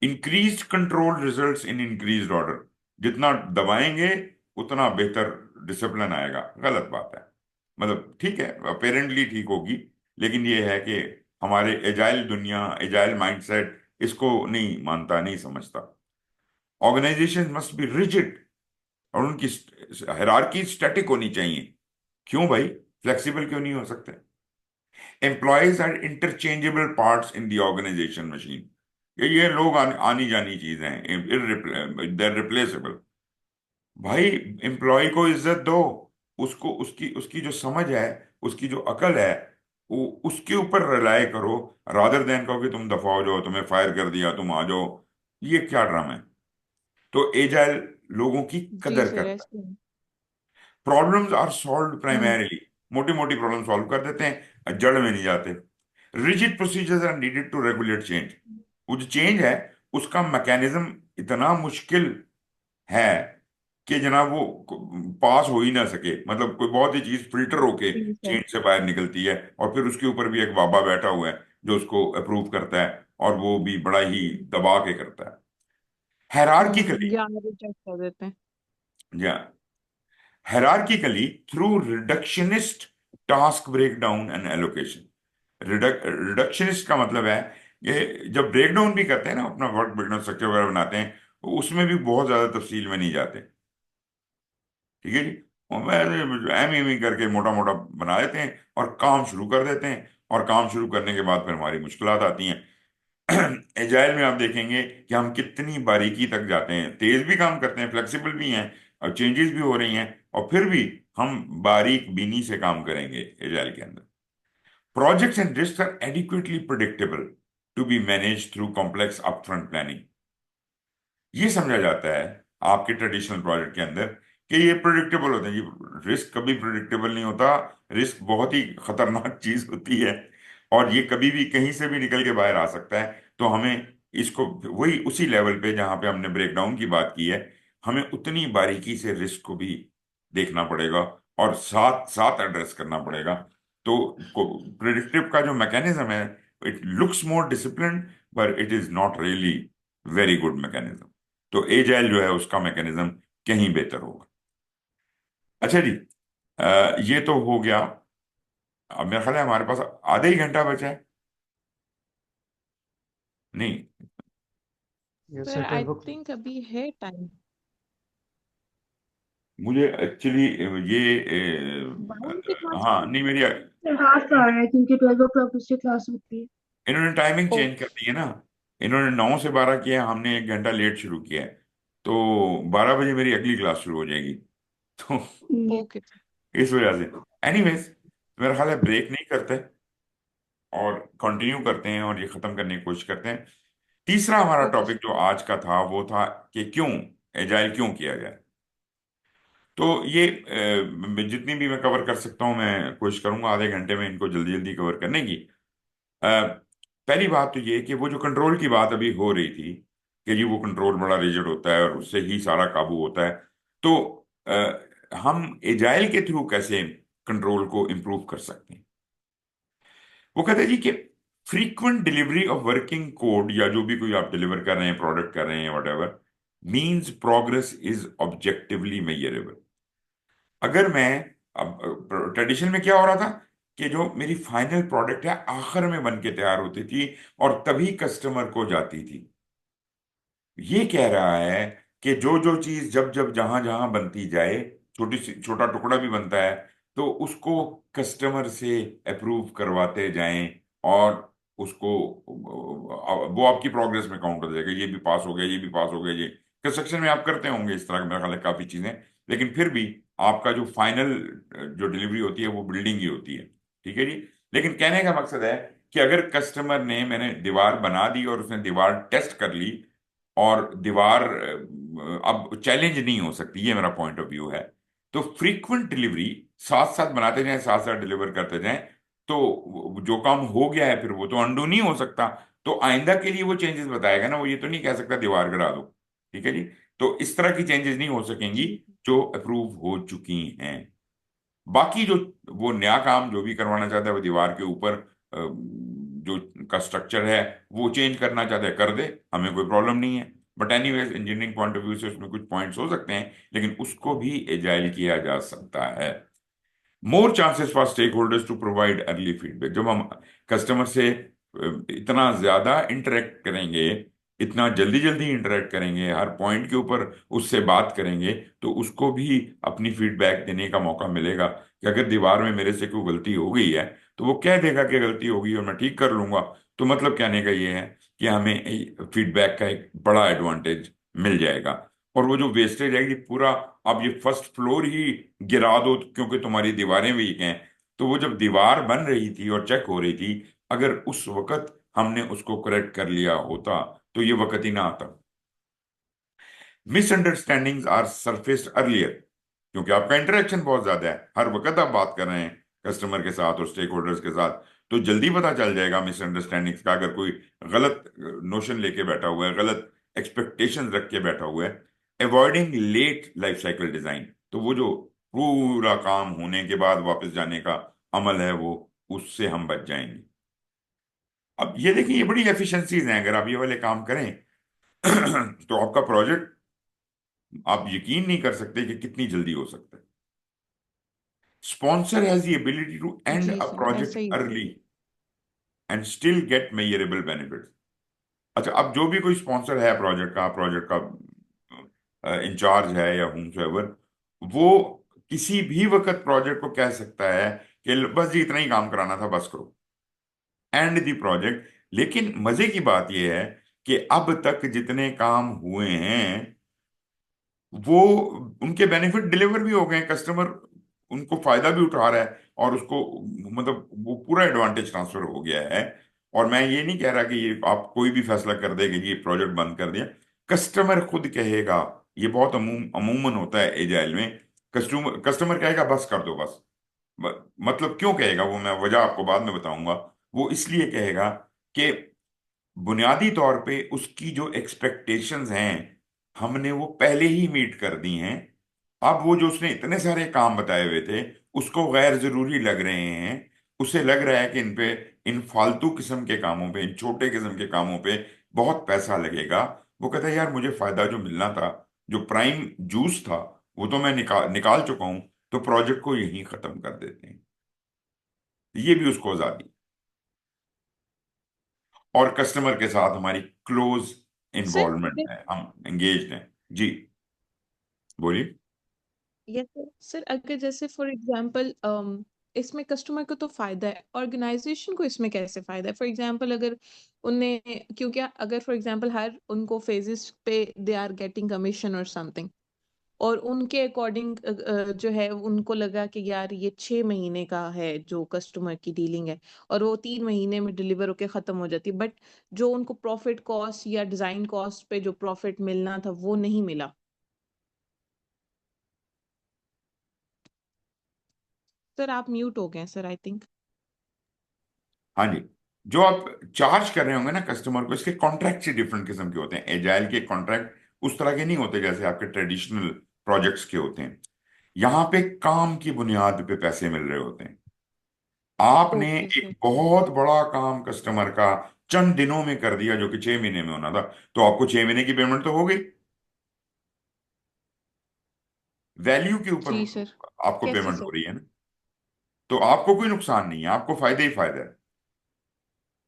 increase control results in increase order, जितना दबाएंगे उतना बेहतर डिसिप्लिन आएगा, गलत बात है। मतलब ठीक है, अपेरेंटली ठीक होगी, लेकिन ये है कि हमारे एजाइल दुनिया, एजाइल माइंडसेट इसको नहीं मानता, नहीं समझता। ऑर्गेनाइजेशन मस्ट बी रिजिड, और उनकी हायरार्की स्टैटिक होनी चाहिए। क्यों भाई, फ्लेक्सिबल क्यों नहीं हो सकते? Employees are interchangeable parts in the organization machine, ये लोग आनी जानी चीजें हैं, देर रिप्लेसेबल। भाई एम्प्लॉय को इज्जत दो, उसको उसकी उसकी जो समझ है, उसकी जो अकल है, वो उसके ऊपर रिलाय करो, रादर देन कहो कि तुम दफा हो जाओ, तुम्हें फायर कर दिया, तुम आ जाओ। ये क्या ड्रामा है? तो एजाइल लोगों की जी कदर सर करता है। ऐसे। Problems are solved hmm. Primarily, मोटी मोटी प्रॉब्लम सॉल्व कर देते हैं, जड़ में नहीं जाते। Rigid procedures are needed to regulate change, वो जो चेंज है उसका मैकेनिज्म इतना मुश्किल है कि जनाब वो पास हो ही ना सके, मतलब कोई बहुत ही चीज फिल्टर होके जी सर। चेंज से बाहर निकलती है, और फिर उसके ऊपर भी एक बाबा बैठा हुआ है जो उसको अप्रूव करता है, और वो भी बड़ा ही दबा के करता है। हायरार्किकली, या रिजेक्ट कर देते हैं। hierarchically through reductionist task breakdown and allocation। Reductionist का मतलब है, ये जब ब्रेकडाउन भी करते हैं ना, अपना वर्क ब्रेकडाउन स्ट्रक्चर वगैरह बनाते हैं, तो उसमें भी बहुत ज्यादा तफसील में नहीं जाते। ठीक है जी। और मैं एम करके मोटा मोटा बना देते हैं और काम शुरू कर देते हैं, और काम शुरू करने के बाद फिर हमारी मुश्किलात आती हैं। एजाइल में आप देखेंगे कि हम कितनी बारीकी तक जाते हैं, तेज भी काम करते हैं, फ्लेक्सिबल भी हैं, और चेंजेस भी हो रही हैं, और फिर भी हम बारीक बीनी से काम करेंगे एजाइल के अंदर। Projects and risks are adequately predictable to be managed through complex upfront planning. ये समझा जाता है आपके ट्रेडिशनल प्रोजेक्ट के अंदर कि ये प्रिडिक्टेबल होते हैं जी। रिस्क कभी प्रिडिक्टेबल नहीं होता। रिस्क बहुत ही खतरनाक चीज होती है, और ये कभी भी कहीं से भी निकल के बाहर आ सकता है। तो हमें इसको वही उसी लेवल पे जहां पे हमने ब्रेकडाउन की बात की है, हमें उतनी बारीकी से रिस्क को भी देखना पड़ेगा और साथ साथ एड्रेस करना पड़ेगा। तो प्रिडिक्टिव का जो मैकेनिज्म है, इट लुक्स मोर डिसिप्लिन, पर it is not really very good mechanism. तो एजाइल जो है उसका मैकेनिज्म कहीं बेहतर होगा। अच्छा जी, ये तो हो गया। अब मेरा ख्याल है हमारे पास आधा ही घंटा बचा है। नहीं, यस सर सर, आई 12 o'clock। थिंक अभी है टाइम। मुझे एक्चुअली ये बारह की क्लास हाँ नहीं, मेरी हाफ आ रहा है क्योंकि 12 o'clock दूसरी क्लास होती है। इन्होंने टाइमिंग चेंज कर ओके दी है ना। इन्होंने 9 से 12 किया है, हमने 1 घंटा लेट शुरू किया है। तो 12 बजे मेरी अगली क्लास शुरू हो जाएगी। तो ये ओके इस वजह से एनीवेज मेरा ख्याल है ब्रेक नहीं करते और कंटिन्यू करते हैं और ये खत्म करने की कोशिश करते हैं। तीसरा हमारा ओके टॉपिक जो आज का था वो था कि क्यों एजाइल क्यों किया जाए। तो ये जितनी भी मैं कवर कर सकता हूँ मैं कोशिश करूंगा आधे घंटे में इनको जल्दी जल्दी कवर करने की। अ, पहली बात तो ये कि वो जो कंट्रोल की बात अभी हो रही थी कि जी वो कंट्रोल बड़ा रिजिड होता है और उससे ही सारा काबू होता है। तो हम एजाइल के थ्रू कैसे कंट्रोल को इम्प्रूव कर सकते हैं। वो कहते हैं जी कि frequent delivery of working code या जो भी कोई आप डिलीवर कर रहे हैं, प्रोडक्ट कर रहे हैं, what ever, means progress is objectively measurable. अगर मैं अब ट्रेडिशन में क्या हो रहा था कि जो मेरी फाइनल प्रोडक्ट है आखिर में बन के तैयार होती थी और तभी कस्टमर को जाती थी। ये कह रहा है कि जो जो चीज जब जब जहां जहां बनती जाए, छोटी सी छोटा टुकड़ा भी बनता है, तो उसको कस्टमर से अप्रूव करवाते जाएं, और उसको वो आपकी प्रोग्रेस में काउंट हो जाएगा। ये भी पास हो गया, ये भी पास हो गया। ये कंस्ट्रक्शन में आप करते होंगे इस तरह का, मेरा ख्याल है काफी चीजें। लेकिन फिर भी आपका जो फाइनल जो डिलीवरी होती है वो बिल्डिंग ही होती है। ठीक है जी। लेकिन कहने का मकसद है कि अगर कस्टमर ने, मैंने दीवार बना दी और उसने दीवार टेस्ट कर ली, और दीवार अब चैलेंज नहीं हो सकती, ये मेरा पॉइंट ऑफ व्यू है। तो फ्रीक्वेंट डिलीवरी, साथ साथ बनाते जाएं, साथ साथ डिलीवर करते जाएं, तो जो काम हो गया है फिर वो तो अंडू नहीं हो सकता। तो आइंदा के लिए वो चेंजेस बताएगा ना, वो ये तो नहीं कह सकता दीवार गिरा दो। ठीक है जी। तो इस तरह की चेंजेस नहीं हो सकेंगी जी जो अप्रूव हो चुकी हैं। बाकी जो वो नया काम जो भी करवाना चाहता है, वो दीवार के ऊपर जो का स्ट्रक्चर है वो चेंज करना चाहता है, कर दे, हमें कोई प्रॉब्लम नहीं है। But anyways engineering point of view से उसमें कुछ पॉइंट्स हो सकते हैं, लेकिन उसको भी एजाइल किया जा सकता है। More chances for stakeholders to provide early feedback. जब हम कस्टमर से इतना ज्यादा इंटरेक्ट करेंगे, इतना जल्दी जल्दी इंटरेक्ट करेंगे, हर पॉइंट के ऊपर उससे बात करेंगे, तो उसको भी अपनी फीडबैक देने का मौका मिलेगा कि अगर दीवार में मेरे से कोई गलती हो गई है तो वो कह देगा कि गलती हो गई और मैं ठीक कर लूंगा। तो मतलब कहने का ये है कि हमें फीडबैक का एक बड़ा एडवांटेज मिल जाएगा। और वो जो वेस्टेज है कि पूरा अब ये फर्स्ट फ्लोर ही गिरा दो क्योंकि तुम्हारी दीवारें वीक हैं, तो वो जब दीवार बन रही थी और चेक हो रही थी, अगर उस वक्त हमने उसको करेक्ट कर लिया होता तो ये वक्त ही ना आता। मिसअंडरस्टैंडिंग्स आर सरफेस्ड अर्लियर, क्योंकि आपका इंटरेक्शन बहुत ज्यादा है, हर वक्त आप बात कर रहे हैं कस्टमर के साथ और स्टेक होल्डर्स के साथ, तो जल्दी पता चल जाएगा मिसअंडरस्टैंडिंग्स का। अगर कोई गलत नोशन लेके बैठा हुआ है, गलत एक्सपेक्टेशंस रख के बैठा हुआ है। Avoiding late life cycle design, तो वो जो पूरा काम होने के बाद वापस जाने का अमल है वो, उससे हम बच जाएंगे। अब ये देखिए, ये बड़ी एफिशिएंसीज हैं। अगर आप ये वाले काम करें तो आपका प्रोजेक्ट, आप यकीन नहीं कर सकते कि कितनी जल्दी हो सकता है। Sponsor has the ability to end जी अ सर ऐसा प्रोजेक्ट ही early end still get measurable benefits. अच्छा, अब जो भी कोई स्पॉन्सर है प्रोजेक्ट का इंचार्ज है या whomsoever, वो किसी भी वक्त प्रोजेक्ट को कह सकता है कि बस जी इतना ही काम कराना था, बस करो, एंड दी प्रोजेक्ट। लेकिन मजे की बात यह है कि अब तक जितने काम हुए हैं वो उनके बेनिफिट डिलीवर भी हो गए, कस्टमर उनको फायदा भी उठा रहा है, और उसको मतलब वो पूरा एडवांटेज ट्रांसफर हो गया है। और मैं ये नहीं कह रहा कि ये आप कोई भी फैसला कर दे कि ये प्रोजेक्ट बंद कर दिया, कस्टमर खुद कहेगा। ये बहुत अमूमन होता है एजाइल में। कस्टमर कस्टमर कहेगा बस कर दो बस। मतलब क्यों कहेगा वो, मैं वजह आपको बाद में बताऊंगा। वो इसलिए कहेगा कि बुनियादी तौर पे उसकी जो एक्सपेक्टेशंस हैं हमने वो पहले ही मीट कर दी हैं। अब वो जो उसने इतने सारे काम बताए हुए थे उसको गैर जरूरी लग रहे हैं। उसे लग रहा है कि इन पे, इन फालतू किस्म के कामों पे, इन छोटे किस्म के कामों पे बहुत पैसा लगेगा। वो कहता है यार मुझे फायदा जो मिलना था, जो प्राइम जूस था, वो तो मैं निकाल निकाल चुका हूं, तो प्रोजेक्ट को यहीं खत्म कर देते हैं। ये भी उसको आजादी। और कस्टमर के साथ हमारी क्लोज सर इन्वॉल्वमेंट है, हम एंगेज्ड हैं। जी बोलिए। Yes sir. सर अगर जैसे फॉर एग्जांपल इसमें कस्टमर को तो फायदा है, ऑर्गेनाइजेशन को इसमें कैसे फायदा है? फॉर एग्जांपल अगर उनने, क्योंकि अगर फॉर एग्जांपल हर उनको फेजेस पे दे आर गेटिंग कमीशन और समथिंग, और उनके अकॉर्डिंग जो है उनको लगा कि यार ये 6 महीने का है जो कस्टमर की डीलिंग है, और वो 3 महीने में डिलीवर होके खत्म हो जाती है, बट जो उनको प्रॉफिट कॉस्ट या डिजाइन कॉस्ट पे जो प्रॉफिट मिलना था वो नहीं मिला। सर आप म्यूट हो गए सर, आई थिंक। हाँ जी। जो आप चार्ज कर रहे होंगे ना कस्टमर को, इसके कॉन्ट्रैक्ट से डिफरेंट किस्म के होते हैं। एजाइल के कॉन्ट्रैक्ट उस तरह के नहीं होते जैसे आपके ट्रेडिशनल प्रोजेक्ट्स के होते हैं। यहाँ पे काम की बुनियाद पे पैसे मिल रहे होते हैं। आपने ओके एक सर। बहुत बड़ा काम कस्टमर का चंद दिनों में कर दिया जो कि 6 महीने में होना था, तो आपको 6 महीने की पेमेंट तो हो गई। वैल्यू के ऊपर जी सर। आपको कैसे पेमेंट सर? हो रही है ना, तो आपको कोई नुकसान नहीं है, आपको फायदा ही फायदा है।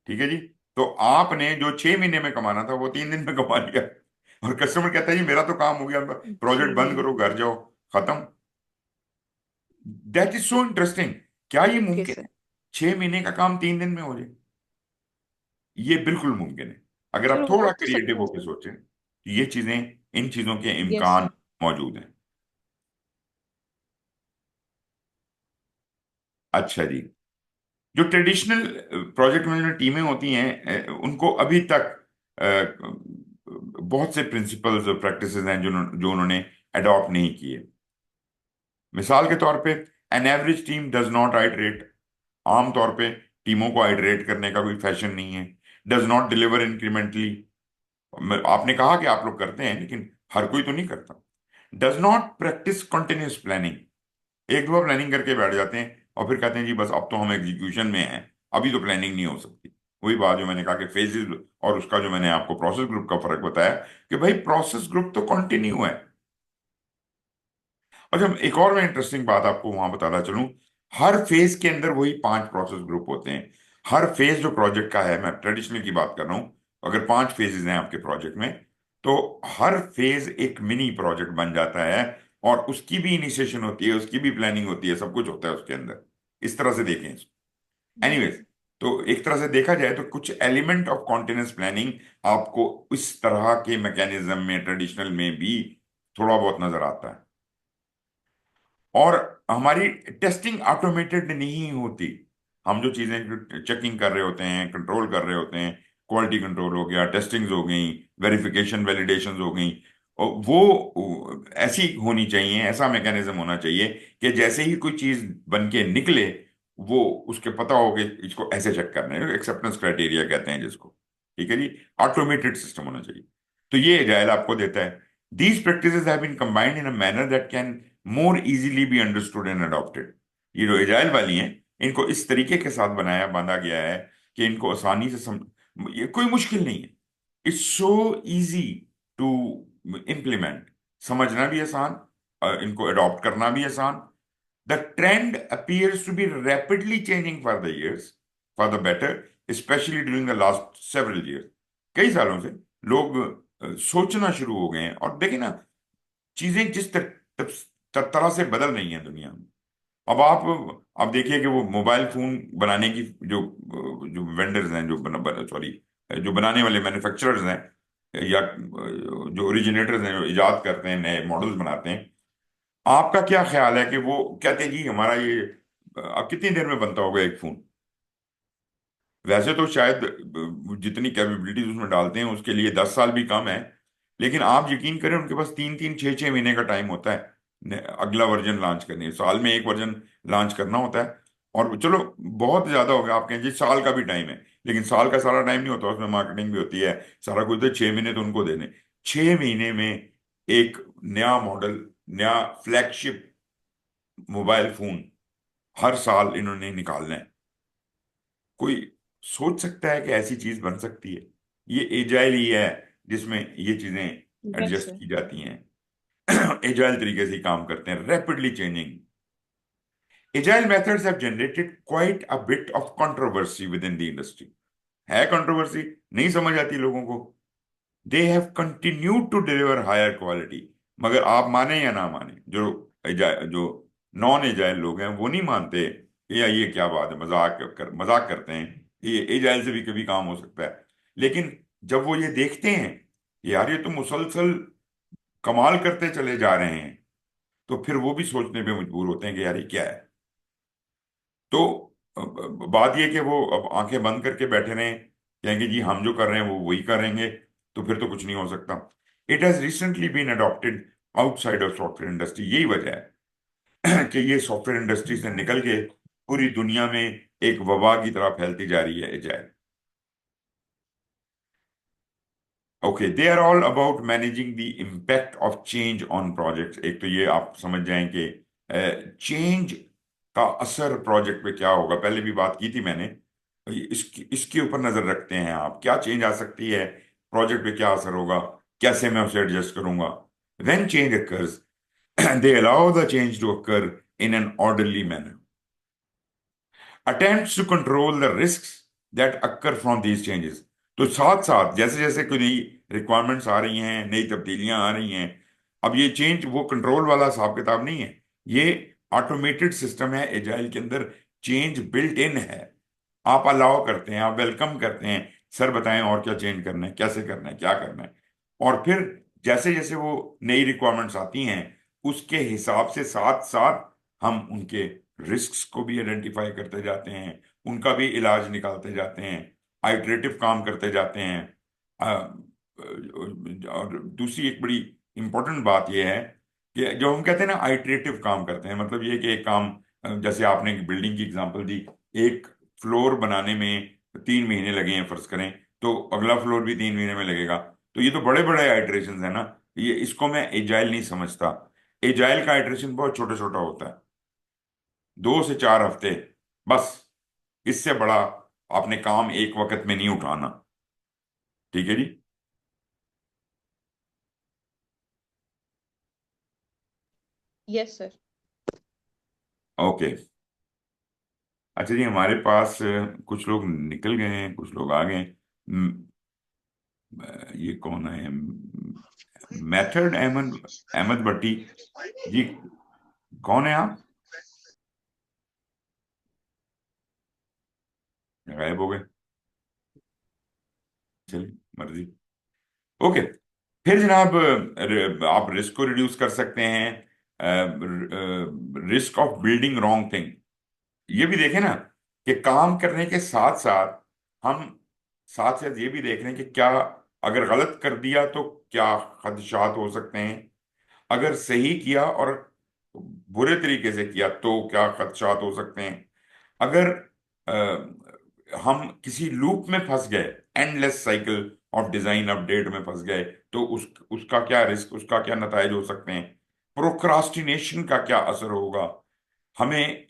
ठीक है जी। तो आपने जो 6 महीने में कमाना था वो 3 दिन में कमा लिया, और कस्टमर कहता है जी मेरा तो काम हो गया, प्रोजेक्ट बंद जी। करो, घर जाओ, खत्म। That is so interesting. क्या ये ओके मुमकिन सर। है 6 महीने का काम 3 दिन में हो जाए? ये बिल्कुल मुमकिन है अगर सर आप हो थोड़ा तो क्रिएटिव सकता है होकर सर। सोचें कि ये चीजें, इन चीजों के यस इम्कान सर। मौजूद हैं। अच्छा जी। जो ट्रेडिशनल प्रोजेक्ट मैनेजमेंट टीमें होती हैं उनको अभी तक बहुत से प्रिंसिपल्स और प्रैक्टिसेस हैं जो उन्होंने अडॉप्ट नहीं किए। मिसाल के तौर पे, an average team does not iterate. आमतौर पे टीमों को आइटरेट करने का कोई फैशन नहीं है। Does not deliver incrementally. आपने कहा कि आप लोग करते हैं, लेकिन हर कोई तो नहीं करता। Does not practice continuous planning. एक दो प्लानिंग करके बैठ जाते हैं और फिर कहते हैं जी बस अब तो हम एग्जीक्यूशन में हैं, अभी तो प्लानिंग नहीं हो सकती। वही बात जो मैंने कहा कि फेजेस और उसका जो मैंने आपको प्रोसेस ग्रुप का फर्क बताया, कि भाई प्रोसेस ग्रुप तो कंटिन्यू है। अच्छा, एक और मैं इंटरेस्टिंग बात आपको वहां बताना चलूं। हर फेज के अंदर वही 5 प्रोसेस ग्रुप होते हैं। हर फेज जो प्रोजेक्ट का है, मैं ट्रेडिशनल की बात कर रहा हूं, अगर 5 फेजेस हैं आपके प्रोजेक्ट में, तो हर फेज एक मिनी प्रोजेक्ट बन जाता है, और उसकी भी इनिशिएशन होती है, उसकी भी प्लानिंग होती है, सब कुछ होता है उसके अंदर। इस तरह से देखें इसको। एनीवेज, तो एक तरह से देखा जाए तो कुछ एलिमेंट ऑफ कॉन्टिन्यूस प्लानिंग आपको इस तरह के मैकेनिज्म में, ट्रेडिशनल में भी थोड़ा बहुत नजर आता है। और हमारी टेस्टिंग ऑटोमेटेड नहीं होती। हम जो चीजें चेकिंग कर रहे होते हैं, कंट्रोल कर रहे होते हैं, क्वालिटी कंट्रोल हो गया, टेस्टिंग्स हो गई, वेरिफिकेशन वैलिडेशंस हो गई, और वो ऐसी होनी चाहिए, ऐसा मैकेनिज्म होना चाहिए कि जैसे ही कोई चीज बन के निकले, वो उसके पता हो कि इसको ऐसे चेक करना है, एक्सेप्टेंस क्राइटेरिया कहते हैं जिसको। ठीक है जी। ऑटोमेटेड सिस्टम होना चाहिए। तो ये एजाइल आपको देता है। These practices have been combined in a manner that can more easily be understood and adopted. ये जो एजाइल वाली हैं, इनको इस तरीके के साथ बनाया बांधा गया है कि इनको आसानी से ये कोई मुश्किल नहीं है। It's so easy to implement. समझना भी आसान, इनको अडॉप्ट करना भी आसान। The trend appears to be rapidly changing for the years for the better, specially during the last several years। कई सालों से लोग सोचना शुरू हो गए हैं। और देखिए ना, चीजें जिस तरह से बदल रही हैं दुनिया में। अब आप देखिए कि वो मोबाइल फोन बनाने की जो जो वेंडर्स हैं, जो सॉरी, जो बनाने वाले मैन्युफैक्चरर्स हैं, या जो ओरिजिनेटर्स हैं, जो इजाद करते हैं, नए मॉडल्स बनाते हैं, आपका क्या ख्याल है कि वो कहते हैं जी हमारा ये अब कितनी देर में बनता होगा एक फोन? वैसे तो शायद जितनी कैपेबिलिटीज उसमें डालते हैं उसके लिए 10 साल भी कम है, लेकिन आप यकीन करें उनके पास 3 3 6 6 महीने का टाइम होता है अगला वर्जन लॉन्च करने, साल में एक वर्जन लॉन्च करना होता है। और चलो बहुत ज्यादा हो गया, आप कहें जी साल का भी टाइम है, लेकिन साल का सारा टाइम नहीं होता, उसमें मार्केटिंग भी होती है, सारा कुछ। तो 6 महीने तो उनको देने, 6 महीने में एक नया मॉडल, नया फ्लैगशिप मोबाइल फोन हर साल इन्होंने निकालना है। कोई सोच सकता है कि ऐसी चीज बन सकती है? ये एजाइल ही है जिसमें ये चीजें यस एडजस्ट सर। की जाती हैं। एजाइल तरीके से ही काम करते हैं, rapidly changing. Agile methods have generated quite a bit of controversy within the industry. है कंट्रोवर्सी, नहीं समझ आती लोगों को। They have continued to deliver higher quality. मगर आप माने या ना माने, जो नॉन एजाइल लोग हैं वो नहीं मानते ये क्या बात है, मजाक करते हैं, ये एजाइल से भी कभी काम हो सकता है। लेकिन जब वो ये देखते हैं कि यार ये तो मुसलसल कमाल करते चले जा रहे हैं, तो फिर वो भी सोचने पे मजबूर होते हैं कि यार ये क्या है। तो बात ये कि वो अब आंखें बंद करके बैठे रहें, कहेंगे जी हम जो कर रहे हैं वो वही करेंगे, तो फिर तो कुछ नहीं हो सकता। It has recently been adopted outside of software industry. यही वजह है कि ये सॉफ्टवेयर इंडस्ट्री से निकल के पूरी दुनिया में एक वबा की तरह फैलती जा रही है agile. Okay, they are all about managing the impact of change on projects. एक तो ये आप समझ जाएं कि चेंज का असर प्रोजेक्ट पे क्या होगा, पहले भी बात की थी मैंने। इसके ऊपर नजर रखते हैं आप, क्या चेंज आ सकती है, प्रोजेक्ट पे क्या असर होगा, कैसे मैं उसे एडजस्ट करूंगा। When change occurs, they allow the change to occur in an orderly manner. Attempts to control the risks that occur from these changes। तो साथ साथ जैसे जैसे कोई नई रिक्वायरमेंट्स आ रही हैं, नई तब्दीलियां आ रही हैं, अब ये चेंज वो कंट्रोल वाला हिसाब किताब नहीं है, ये ऑटोमेटेड सिस्टम है एजाइल के अंदर। चेंज बिल्ट इन है, आप अलाउ करते हैं, आप वेलकम करते हैं, सर बताएं और क्या चेंज करना है, कैसे करना है, क्या करना है। और फिर जैसे जैसे वो नई रिक्वायरमेंट्स आती हैं उसके हिसाब से साथ साथ हम उनके रिस्क्स को भी आइडेंटिफाई करते जाते हैं, उनका भी इलाज निकालते जाते हैं, आइटरेटिव काम करते जाते हैं। और दूसरी एक बड़ी इंपॉर्टेंट बात यह है कि जो हम कहते हैं ना आइटरेटिव काम करते हैं, मतलब ये कि एक काम, जैसे आपने एक बिल्डिंग की एग्जांपल दी, एक फ्लोर बनाने में 3 महीने लगे हैं फर्ज करें, तो अगला फ्लोर भी 3 महीने में लगेगा। तो ये तो बड़े बड़े आइटरेशन है ना, ये इसको मैं एजाइल नहीं समझता। एजाइल का आइटरेशन बहुत छोटा छोटा होता है, 2 से 4 हफ्ते बस। इससे बड़ा आपने काम एक वक्त में नहीं उठाना। ठीक है जी। Yes sir. ओके, अच्छा जी, हमारे पास कुछ लोग निकल गए हैं, कुछ लोग आ गए हैं। ये कौन है? मेथड अहमद, अहमद भट्टी जी, कौन है आप? गायब हो गए, चलिए मर्जी। ओके, फिर जनाब आप रिस्क को रिड्यूस कर सकते हैं, risk of building wrong thing. ये भी देखें ना कि काम करने के साथ साथ हम साथ साथ ये भी देख रहे हैं कि क्या अगर गलत कर दिया तो क्या खदशात हो सकते हैं, अगर सही किया और बुरे तरीके से किया तो क्या खदशात हो सकते हैं, अगर हम किसी लूप में फंस गए, endless cycle of design update में फंस गए, तो उसका क्या रिस्क, उसका क्या नताइज हो सकते हैं, प्रोक्रास्टिनेशन का क्या असर होगा। हमें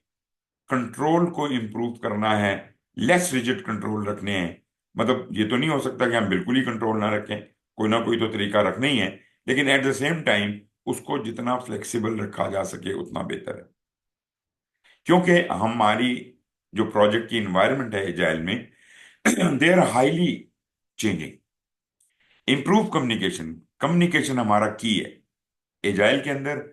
कंट्रोल को इम्प्रूव करना है, लेस रिजिड कंट्रोल रखने हैं। मतलब ये तो नहीं हो सकता कि हम बिल्कुल ही कंट्रोल ना रखें, कोई ना कोई तो तरीका रखना ही है, लेकिन एट द सेम टाइम उसको जितना फ्लेक्सिबल रखा जा सके उतना बेहतर है। क्योंकि हमारी जो प्रोजेक्ट की इन्वायरमेंट है एजाइल में, they are highly changing. Improve communication, communication हमारा की है। एजाइल के अंदर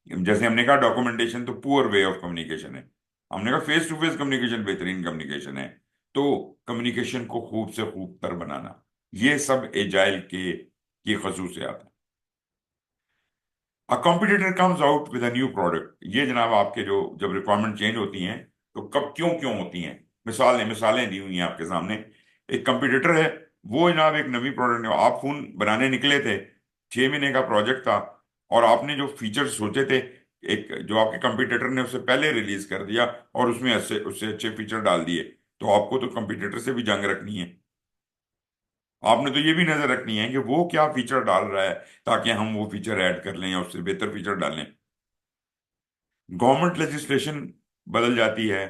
जैसे हमने कहा डॉक्यूमेंटेशन तो पुअर वे ऑफ कम्युनिकेशन है, हमने कहा फेस टू फेस कम्युनिकेशन बेहतरीन कम्युनिकेशन है, तो कम्युनिकेशन को खूब से खूब तर बनाना, ये सब एजाइल के की खसूसियात है। अ competitor comes out with a new product, ये जनाब आपके जो जब रिक्वायरमेंट चेंज होती हैं तो कब क्यों क्यों होती हैं, मिसालें दी हुई हैं आपके सामने। एक कंपटीटर है, वो जनाब एक नवी प्रोडक्ट, आप फोन बनाने निकले थे, 6 महीने का प्रोजेक्ट था, और आपने जो फीचर्स सोचे थे, एक जो आपके कंपटीटर ने उससे पहले रिलीज कर दिया और उसमें उससे उससे अच्छे फीचर डाल दिए, तो आपको तो कंपटीटर से भी जंग रखनी है। आपने तो ये भी नजर रखनी है कि वो क्या फीचर डाल रहा है ताकि हम वो फीचर ऐड कर लें या उससे बेहतर फीचर डालें। गवर्नमेंट लेजिस्लेशन बदल जाती है,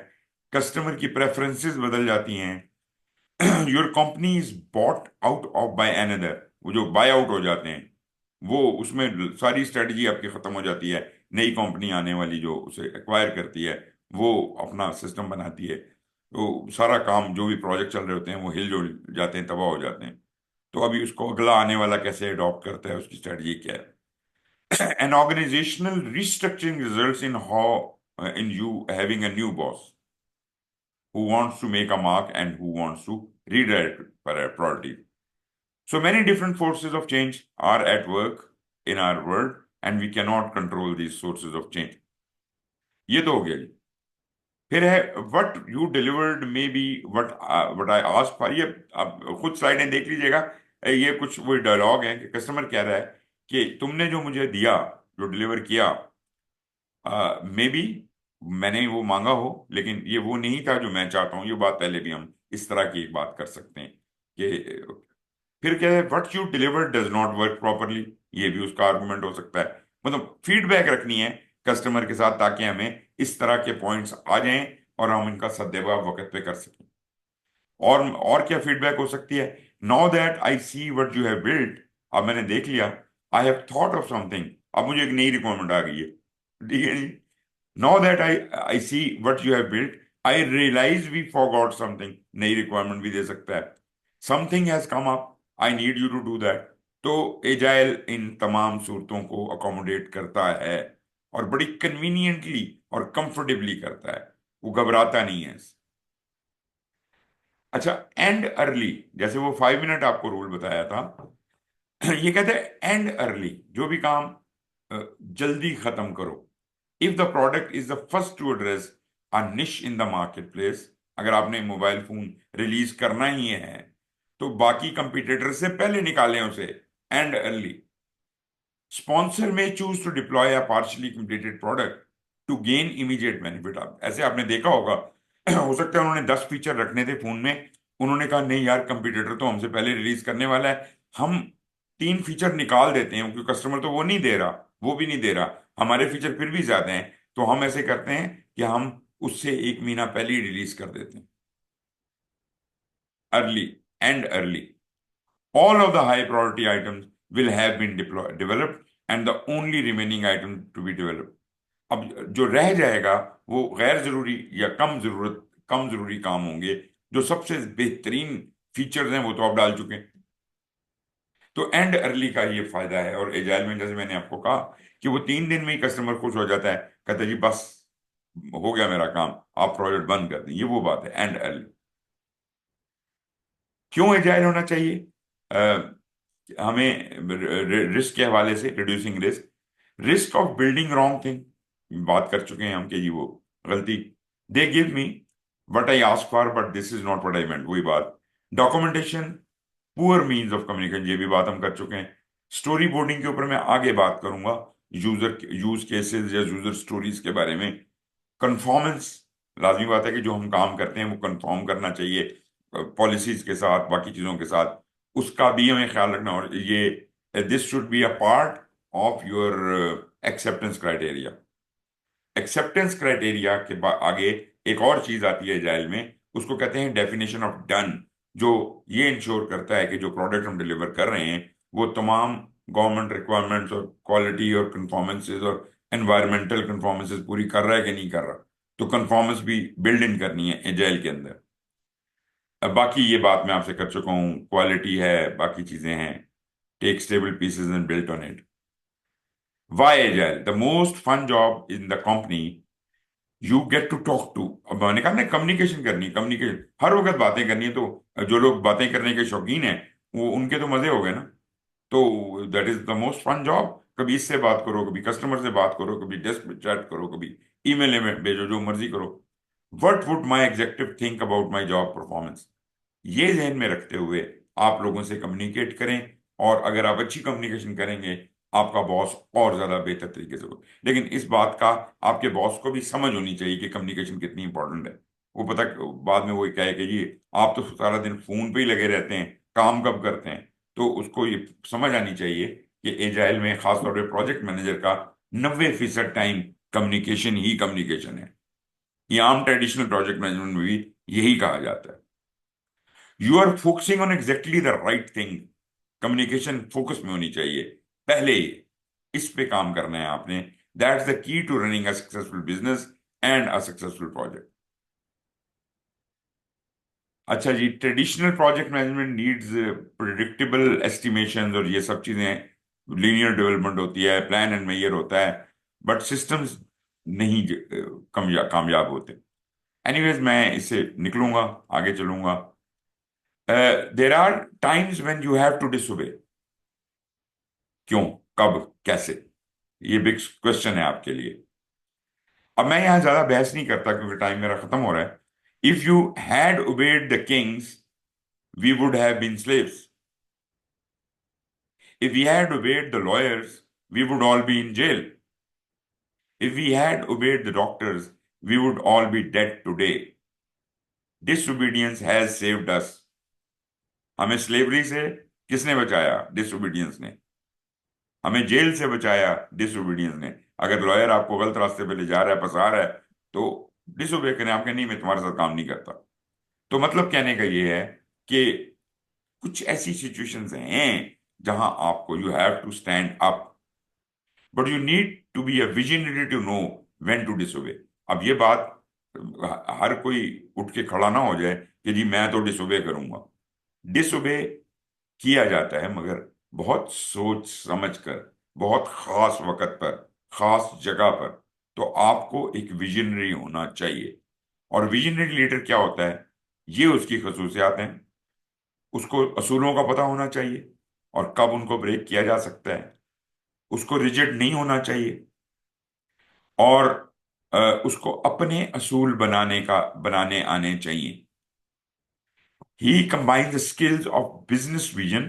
कस्टमर की प्रेफरेंसेस बदल जाती हैं, your company is bought out of by another, वो जो बाय आउट हो जाते हैं, वो उसमें सारी स्ट्रेटजी आपकी खत्म हो जाती है, नई कंपनी आने वाली जो उसे एक्वायर करती है वो अपना सिस्टम बनाती है, तो सारा काम जो भी प्रोजेक्ट चल रहे होते हैं वो हिल जुल जाते हैं, तबाह हो जाते हैं। तो अभी उसको अगला आने वाला कैसे अडॉप्ट करता है, उसकी स्ट्रेटजी क्या है। An organizational restructuring results in how in you having a new boss who wants to make a mark and who wants to redirect priority. So many different forces of change are at work in our world, and we cannot control these sources of change. ये तो हो गया जी। फिर है what you delivered may be what I ask for, ये आप खुद स्लाइडें देख लीजिएगा, ये कुछ वो डायलॉग है कि कस्टमर कह रहा है कि तुमने जो मुझे दिया, जो डिलीवर किया, मे बी मैंने वो मांगा हो लेकिन ये वो नहीं था जो मैं चाहता हूँ, ये बात पहले भी हम इस तरह की एक बात कर सकते हैं कि फिर क्या है, what you deliver does not work properly, ये भी उसका आर्गुमेंट हो सकता है। मतलब फीडबैक रखनी है कस्टमर के साथ ताकि हमें इस तरह के पॉइंट्स आ जाएं और हम इनका सद्देवाब वक्त पे कर सकें। और क्या फीडबैक हो सकती है, now that I see what you have built, अब मैंने देख लिया, I have thought of something, अब मुझे एक नई रिक्वायरमेंट आ गई है, ठीक है जी। Now that I see what you have built, I realize we forgot something. नई रिक्वायरमेंट भी दे सकता है। Something has come up. I need you to do that. तो एजाइल इन तमाम सूरतों को अकोमोडेट करता है और बड़ी कन्वीनियंटली और कंफर्टेबली करता है, वो घबराता नहीं है। अच्छा, एंड अर्ली, जैसे वो 5 मिनट आपको रूल बताया था, ये कहते हैं एंड अर्ली, जो भी काम जल्दी खत्म करो। If the product is the first to address a niche in the market place, अगर आपने मोबाइल फोन रिलीज करना ही है तो बाकी कंपटीटर से पहले निकालें उसे, and early. Sponsor may choose to deploy a partially completed product to gain immediate benefit. आप ऐसे आपने देखा होगा, हो सकता है उन्होंने 10 फीचर रखने थे फोन में, उन्होंने कहा नहीं यार कंपटीटर तो हमसे पहले रिलीज करने वाला है, हम 3 फीचर निकाल देते हैं क्योंकि कस्टमर तो वो नहीं दे रहा, वो भी नहीं दे रहा, हमारे फीचर फिर भी ज्यादा हैं, तो हम ऐसे करते हैं कि हम उससे 1 महीना पहले ही रिलीज कर देते हैं। Early, and early, all of the high priority items will have been developed and the only remaining item to be developed। अब जो रह जाएगा वो गैर जरूरी या कम जरूरी काम होंगे, जो सबसे बेहतरीन फीचर्स हैं वो तो आप डाल चुके हैं। तो एंड अर्ली का ये फायदा है, और एजाइल में जैसे मैंने आपको कहा कि वो 3 दिन में ही कस्टमर खुश हो जाता है, कहता है जी बस हो गया मेरा काम, आप प्रोजेक्ट बंद कर दें, ये वो बात है एंड अर्ली। क्यों एजाइल होना चाहिए? हमें रिस्क के हवाले से, reducing risk, risk of building wrong thing बात कर चुके हैं हम कि जी वो गलती, दे give me what I ask for but this is not what I meant, वही बात। Documentation, poor means of communication, ये भी बात हम कर चुके हैं। स्टोरी बोर्डिंग के ऊपर मैं आगे बात करूंगा, यूज केसेस या यूजर स्टोरीज के बारे में। कंफॉर्मेंस, लाजमी बात है कि जो हम काम करते हैं वो कंफॉर्म करना चाहिए पॉलिसीज के साथ, बाकी चीजों के साथ, उसका भी हमें ख्याल रखना, और ये this should be a part of your acceptance criteria. Acceptance criteria के आगे एक और चीज आती है एजाइल में, उसको कहते हैं डेफिनेशन ऑफ डन, जो ये इंश्योर करता है कि जो प्रोडक्ट हम डिलीवर कर रहे हैं वो तमाम गवर्नमेंट रिक्वायरमेंट्स और क्वालिटी और कंफॉर्मेंसेज और एनवायरमेंटल कंफॉर्मेंसेज पूरी कर रहा है कि नहीं कर रहा, तो कंफॉर्मेंस भी बिल्ड इन करनी है एजाइल के अंदर। अब बाकी ये बात मैं आपसे कर चुका हूँ, क्वालिटी है, बाकी चीजें हैं, take stable pieces and built on it. Why agile? The most fun job in the company. You get to talk to. अब मैंने कहा ना, कम्युनिकेशन करनी, कम्युनिकेशन हर वक्त बातें करनी है, तो जो लोग बातें करने के शौकीन हैं वो उनके तो मजे हो गए ना। तो that is the most fun job. कभी इससे बात करो, कभी कस्टमर से बात करो, कभी डेस्क पे चैट करो, कभी ईमेल में भेजो, जो मर्जी करो। What would my executive think about my job performance? ये ध्यान में रखते हुए आप लोगों से कम्युनिकेट करें, और अगर आप अच्छी कम्युनिकेशन करेंगे आपका बॉस और ज्यादा बेहतर तरीके से हो। लेकिन इस बात का आपके बॉस को भी समझ होनी चाहिए कि कम्युनिकेशन कितनी इंपॉर्टेंट है। वो पता, बाद में वो ये कहे कि जी आप तो सारा दिन फोन पे ही लगे रहते हैं, काम कब करते हैं? तो उसको ये समझ आनी चाहिए कि एजाइल में खासतौर पर प्रोजेक्ट मैनेजर का 90% टाइम कम्युनिकेशन ही कम्युनिकेशन है। ये आम ट्रेडिशनल प्रोजेक्ट मैनेजमेंट में भी यही कहा जाता है। You are focusing on exactly the right thing. Communication focus में होनी चाहिए पहले ही, इस पे काम करना है आपने। That's the key to running a successful business and a successful project. अच्छा जी, traditional project management needs predictable estimations और ये सब चीजें, लीनियर डेवलपमेंट होती है, प्लान एंड मेजर होता है, बट सिस्टम्स नहीं कामयाब होते। एनीवेज, मैं इससे निकलूंगा, आगे चलूंगा। There are times when you have to disobey. क्यों, कब, कैसे? ये बिग क्वेश्चन है आपके लिए। अब मैं यहां ज्यादा बहस नहीं करता क्योंकि टाइम मेरा खत्म हो रहा है। If you had obeyed the kings we would have been slaves. If we had obeyed the lawyers, we would all be in jail. If we had obeyed the doctors, we would all be dead today. Disobedience has saved us. हमें slavery से किसने बचाया? Disobedience ने। हमें jail से बचाया disobedience ने। अगर लॉयर आपको गलत रास्ते पे ले जा रहा है, फंसा रहा है, तो डिसोबे करें, आपके नहीं, मैं तुम्हारे साथ काम नहीं करता। तो मतलब कहने का ये है कि कुछ ऐसी सिचुएशंस हैं जहां आपको you have to stand up, but you need to be a visionary to know when to disobey. अब ये बात हर कोई उठ के खड़ा ना हो जाए कि जी मैं तो डिसोबे करूंगा। डिसोबे किया जाता है, मगर बहुत सोच समझ कर, बहुत खास वक्त पर, खास जगह पर। तो आपको एक विजनरी होना चाहिए। और विजनरी लीडर क्या होता है, ये उसकी खसूसियात हैं। उसको असूलों का पता होना चाहिए और कब उनको ब्रेक किया जा सकता है। उसको रिजिड नहीं होना चाहिए, और उसको अपने असूल बनाने आने चाहिए। ही combines the skills of business vision,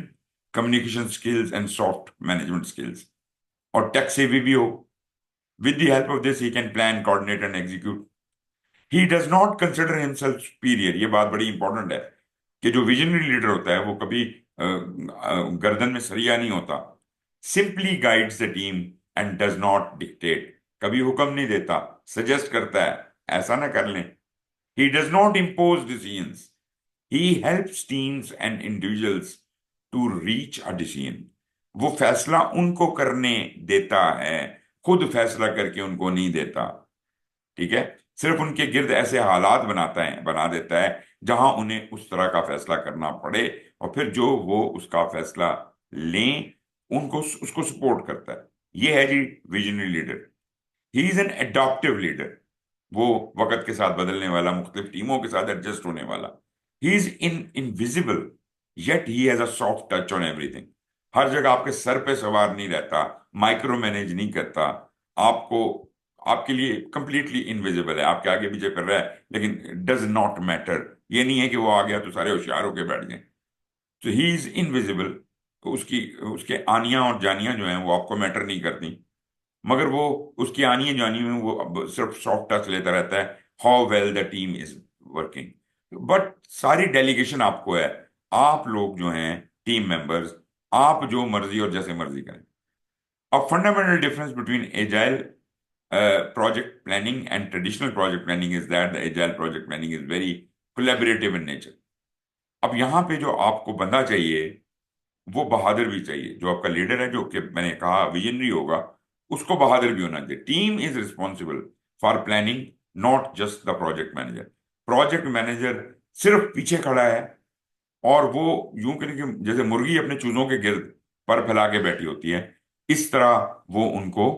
communication skills and soft management skills। और टेक सेवी भी हो। With the help of this he can plan, coordinate and execute। He does not consider himself superior। ये बात बड़ी important है कि जो visionary leader होता है वो कभी गर्दन में सरिया नहीं होता। Simply guides the team and does not dictate. कभी हुक्म नहीं देता, सजेस्ट करता है ऐसा ना कर लें। He does not impose decisions, he helps teams and individuals to reach a decision. वो फैसला उनको करने देता है, खुद फैसला करके उनको नहीं देता। ठीक है, सिर्फ उनके गिर्द ऐसे हालात बना देता है जहां उन्हें उस तरह का फैसला करना पड़े, और फिर जो वो उसका फैसला लें उनको उसको सपोर्ट करता है। ये है जी visionary leader. He is an adaptive leader. वो वक्त के साथ बदलने वाला, मुख्तलिफ टीमों के साथ एडजस्ट होने वाला। He is invisible yet he has a soft touch on everything. हर जगह आपके सर पे सवार नहीं रहता, माइक्रो मैनेज नहीं करता आपको। आपके लिए कंप्लीटली इनविजिबल है, आपके आगे पीछे कर रहा है, लेकिन डज नॉट मैटर। ये नहीं है कि वो आ गया तो सारे होशियार होके बैठ गए। तो ही इज इनविजिबल। तो उसकी उसके आनियां और जानियां जो हैं वो आपको मैटर नहीं करती, मगर वो उसकी आनियां जानियों में वो अब सिर्फ सॉफ्ट टच लेता रहता है। How well the team is working. But सारी डेलीगेशन आपको है। आप लोग जो हैं टीम मेंबर्स, आप जो मर्जी और जैसे मर्जी करें। A fundamental difference between agile project planning and traditional project planning is that the agile project planning is very collaborative in nature। अब यहाँ पे जो आपको बंदा चाहिए वो बहादुर भी चाहिए। जो आपका लीडर है, जो कि मैंने कहा विजनरी होगा, उसको बहादुर भी होना चाहिए। Team is responsible for planning, not just the project manager. Project manager सिर्फ पीछे खड़ा है, और वो यूं कहें कि जैसे मुर्गी अपने चूजों के गिर्द पर फैला के बैठी होती है। इस तरह वो उनको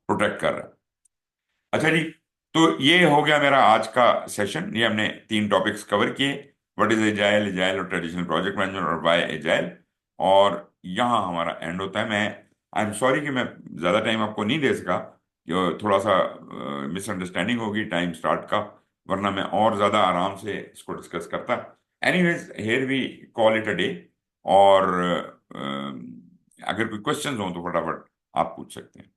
प्रोटेक्ट कर रहा है। अच्छा जी, तो ये हो गया मेरा आज का सेशन। ये हमने 3 टॉपिक्स कवर किए, व्हाट इज एजाइल, एजाइल और ट्रेडिशनल प्रोजेक्ट मैनेजमेंट, और व्हाई एजाइल। और यहाँ हमारा एंड होता है। मैं आई एम सॉरी कि मैं ज़्यादा टाइम आपको नहीं दे सका, थोड़ा सा मिसअंडरस्टैंडिंग होगी टाइम स्टार्ट का, वरना मैं और ज़्यादा आराम से इसको डिस्कस करता। Anyways, here we call it a day. और अगर कोई क्वेश्चंस हो तो फटाफट आप पूछ सकते हैं।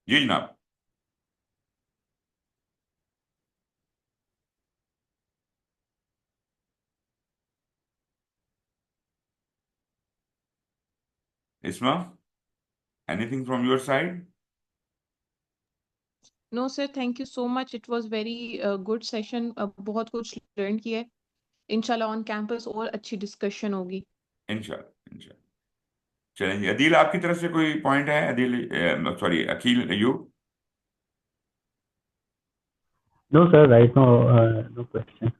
जी जनाब। इसमा, anything from your side? No sir, thank you so much, it was very good session, बहुत कुछ लर्न किया है। इंशाल्लाह ऑन कैंपस और अच्छी डिस्कशन होगी। इंशाल्लाह, इंशाल्लाह। चलेंगे। अदील, आपकी तरफ से कोई पॉइंट है? Adeel, sorry, Aqeel, you? No sir, right no, no question.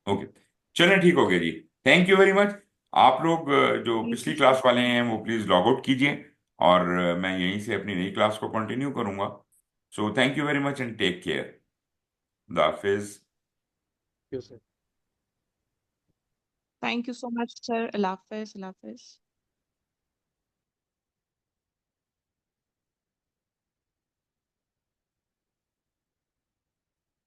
Okay, चलें, ठीक हो गया जी। Thank you very much. आप लोग जो थैंक पिछली यू क्लास सर। वाले हैं वो प्लीज़ लॉग आउट कीजिए, और मैं यहीं से अपनी नई क्लास को कंटिन्यू करूंगा। So thank you very much and take care. खुदा हाफिज। You sir. Thank you so much sir. अल्लाह हाफिज, अल्लाह हाफिज।